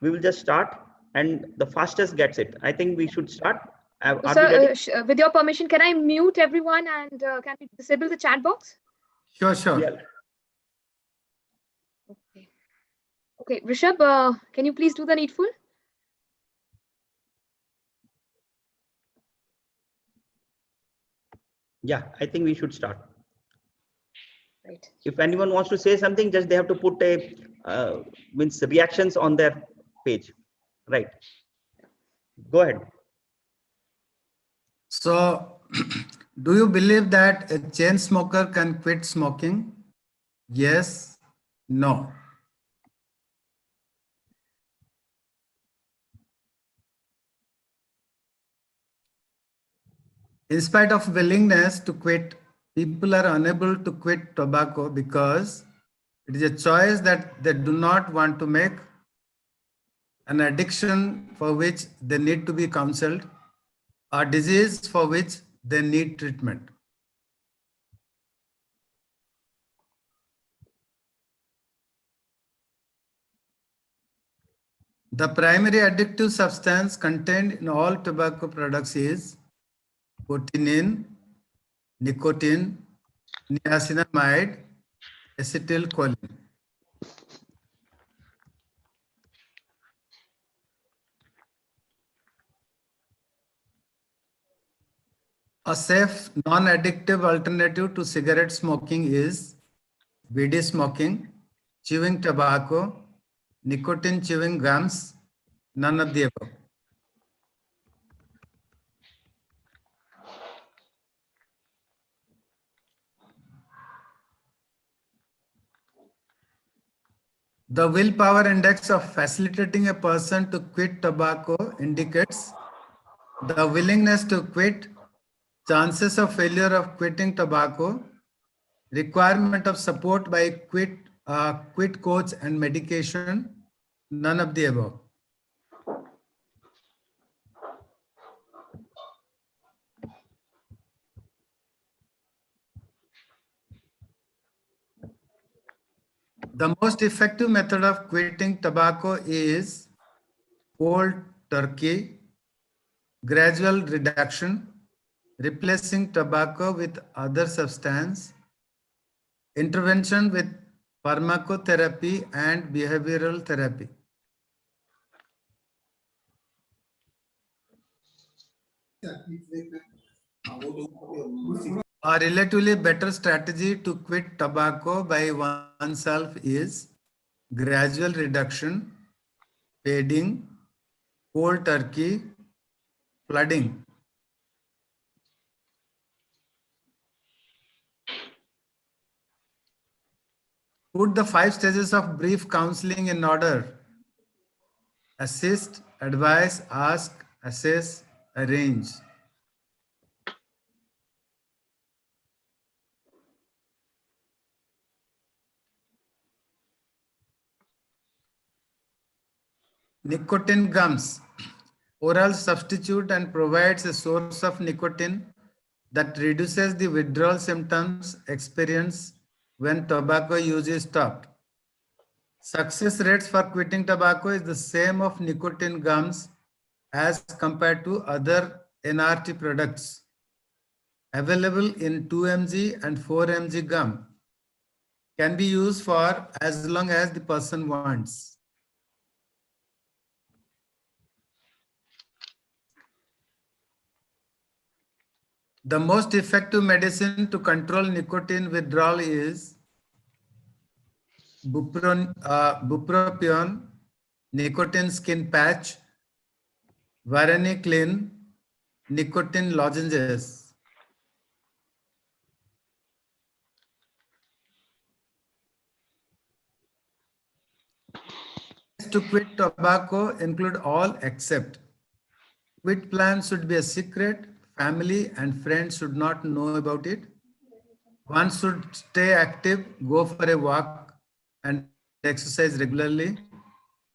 we will just start, and the fastest gets it. I think we should start. Are we ready? Sir, with your permission, can I mute everyone and can we disable the chat box? Sure, sure. Yeah. Okay, Rishabh, can you please do the needful? Yeah, I think we should start. Right. If anyone wants to say something, just they have to put a means reactions on their page. Right. Go ahead. So, do you believe that a chain smoker can quit smoking? Yes, no. In spite of willingness to quit, people are unable to quit tobacco because it is a choice that they do not want to make, an addiction for which they need to be counseled, a disease for which they need treatment. The primary addictive substance contained in all tobacco products is cotinine, nicotine, niacinamide, acetylcholine. A safe, non-addictive alternative to cigarette smoking is BD smoking, chewing tobacco, nicotine chewing gums, none of the above. The willpower index of facilitating a person to quit tobacco indicates the willingness to quit, chances of failure of quitting tobacco, requirement of support by quit coach and medication, none of the above. The most effective method of quitting tobacco is cold turkey, gradual reduction, replacing tobacco with other substance, intervention with pharmacotherapy and behavioral therapy. A relatively better strategy to quit tobacco by oneself is gradual reduction, fading, cold turkey, flooding. Put the 5 stages of brief counseling in order: assist, advise, ask, assess, arrange. Nicotine gums, oral substitute and provides a source of nicotine that reduces the withdrawal symptoms experienced when tobacco use is stopped. Success rates for quitting tobacco is the same of nicotine gums as compared to other NRT products available in 2 mg and 4 mg gum. Can be used for as long as the person wants. The most effective medicine to control nicotine withdrawal is bupropion, nicotine skin patch, varenicline, nicotine lozenges. To quit tobacco include all except quit plan should be a secret. Family and friends should not know about it. One should stay active, go for a walk and exercise regularly.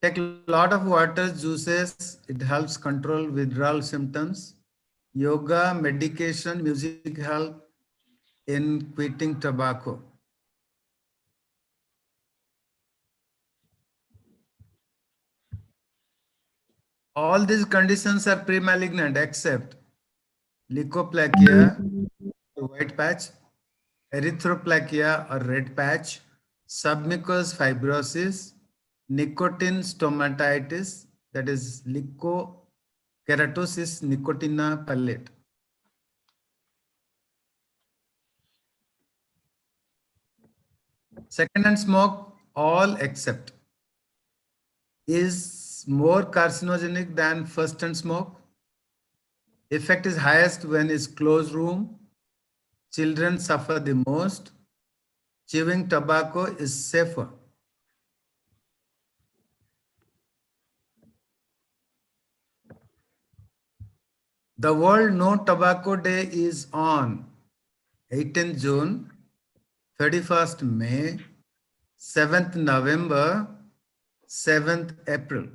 Take a lot of water, juices. It helps control withdrawal symptoms. Yoga, medication, music help in quitting tobacco. All these conditions are premalignant except leukoplakia, white patch, erythroplakia or red patch, submucous fibrosis, nicotine stomatitis, that is leukokeratosis nicotina pallate. Secondhand smoke, all except, is more carcinogenic than first-hand smoke. Effect is highest when it's closed room. Children suffer the most. Chewing tobacco is safer. The World No Tobacco Day is on 18th June, 31st May, 7th November, 7th April.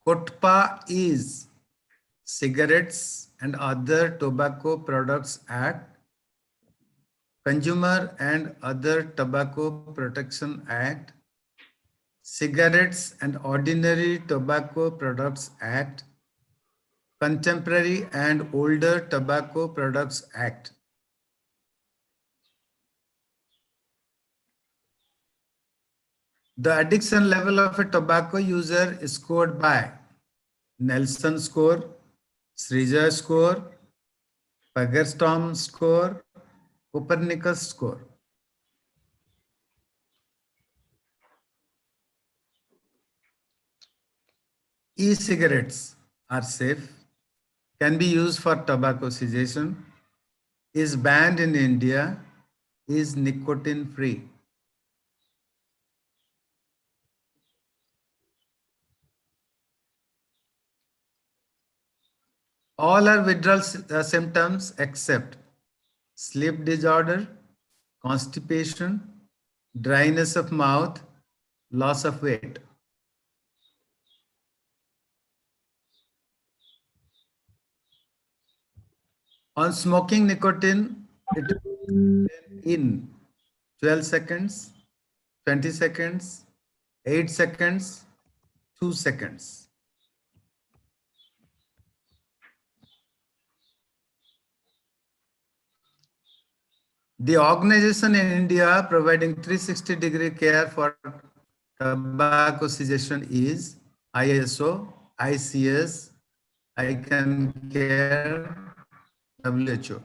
COTPA is Cigarettes and Other Tobacco Products Act, Consumer and Other Tobacco Protection Act, Cigarettes and Ordinary Tobacco Products Act, Contemporary and Older Tobacco Products Act. The addiction level of a tobacco user is scored by Nelson score, Sridhar score, Fagerstorm score, Copernicus score. E-cigarettes are safe, can be used for tobacco cessation, is banned in India, is nicotine free. All are withdrawal symptoms except sleep disorder, constipation, dryness of mouth, loss of weight. On smoking nicotine, it is in 12 seconds, 20 seconds, 8 seconds, 2 seconds. The organization in India providing 360-degree care for tobacco cessation is IASO, ICS, ICanCaRe, WHO.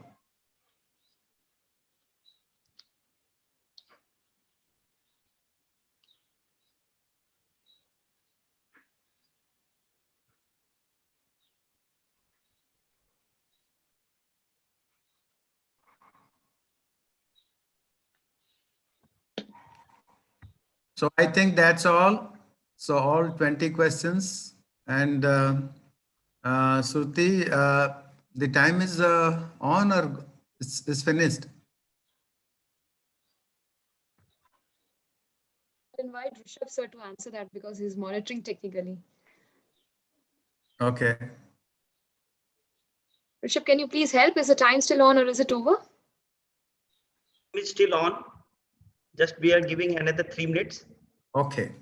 So I think that's all. So all 20 questions. And Shruti, the time is on or it's finished? I'll invite Rishabh sir to answer that because he's monitoring technically. Okay. Rishabh, can you please help? Is the time still on or is it over? It's still on. Just we are giving another 3 minutes. Okay.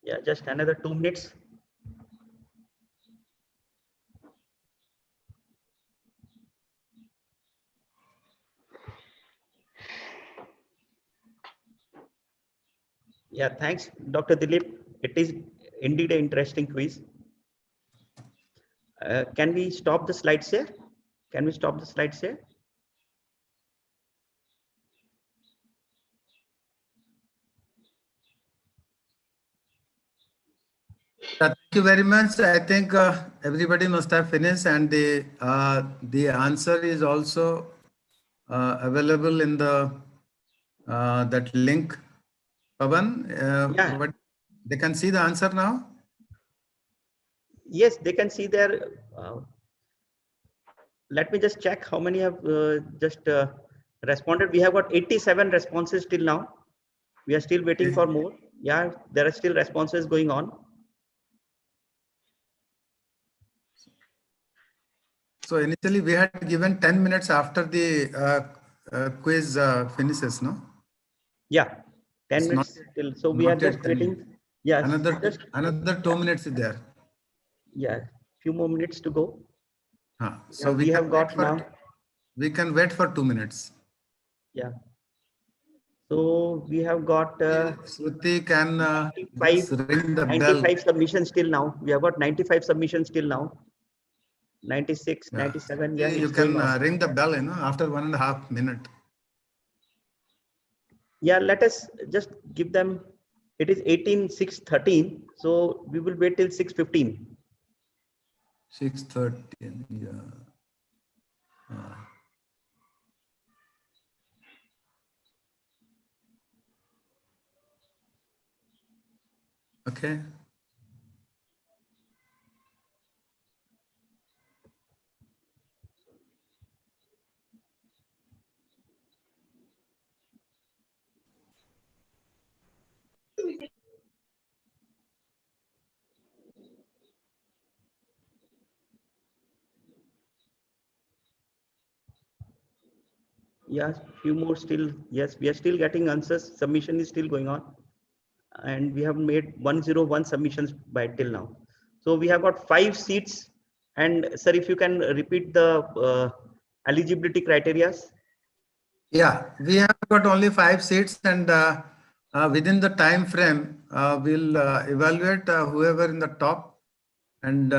Yeah, just another 2 minutes. Yeah, thanks, Dr. Dilip. It is indeed an interesting quiz. Can we stop the slides here? Can we stop the slides here? Thank you very much. I think everybody must have finished, and the answer is also available in the that link. Pavan, Yeah. but they can see the answer now. Yes, they can see their. Let me just check how many have just responded. We have got 87 responses till now. We are still waiting for more. Yeah, there are still responses going on. So initially we had given 10 minutes after the quiz finishes, no? Yeah, 10 It's minutes not, still. So we are not yet just 10 waiting. minutes. Yes. Another 2 minutes is there. Yeah, few more minutes to go. So Yeah, we have got now. We can wait for 2 minutes. Yeah. So we have got Shruti can 95, ring the 95 bell. submissions till now. We have got 95 submissions till now. 96, Yeah. 97. Yeah, You it's can going on. ring the bell, after 1.5 minutes. Yeah, let us just give them. It is 18:06:13. So we will wait till 6:15. 6:30. Yeah. Okay. Yeah, few more still. Yes, we are still getting answers. Submission is still going on. And we have made 101 submissions by till now. So we have got 5 seats. And sir, if you can repeat the eligibility criteria. Yeah, we have got only 5 seats, and within the time frame, we'll evaluate whoever in the top, and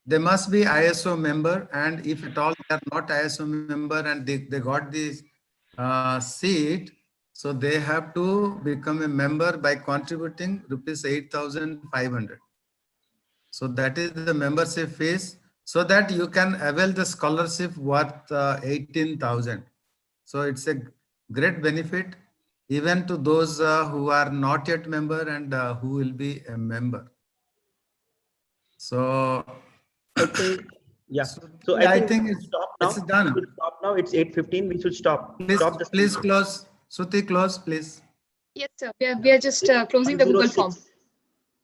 they must be ISO member, and if at all they are not ISO member and they got this seat, so they have to become a member by contributing rupees 8,500. So that is the membership fees, so that you can avail the scholarship worth 18,000. So it's a great benefit even to those who are not yet member and who will be a member. So I think, yeah. So I I think think it's stop now. it's done. We should stop now. It's 8:15. We should stop. Stop the Please close. Shruti, close, please. Yes, sir. We are just closing the Google form.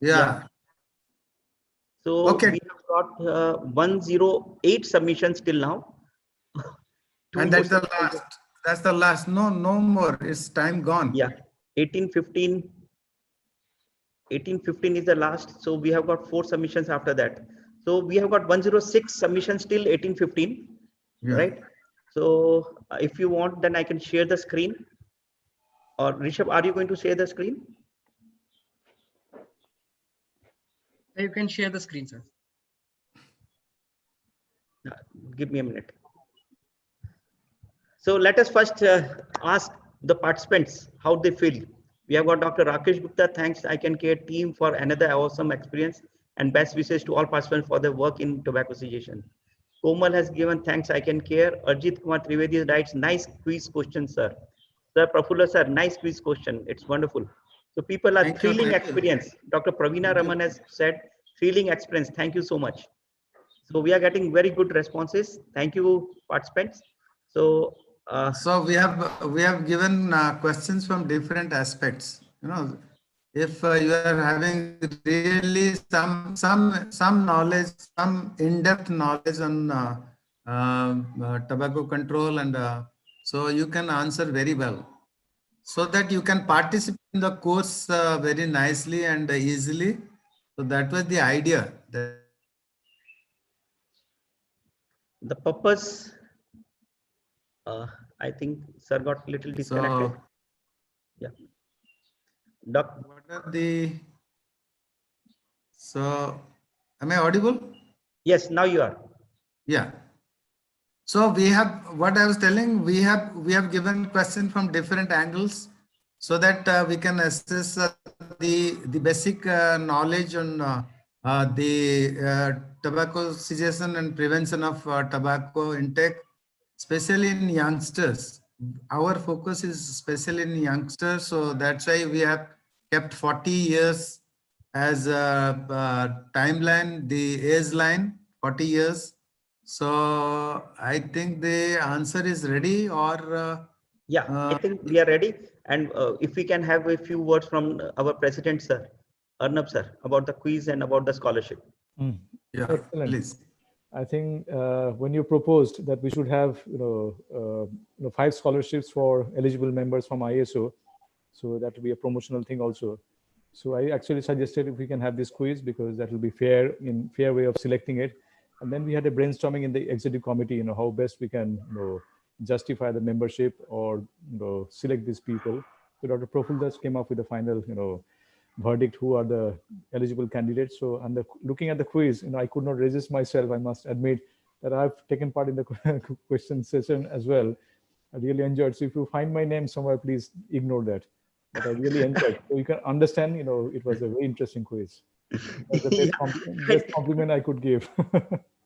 Yeah. So okay. we have got 108 submissions till now. And that's the last. That's the last. No more. It's time gone. Yeah. 18:15. 18:15 is the last. So we have got 4 submissions after that. So we have got 106 submissions till 18:15. Yeah. Right. So if you want, then I can share the screen. Or Rishabh, are you going to share the screen? You can share the screen, sir. Give me a minute. So let us first ask the participants how they feel. We have got Dr. Rakesh Gupta. Thanks ICanCaRe team for another awesome experience and best wishes to all participants for their work in tobacco cessation. Komal has given thanks ICanCaRe. Arjit Kumar Trivedi writes, nice quiz question, sir. Sir Prafulla sir, nice quiz question. It's wonderful. So people are thrilling experience. Dr. Praveena Raman has said, thrilling experience. Thank you so much. So we are getting very good responses. Thank you, participants. So so we have given questions from different aspects. You know, if you are having really some knowledge, some in-depth knowledge on tobacco control, and so you can answer very well, so that you can participate in the course very nicely and easily. So that was the idea. The purpose, I think sir got a little disconnected. So, yeah. What are the, so am I audible? Yes, now you are. Yeah. So we have, what I was telling, we have given questions from different angles, so that we can assess the basic knowledge on the tobacco cessation and prevention of tobacco intake, especially in youngsters. Our focus is especially in youngsters, so that's why we have kept 40 years as a timeline, the age line, 40 years. So I think the answer is ready, or yeah, I think we are ready. And if we can have a few words from our president, sir, Arnab sir, about the quiz and about the scholarship. Yeah, excellent. Please. I think when you proposed that we should have 5 scholarships for eligible members from IASO, so that will be a promotional thing also. So I actually suggested if we can have this quiz, because that will be fair way of selecting it. And then we had a brainstorming in the executive committee, how best we can justify the membership or select these people. So Dr. Prafulla came up with the final verdict who are the eligible candidates. So looking at the quiz, I could not resist myself. I must admit that I've taken part in the question session as well. I really enjoyed. So if you find my name somewhere, please ignore that. But I really enjoyed. So you can understand, it was a very interesting quiz. That's the best compliment I could give.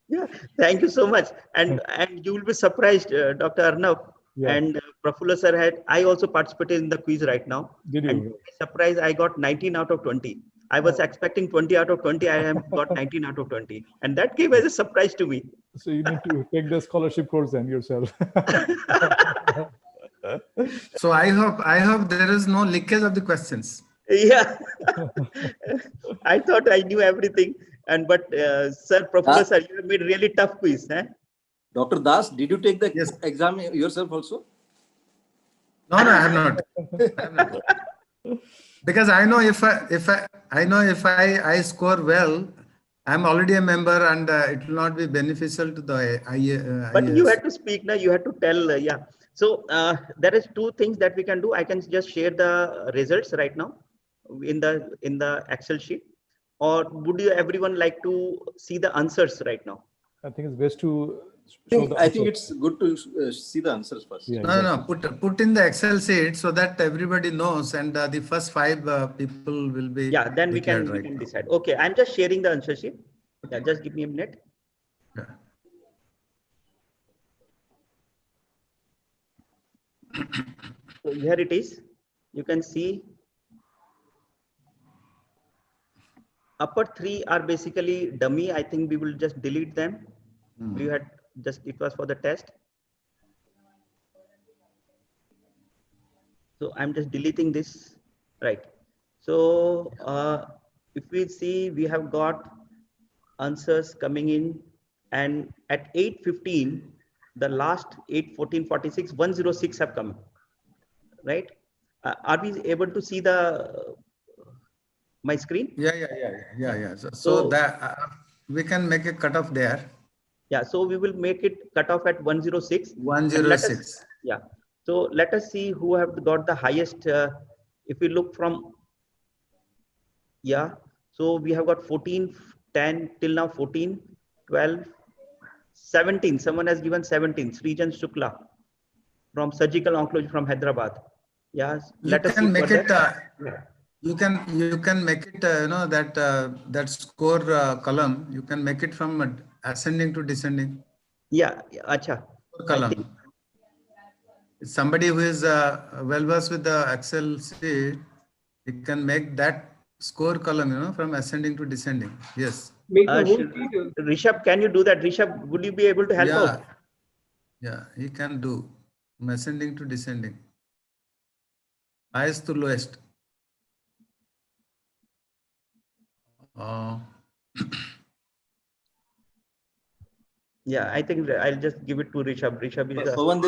Yeah, thank you so much. And you will be surprised, Dr. Arnab and Prafulla sir I also participated in the quiz right now. Did you? And surprised, I got 19 out of 20. I was expecting 20 out of 20. I have got 19 out of 20. And that came as a surprise to me. So you need to take the scholarship course then yourself. So I hope there is no leakage of the questions. Yeah. I thought I knew everything. But sir, Prafulla sir, you have made really tough quiz. Dr. Das, did you take the exam yourself also? No, I have not. Because I know if I score well, I'm already a member, and it will not be beneficial to the But you had to speak now. You had to tell. Yeah. So there is 2 things that we can do. I can just share the results right now in the Excel sheet. Or would you everyone like to see the answers right now? I think it's best to I think it's good to see the answers first. Yeah, no, put in the Excel sheet so that everybody knows, and the first 5 people will be. Yeah, then we can decide. Okay, I'm just sharing the answer sheet. Yeah, just give me a minute. Yeah. So here it is. You can see upper 3 are basically dummy. I think we will just delete them. We had it was for the test. So I'm just deleting this, right? So if we see, we have got answers coming in, and at 8:15, the last 8:14:46, 106 have come, right? Are we able to see my screen? Yeah. So that we can make a cutoff there. Yeah, so we will make it cut off at 106. 106. Yeah. So let us see who have got the highest. If we look from, so we have got 14, 10 till now, 14, 12, 17. Someone has given 17. Srijan Shukla. from surgical oncology from Hyderabad. Yes, You can make it. You can make it. That score column. You can make it from ascending to descending. Yeah, acha. Column. Somebody who is well versed with the Excel sheet, you can make that score column, from ascending to descending. Yes. Rishabh, can you do that? Rishabh, would you be able to help out? Yeah, he can do from ascending to descending. Highest to lowest. Yeah, I think I'll just give it to Rishabh. Rishabh is the... Pawan,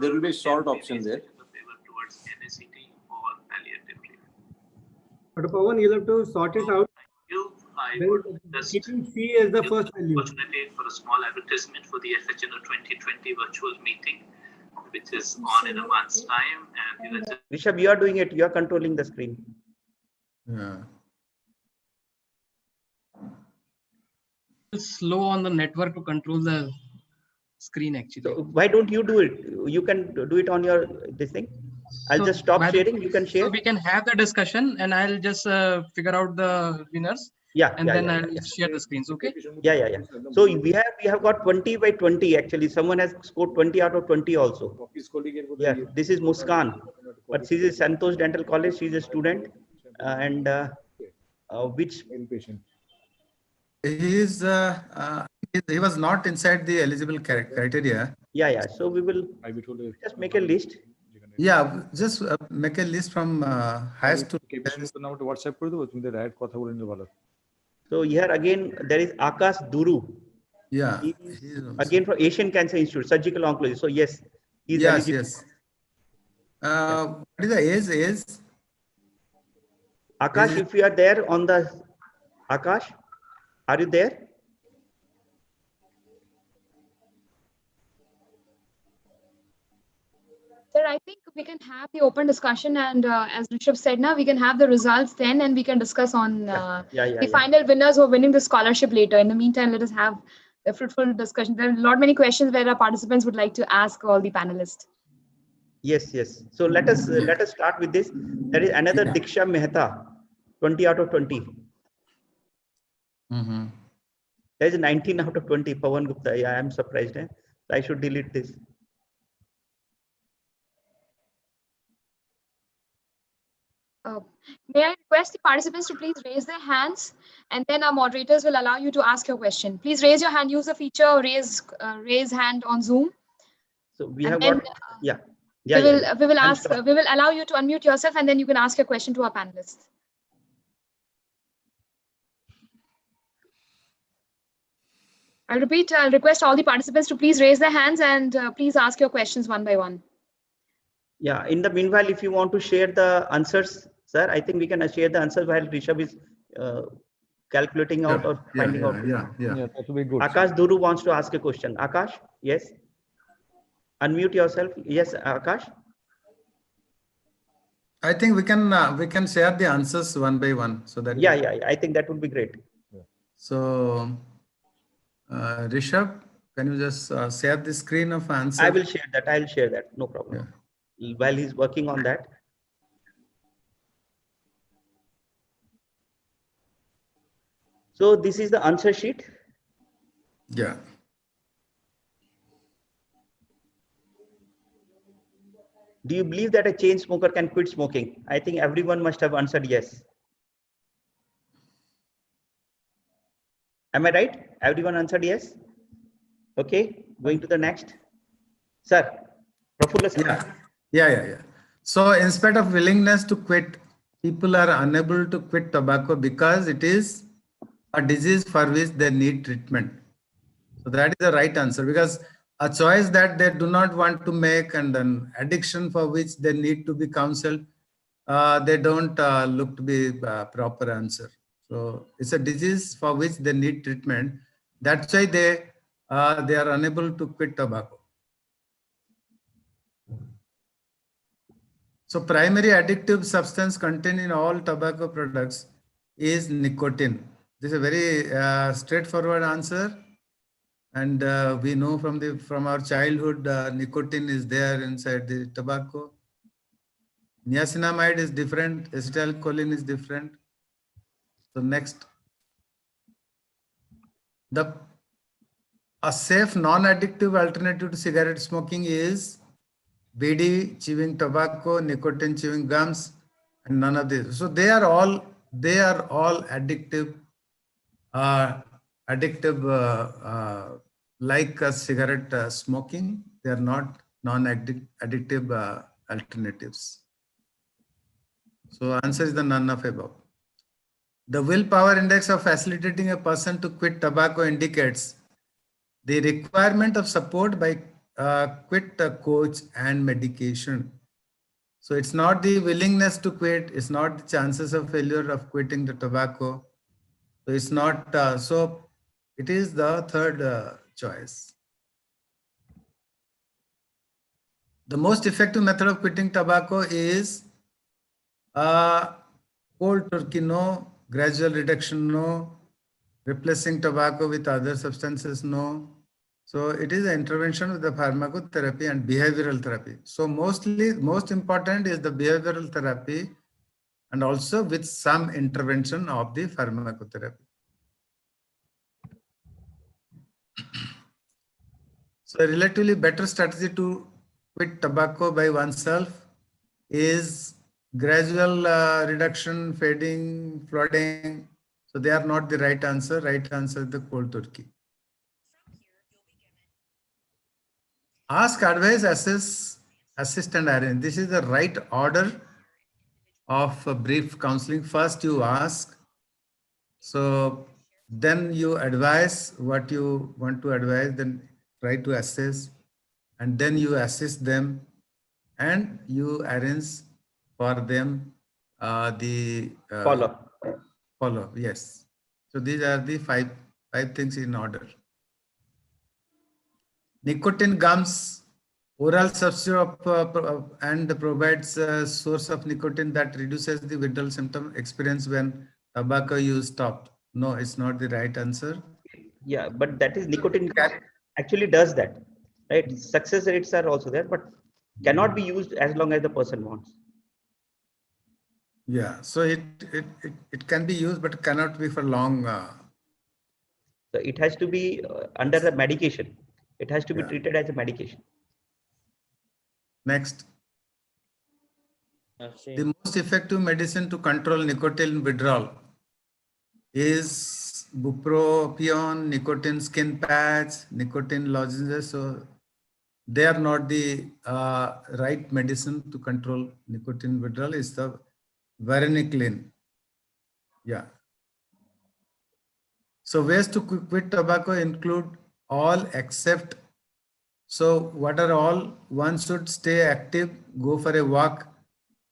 there will be a short option there. But Pawan, you'll have to sort it out. Keeping C as the first value. For a small advertisement for the FHNO 2020 virtual meeting, which is on in a month's time. And Rishabh, you are doing it. You are controlling the screen. Yeah. Slow on the network to control the screen actually. So why don't you do it? You can do it on your this thing. I'll just stop sharing. You can share. So we can have the discussion, and I'll just figure out the winners. Yeah. And then I'll share the screens. Okay. Yeah. So we have got 20 by 20 actually. Someone has scored 20 out of 20 also. Yeah. This is Muskan, but she is Santosh Dental College. She's a student, and which inpatient. He was not inside the eligible criteria. Yeah. So we will just make a list. Yeah, just make a list from highest to. So here again there is Akash Duru. Yeah. Again from Asian Cancer Institute, surgical oncology. So yes, he's eligible. Yes. What is the age? Akash, if you are there on the Akash, are you there? Sir, I think we can have the open discussion, and as Rishabh said, now we can have the results then, and we can discuss on the final winners who are winning the scholarship later. In the meantime, let us have a fruitful discussion. There are many questions where our participants would like to ask all the panelists. Yes. So let us start with this. There is another Diksha Mehta, 20 out of 20. There is 19 out of 20. Pawan Gupta. Yeah, I am surprised. I should delete this. May I request the participants to please raise their hands, and then our moderators will allow you to ask your question. Please raise your hand. Use the feature raise hand on Zoom. So we have got we will allow you to unmute yourself, and then you can ask your question to our panelists. I'll repeat. I'll request all the participants to please raise their hands and please ask your questions one by one. Yeah. In the meanwhile, if you want to share the answers, sir, I think we can share the answers while Rishabh is calculating out or finding out. Yeah, that will be good. Akash Duru wants to ask a question. Akash, yes. Unmute yourself. Yes, Akash. I think we can share the answers one by one, so that. Yeah. I think that would be great. So, Rishabh, can you just share the screen of answer? I will share that. I'll share that. No problem. While he's working on that. So this is the answer sheet. Yeah. Do you believe that a chain smoker can quit smoking? I think everyone must have answered yes. Am I right? Everyone answered yes. Okay, going to the next. Sir, Prafulla sir. Yeah. So in spite of willingness to quit, people are unable to quit tobacco because it is a disease for which they need treatment. So that is the right answer, because a choice that they do not want to make and an addiction for which they need to be counseled, they don't look to be a proper answer. So it's a disease for which they need treatment. That's why they are unable to quit tobacco. So primary addictive substance contained in all tobacco products is nicotine. This is a very straightforward answer. And we know from our childhood, nicotine is there inside the tobacco. Niacinamide is different, acetylcholine is different. So next, a safe non-addictive alternative to cigarette smoking is BD, chewing tobacco, nicotine chewing gums, and none of this. So they are all addictive, like cigarette smoking. They are not non-addictive alternatives. So answer is the none of above. The willpower index of facilitating a person to quit tobacco indicates the requirement of support by quit coach and medication. So it's not the willingness to quit, it's not the chances of failure of quitting the tobacco. So it's not, so it is the third choice. The most effective method of quitting tobacco is cold turkey, no. Gradual reduction, no. Replacing tobacco with other substances, no. So it is an intervention with the pharmacotherapy and behavioral therapy. So most important is the behavioral therapy and also with some intervention of the pharmacotherapy. So a relatively better strategy to quit tobacco by oneself is gradual reduction, fading, flooding. So they are not the right answer. Right answer is the cold turkey. Ask, advise, assess, assist and arrange. This is the right order of a brief counseling. First you ask, so then you advise what you want to advise, then try to assess, and then you assist them and you arrange for them the follow. Yes. So these are the five things in order. Nicotine gums, oral substitute and provides a source of nicotine that reduces the withdrawal symptom experienced when tobacco use stopped. No, it's not the right answer. Yeah, but that is nicotine actually does that, right? Success rates are also there, but cannot be used as long as the person wants. Yeah, so it can be used, but cannot be for long. So it has to be under the medication. It has to be treated as a medication. Next. The most effective medicine to control nicotine withdrawal is bupropion, nicotine skin patch, nicotine lozenges. So they are not the right medicine to control nicotine withdrawal. Is the varenicline. Yeah. So ways to quit tobacco include all except. So what are all? One should stay active, go for a walk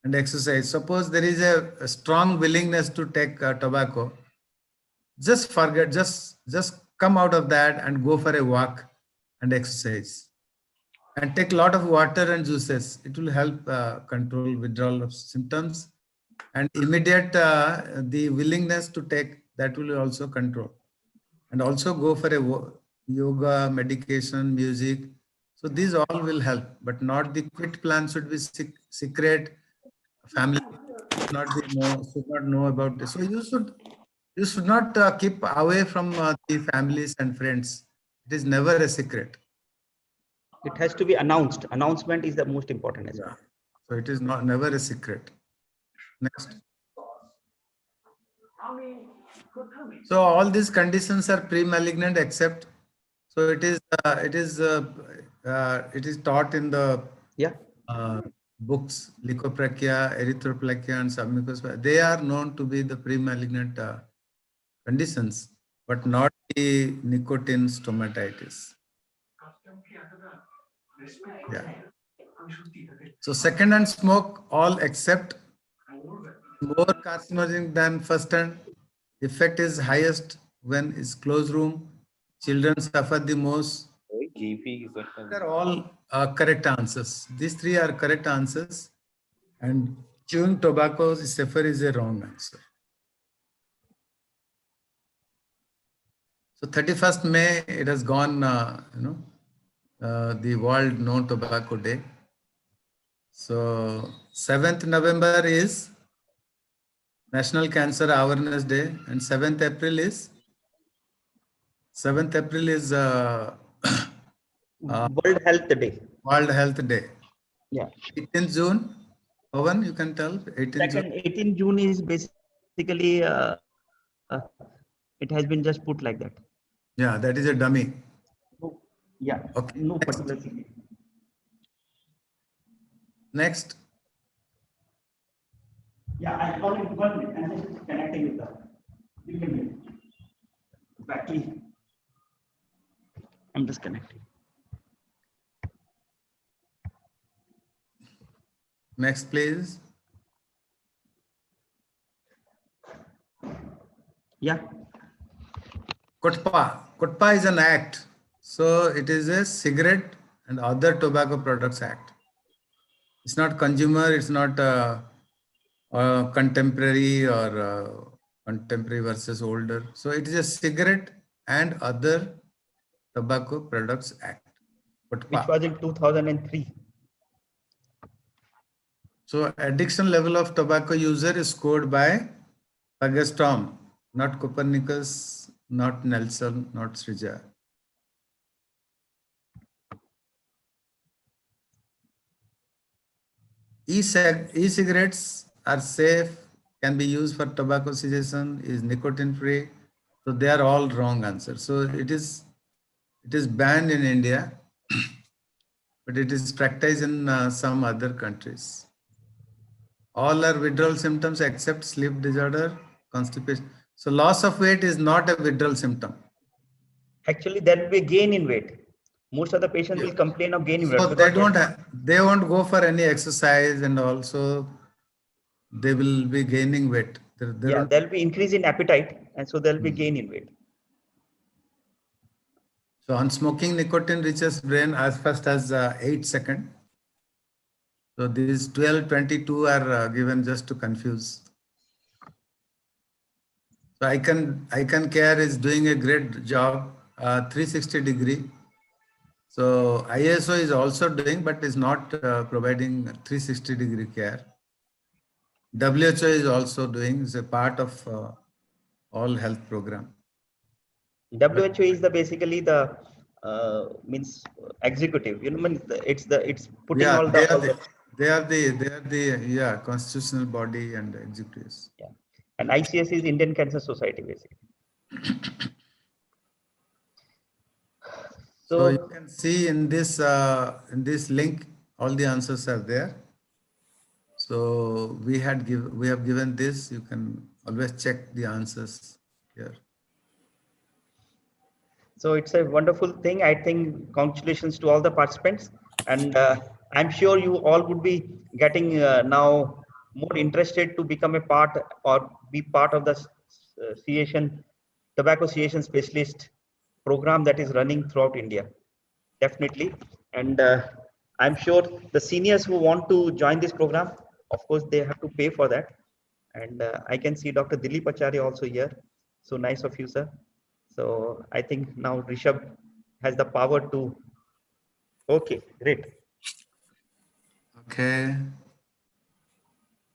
and exercise. Suppose there is a strong willingness to take tobacco. Just forget, just come out of that and go for a walk and exercise. And take a lot of water and juices. It will help control withdrawal of symptoms. And immediate the willingness to take, that will also control. And also go for a yoga, medication, music. So these all will help, but not the quit plan should be secret. Family should not know about this. So you should not keep away from the families and friends. It is never a secret. It has to be announced. Announcement is the most important as well. So it is never a secret. Next. So all these conditions are pre-malignant except, so it is taught in the books, leukoplakia, erythroplakia, and submucous. They are known to be the pre-malignant conditions, but not the nicotine stomatitis. Yeah. So second-hand smoke, all except more carcinogenic than first-hand. Effect is highest when it's closed room. Children suffer the most. These are all correct answers. These three are correct answers. And chewing tobacco is safer is a wrong answer. So 31st May, it has gone, the World No Tobacco Day. So 7th November is National Cancer Awareness Day, and 7th April is World Health Day. World Health Day. Yeah. 18th June. Pawan, you can tell. 18th June. 18th June is basically it has been just put like that. Yeah, that is a dummy. Yeah. Okay. No particular thing. Next. Yeah, I call it 1 minute. I'm just connecting with the. Battery. I'm just connecting. Next, please. Yeah. Kutpa. Kutpa is an act. So it is a Cigarette and Other Tobacco Products Act. It's not consumer, it's not contemporary or contemporary versus older. So it is a Cigarette and Other Tobacco Products Act. Kutpa. Which was in 2003. So addiction level of tobacco user is scored by Fagerstrom, not Copernicus, not Nelson, not Srija. E-cigarettes are safe, can be used for tobacco cessation, is nicotine free. So they are all wrong answers. So it is banned in India, but it is practiced in some other countries. All are withdrawal symptoms except sleep disorder, constipation. So loss of weight is not a withdrawal symptom. Actually, there will be gain in weight. Most of the patients will complain of gain in weight. So they won't go for any exercise, and also they will be gaining weight. There will be increase in appetite, and so there will be gain in weight. So on smoking, nicotine reaches brain as fast as 8 seconds. So these 12, 22 are given just to confuse. So ICanCaRe is doing a great job, 360 degree. So IASO is also doing, but is not providing 360 degree care. WHO is also doing, is a part of all health program. WHO is basically the means executive. It's putting all the. They are the constitutional body and executives. Yeah, and ICS is Indian Cancer Society basically. So you can see in this link, all the answers are there. So we have given this. You can always check the answers here. So it's a wonderful thing. I think congratulations to all the participants, and I'm sure you all would be getting now more interested to become a part or be part of the tobacco cessation specialist program that is running throughout India. Definitely, and I'm sure the seniors who want to join this program, of course, they have to pay for that. And I can see Dr. Dilip Acharya also here. So nice of you, sir. So I think now Rishabh has the power to. Okay, great. Okay.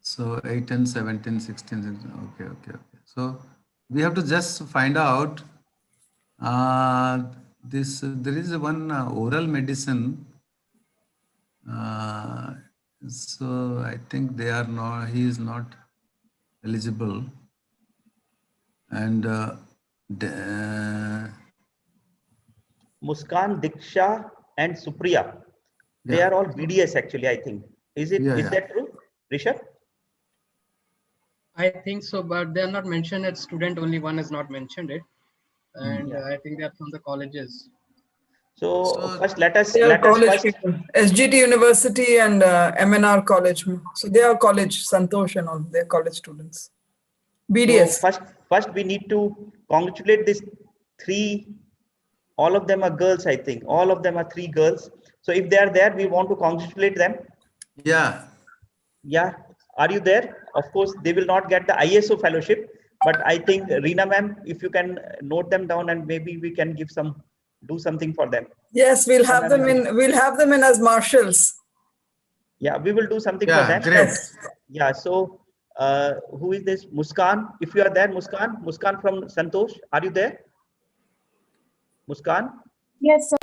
So 18, 17, 16. Okay. So we have to just find out this. There is one oral medicine. So I think they are not. He is not eligible. And Muskan, Diksha, and Supriya. They are all BDS actually, I think. Is that true, Rishabh? I think so, but they are not mentioned as student. Only one is not mentioned it, and I think they are from the colleges. So first, let us people. SGT University and MNR College. So they are college. Santosh and all. They are college students. BDS. So first we need to congratulate these three. All of them are girls, I think. All of them are 3 girls. So if they are there, we want to congratulate them. Yeah. Yeah. Are you there? Of course, they will not get the IASO fellowship. But I think Reena ma'am, if you can note them down and maybe we can do something for them. Yes, we'll have them in. We'll have them in as marshals. Yeah, we will do something for them. Great. Yeah. So, who is this? Muskan. If you are there, Muskan. Muskan from Santosh. Are you there? Muskan. Yes, sir.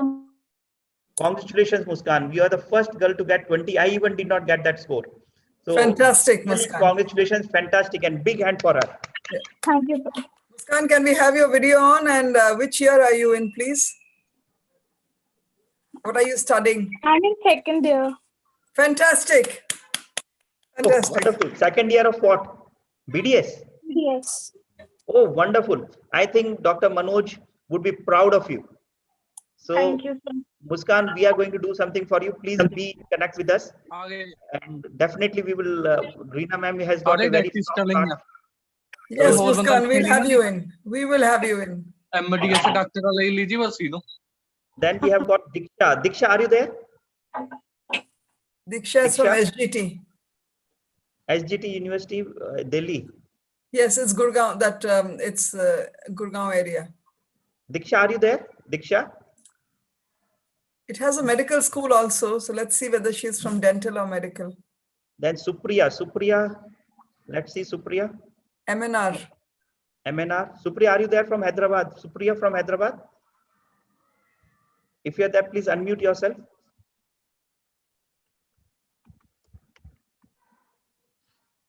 Congratulations, Muskan. You are the first girl to get 20. I even did not get that score. So fantastic, Muskan. Congratulations, fantastic, and big hand for her. Yeah. Thank you. Muskan, can we have your video on? And which year are you in, please? What are you studying? I'm in second year. Fantastic. Fantastic. Oh, wonderful. Second year of what? BDS? Yes. Oh, wonderful. I think Dr. Manoj would be proud of you. So, thank you, sir. Muskan, we are going to do something for you. Please connect with us. And definitely we will, Reena ma'am has got a very strong heart. Yes, Muskan, we'll have you in. We will have you in. Then we have got Diksha. Diksha, are you there? Diksha is from SGT. SGT University, Delhi. Yes, it's Gurgaon. It's Gurgaon area. Diksha, are you there? Diksha? It has a medical school also. So let's see whether she's from dental or medical. Then Supriya. Supriya. Let's see Supriya. MNR. MNR. Supriya, are you there from Hyderabad? Supriya from Hyderabad. If you're there, please unmute yourself.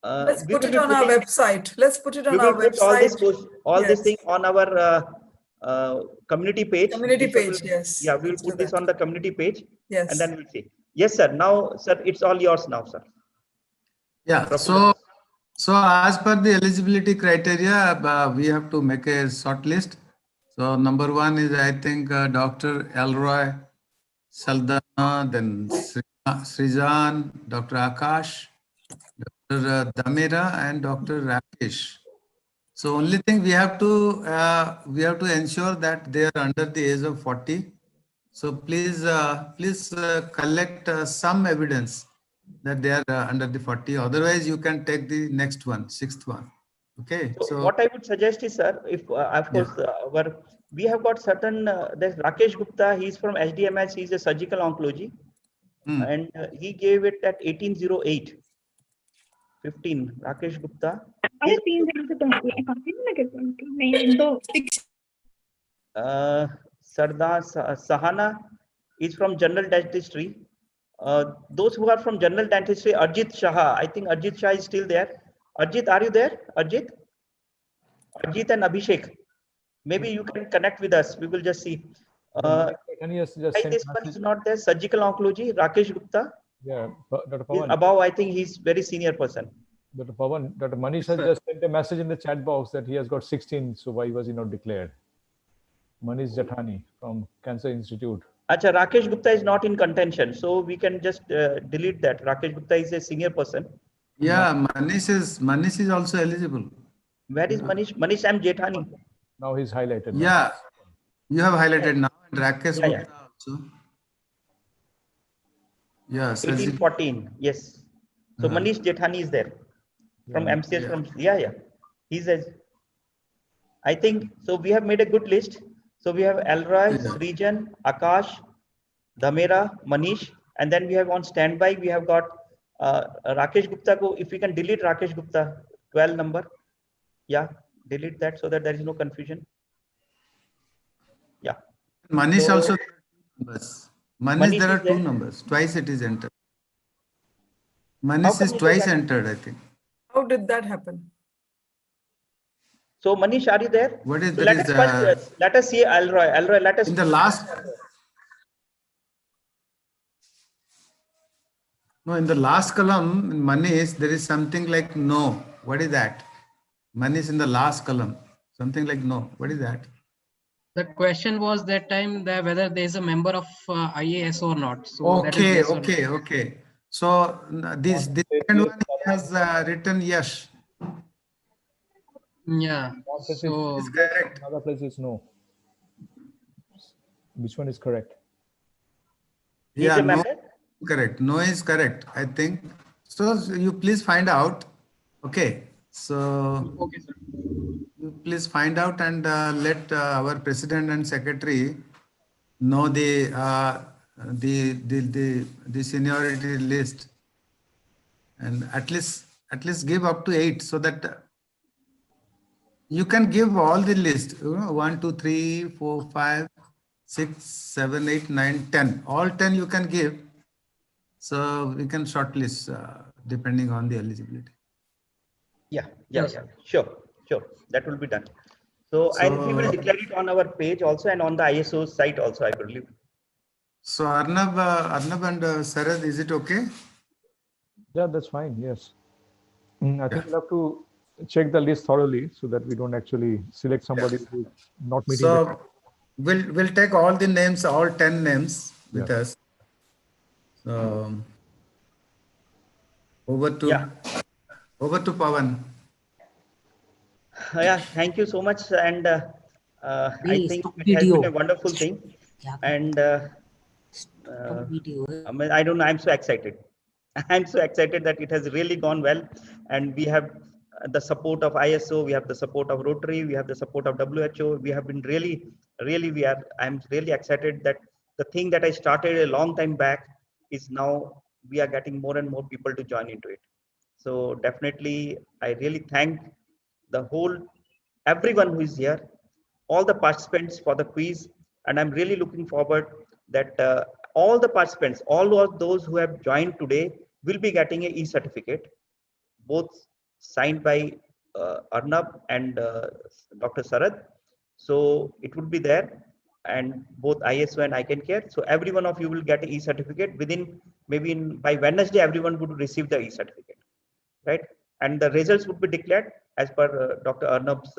Let's put it on our website. Let's put it on our website. All this thing on our community page. Community page, yes. Yeah, we'll put this on the community page. Yes. And then we'll see. Yes, sir. Now, sir, it's all yours now, sir. Yeah. So as per the eligibility criteria, we have to make a short list. So number one is, I think, Dr. Elroy Saldana, then Srijan, Dr. Akash, Dr. Damira, and Dr. Rakesh. So only thing we have to ensure that they are under the age of 40. So please collect some evidence that they are under the 40. Otherwise, you can take the next one, sixth one. Okay. So what I would suggest is, sir, if of course we have got certain. There's Rakesh Gupta. He's from HDMS. He's a surgical oncology, and he gave it at 1808. 15. Rakesh Gupta. Sardar Sahana is from general dentistry. Those who are from general dentistry, Arjit Shah. I think Arjit Shah is still there. Arjit, are you there? Arjit and Abhishek. Maybe you can connect with us. We will just see. This one is not there. Surgical oncology, Rakesh Gupta. Yeah, Dr. Pawan. Above, I think he's very senior person. Dr. Pawan, Dr. Manish has just sent a message in the chat box that he has got 16. So why was he not declared? Manish Jathani from Cancer Institute. Acha, Rakesh Gupta is not in contention. So we can just delete that. Rakesh Gupta is a senior person. Yeah, Manish is also eligible. Where is Manish? Manish M. Jethani. Now he's highlighted. Yeah, you have highlighted now. And Rakesh Gupta also. Yeah, 1814. Yes. So Manish Jethani is there from MCS. From he's a. I think so. We have made a good list. So we have Elroy, Srijan, Akash, Dhamera, Manish, and then we have on standby. We have got Rakesh Gupta. If we can delete Rakesh Gupta, 12 number. Yeah, delete that so that there is no confusion. Yeah. Manish also numbers. Manish, there are two numbers. Twice it is entered. Manish is twice entered, I think. How did that happen? So Manish, are you there? What is so let us see Elroy. Elroy, let us. In the last. No, in the last column, in Manish, there is something like no. What is that? Manish in the last column. Something like no. What is that? The question was that time that whether there is a member of IASO or not. So okay, yes okay. So this second one has written yes. Yeah. So is correct. Another place is no. Which one is correct? Yeah, no, correct. No is correct, I think. So you please find out. Okay. So. Okay, sir. please find out and let our president and secretary know the seniority list, and at least give up to 8, so that you can give all the list. 1, 2, 3, 4, 5, 6, 7, 8, 9, 10. All 10 you can give. So we can shortlist depending on the eligibility. Yeah. Sure. That will be done. So we will declare it on our page also and on the ISO site also, I believe. So Arnab and Sarad, is it okay? Yeah, that's fine. Yes. I think we'll have to check the list thoroughly so that we don't actually select somebody who's not meeting. So we'll take all the names, all 10 names with us. So over to Pawan. Yeah, thank you so much. And I think it has been a wonderful thing. And I don't know, I'm so excited. I'm so excited that it has really gone well. And we have the support of ISO, we have the support of Rotary, we have the support of WHO. We have been I'm really excited that the thing that I started a long time back is now we are getting more and more people to join into it. So definitely, I really thank everyone who is here, all the participants for the quiz, and I'm really looking forward that all the participants, all of those who have joined today will be getting an e-certificate, both signed by Arnab and Dr. Sarad. So it would be there, and both ISO and ICanCaRe. So every one of you will get an e-certificate within by Wednesday. Everyone would receive the e-certificate, right? And the results would be declared as per Dr. Arnab's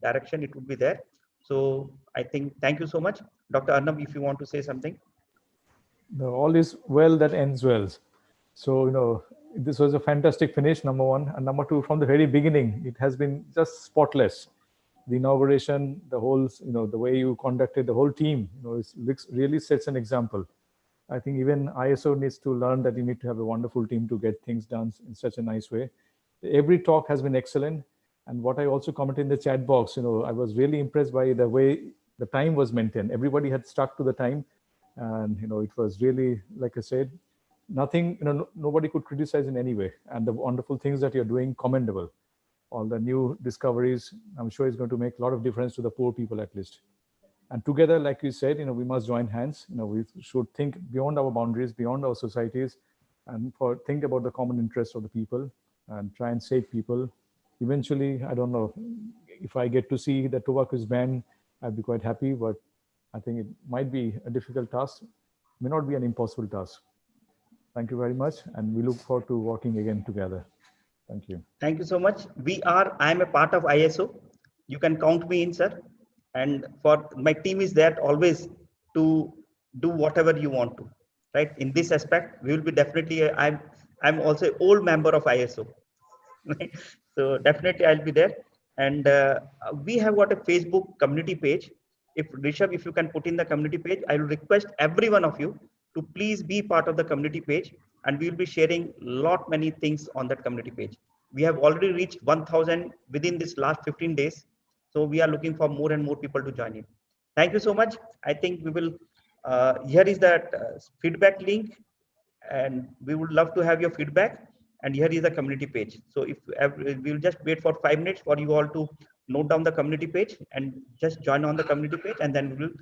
direction. It would be there. So I think, thank you so much. Dr. Arnab, if you want to say something. All is well that ends well. So, this was a fantastic finish, number one. And number two, from the very beginning, it has been just spotless. The inauguration, the whole, the way you conducted the whole team, it really sets an example. I think even ISO needs to learn that you need to have a wonderful team to get things done in such a nice way. Every talk has been excellent. And what I also commented in the chat box, I was really impressed by the way the time was maintained. Everybody had stuck to the time. And, it was really, like I said, nothing, nobody could criticize in any way. And the wonderful things that you're doing, commendable. All the new discoveries, I'm sure it's going to make a lot of difference to the poor people at least. And together, like you said, we must join hands. We should think beyond our boundaries, beyond our societies, and think about the common interests of the people and try and save people. Eventually, I don't know, if I get to see that tobacco is banned, I'd be quite happy, but I think it might be a difficult task, may not be an impossible task. Thank you very much, and we look forward to working again together. Thank you. Thank you so much. I'm a part of ISO. You can count me in, sir. And for my team is there always to do whatever you want to, right? In this aspect, we will be definitely, I'm also an old member of ISO. Right? So definitely I'll be there. And we have got a Facebook community page. If Rishabh, if you can put in the community page, I will request every one of you to please be part of the community page, and we will be sharing many things on that community page. We have already reached 1,000 within this last 15 days. So we are looking for more and more people to join in. Thank you so much. I think we will, here is that feedback link, and we would love to have your feedback. And here is the community page. So if we'll just wait for 5 minutes for you all to note down the community page and just join on the community page, and then we will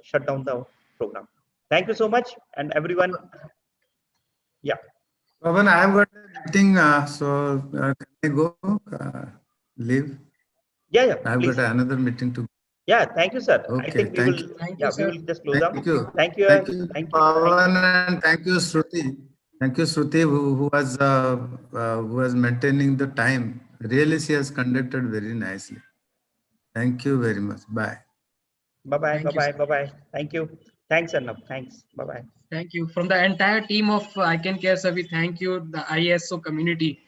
shut down the program. Thank you so much, and everyone. Yeah. Pawan, I have got a meeting, so can I go leave? Yeah. I've got another meeting to. Yeah, thank you, sir. Okay, I think we will. We will just close down. Thank you. Thank you. Thank you, Pawan, and thank you, Shruti. Thank you, Shruti, who was maintaining the time. Really, she has conducted very nicely. Thank you very much. Bye. Bye-bye. Bye-bye. Bye-bye. Thank you. Thanks, Arnab. Thanks. Bye-bye. Thank you. From the entire team of ICanCaRe, sir, we thank you, the IASO community,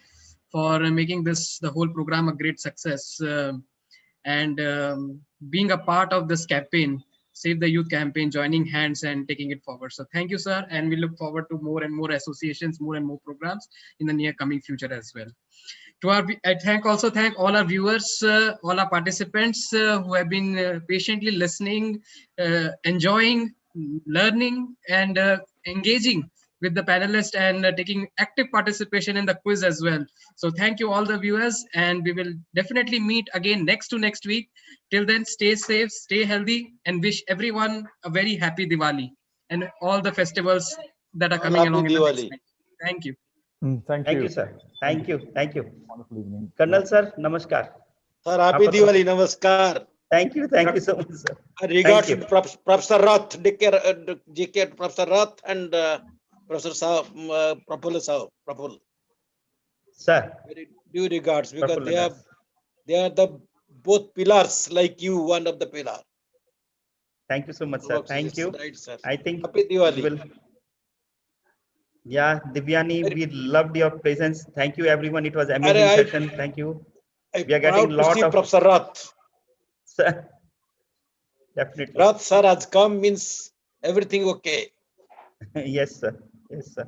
for making the whole program a great success, and being a part of this campaign, Save the Youth campaign, joining hands and taking it forward. So thank you, sir. And we look forward to more and more associations, more and more programs in the near coming future as well. I also thank all our viewers, all our participants who have been patiently listening, enjoying, learning, and engaging with the panelists and taking active participation in the quiz as well. So thank you all the viewers, and we will definitely meet again next week. Till then, stay safe, stay healthy, and wish everyone a very happy Diwali and all the festivals that are coming along in the next week. Thank you. Thank you. Sir. Thank you. Wonderful evening. Colonel sir, namaskar. Sir, happy Diwali, namaskar. Thank you so much, sir. Regards to Professor Rath, GK Professor Rath and Professor Praful. Sir. Very due regards, because they are the both pillars, like you, one of the pillar. Thank you so much, sir. Thank you. Right, sir. I think happy Diwali. Yeah, Divyani, we loved your presence. Thank you, everyone. It was amazing session. Thank you. We are getting a lot of Professor Rath. Sir, definitely. Rath sir has come means everything okay. Yes, sir. Yes, sir.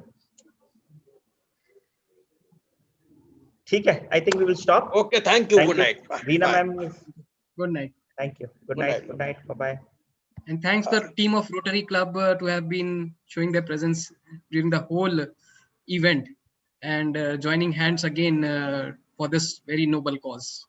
Okay, I think we will stop. Okay, thank you. Good night. Veena ma'am. Good night. Thank you. Good night. Bye-bye. And thanks the team of Rotary Club to have been showing their presence during the whole event and joining hands again for this very noble cause.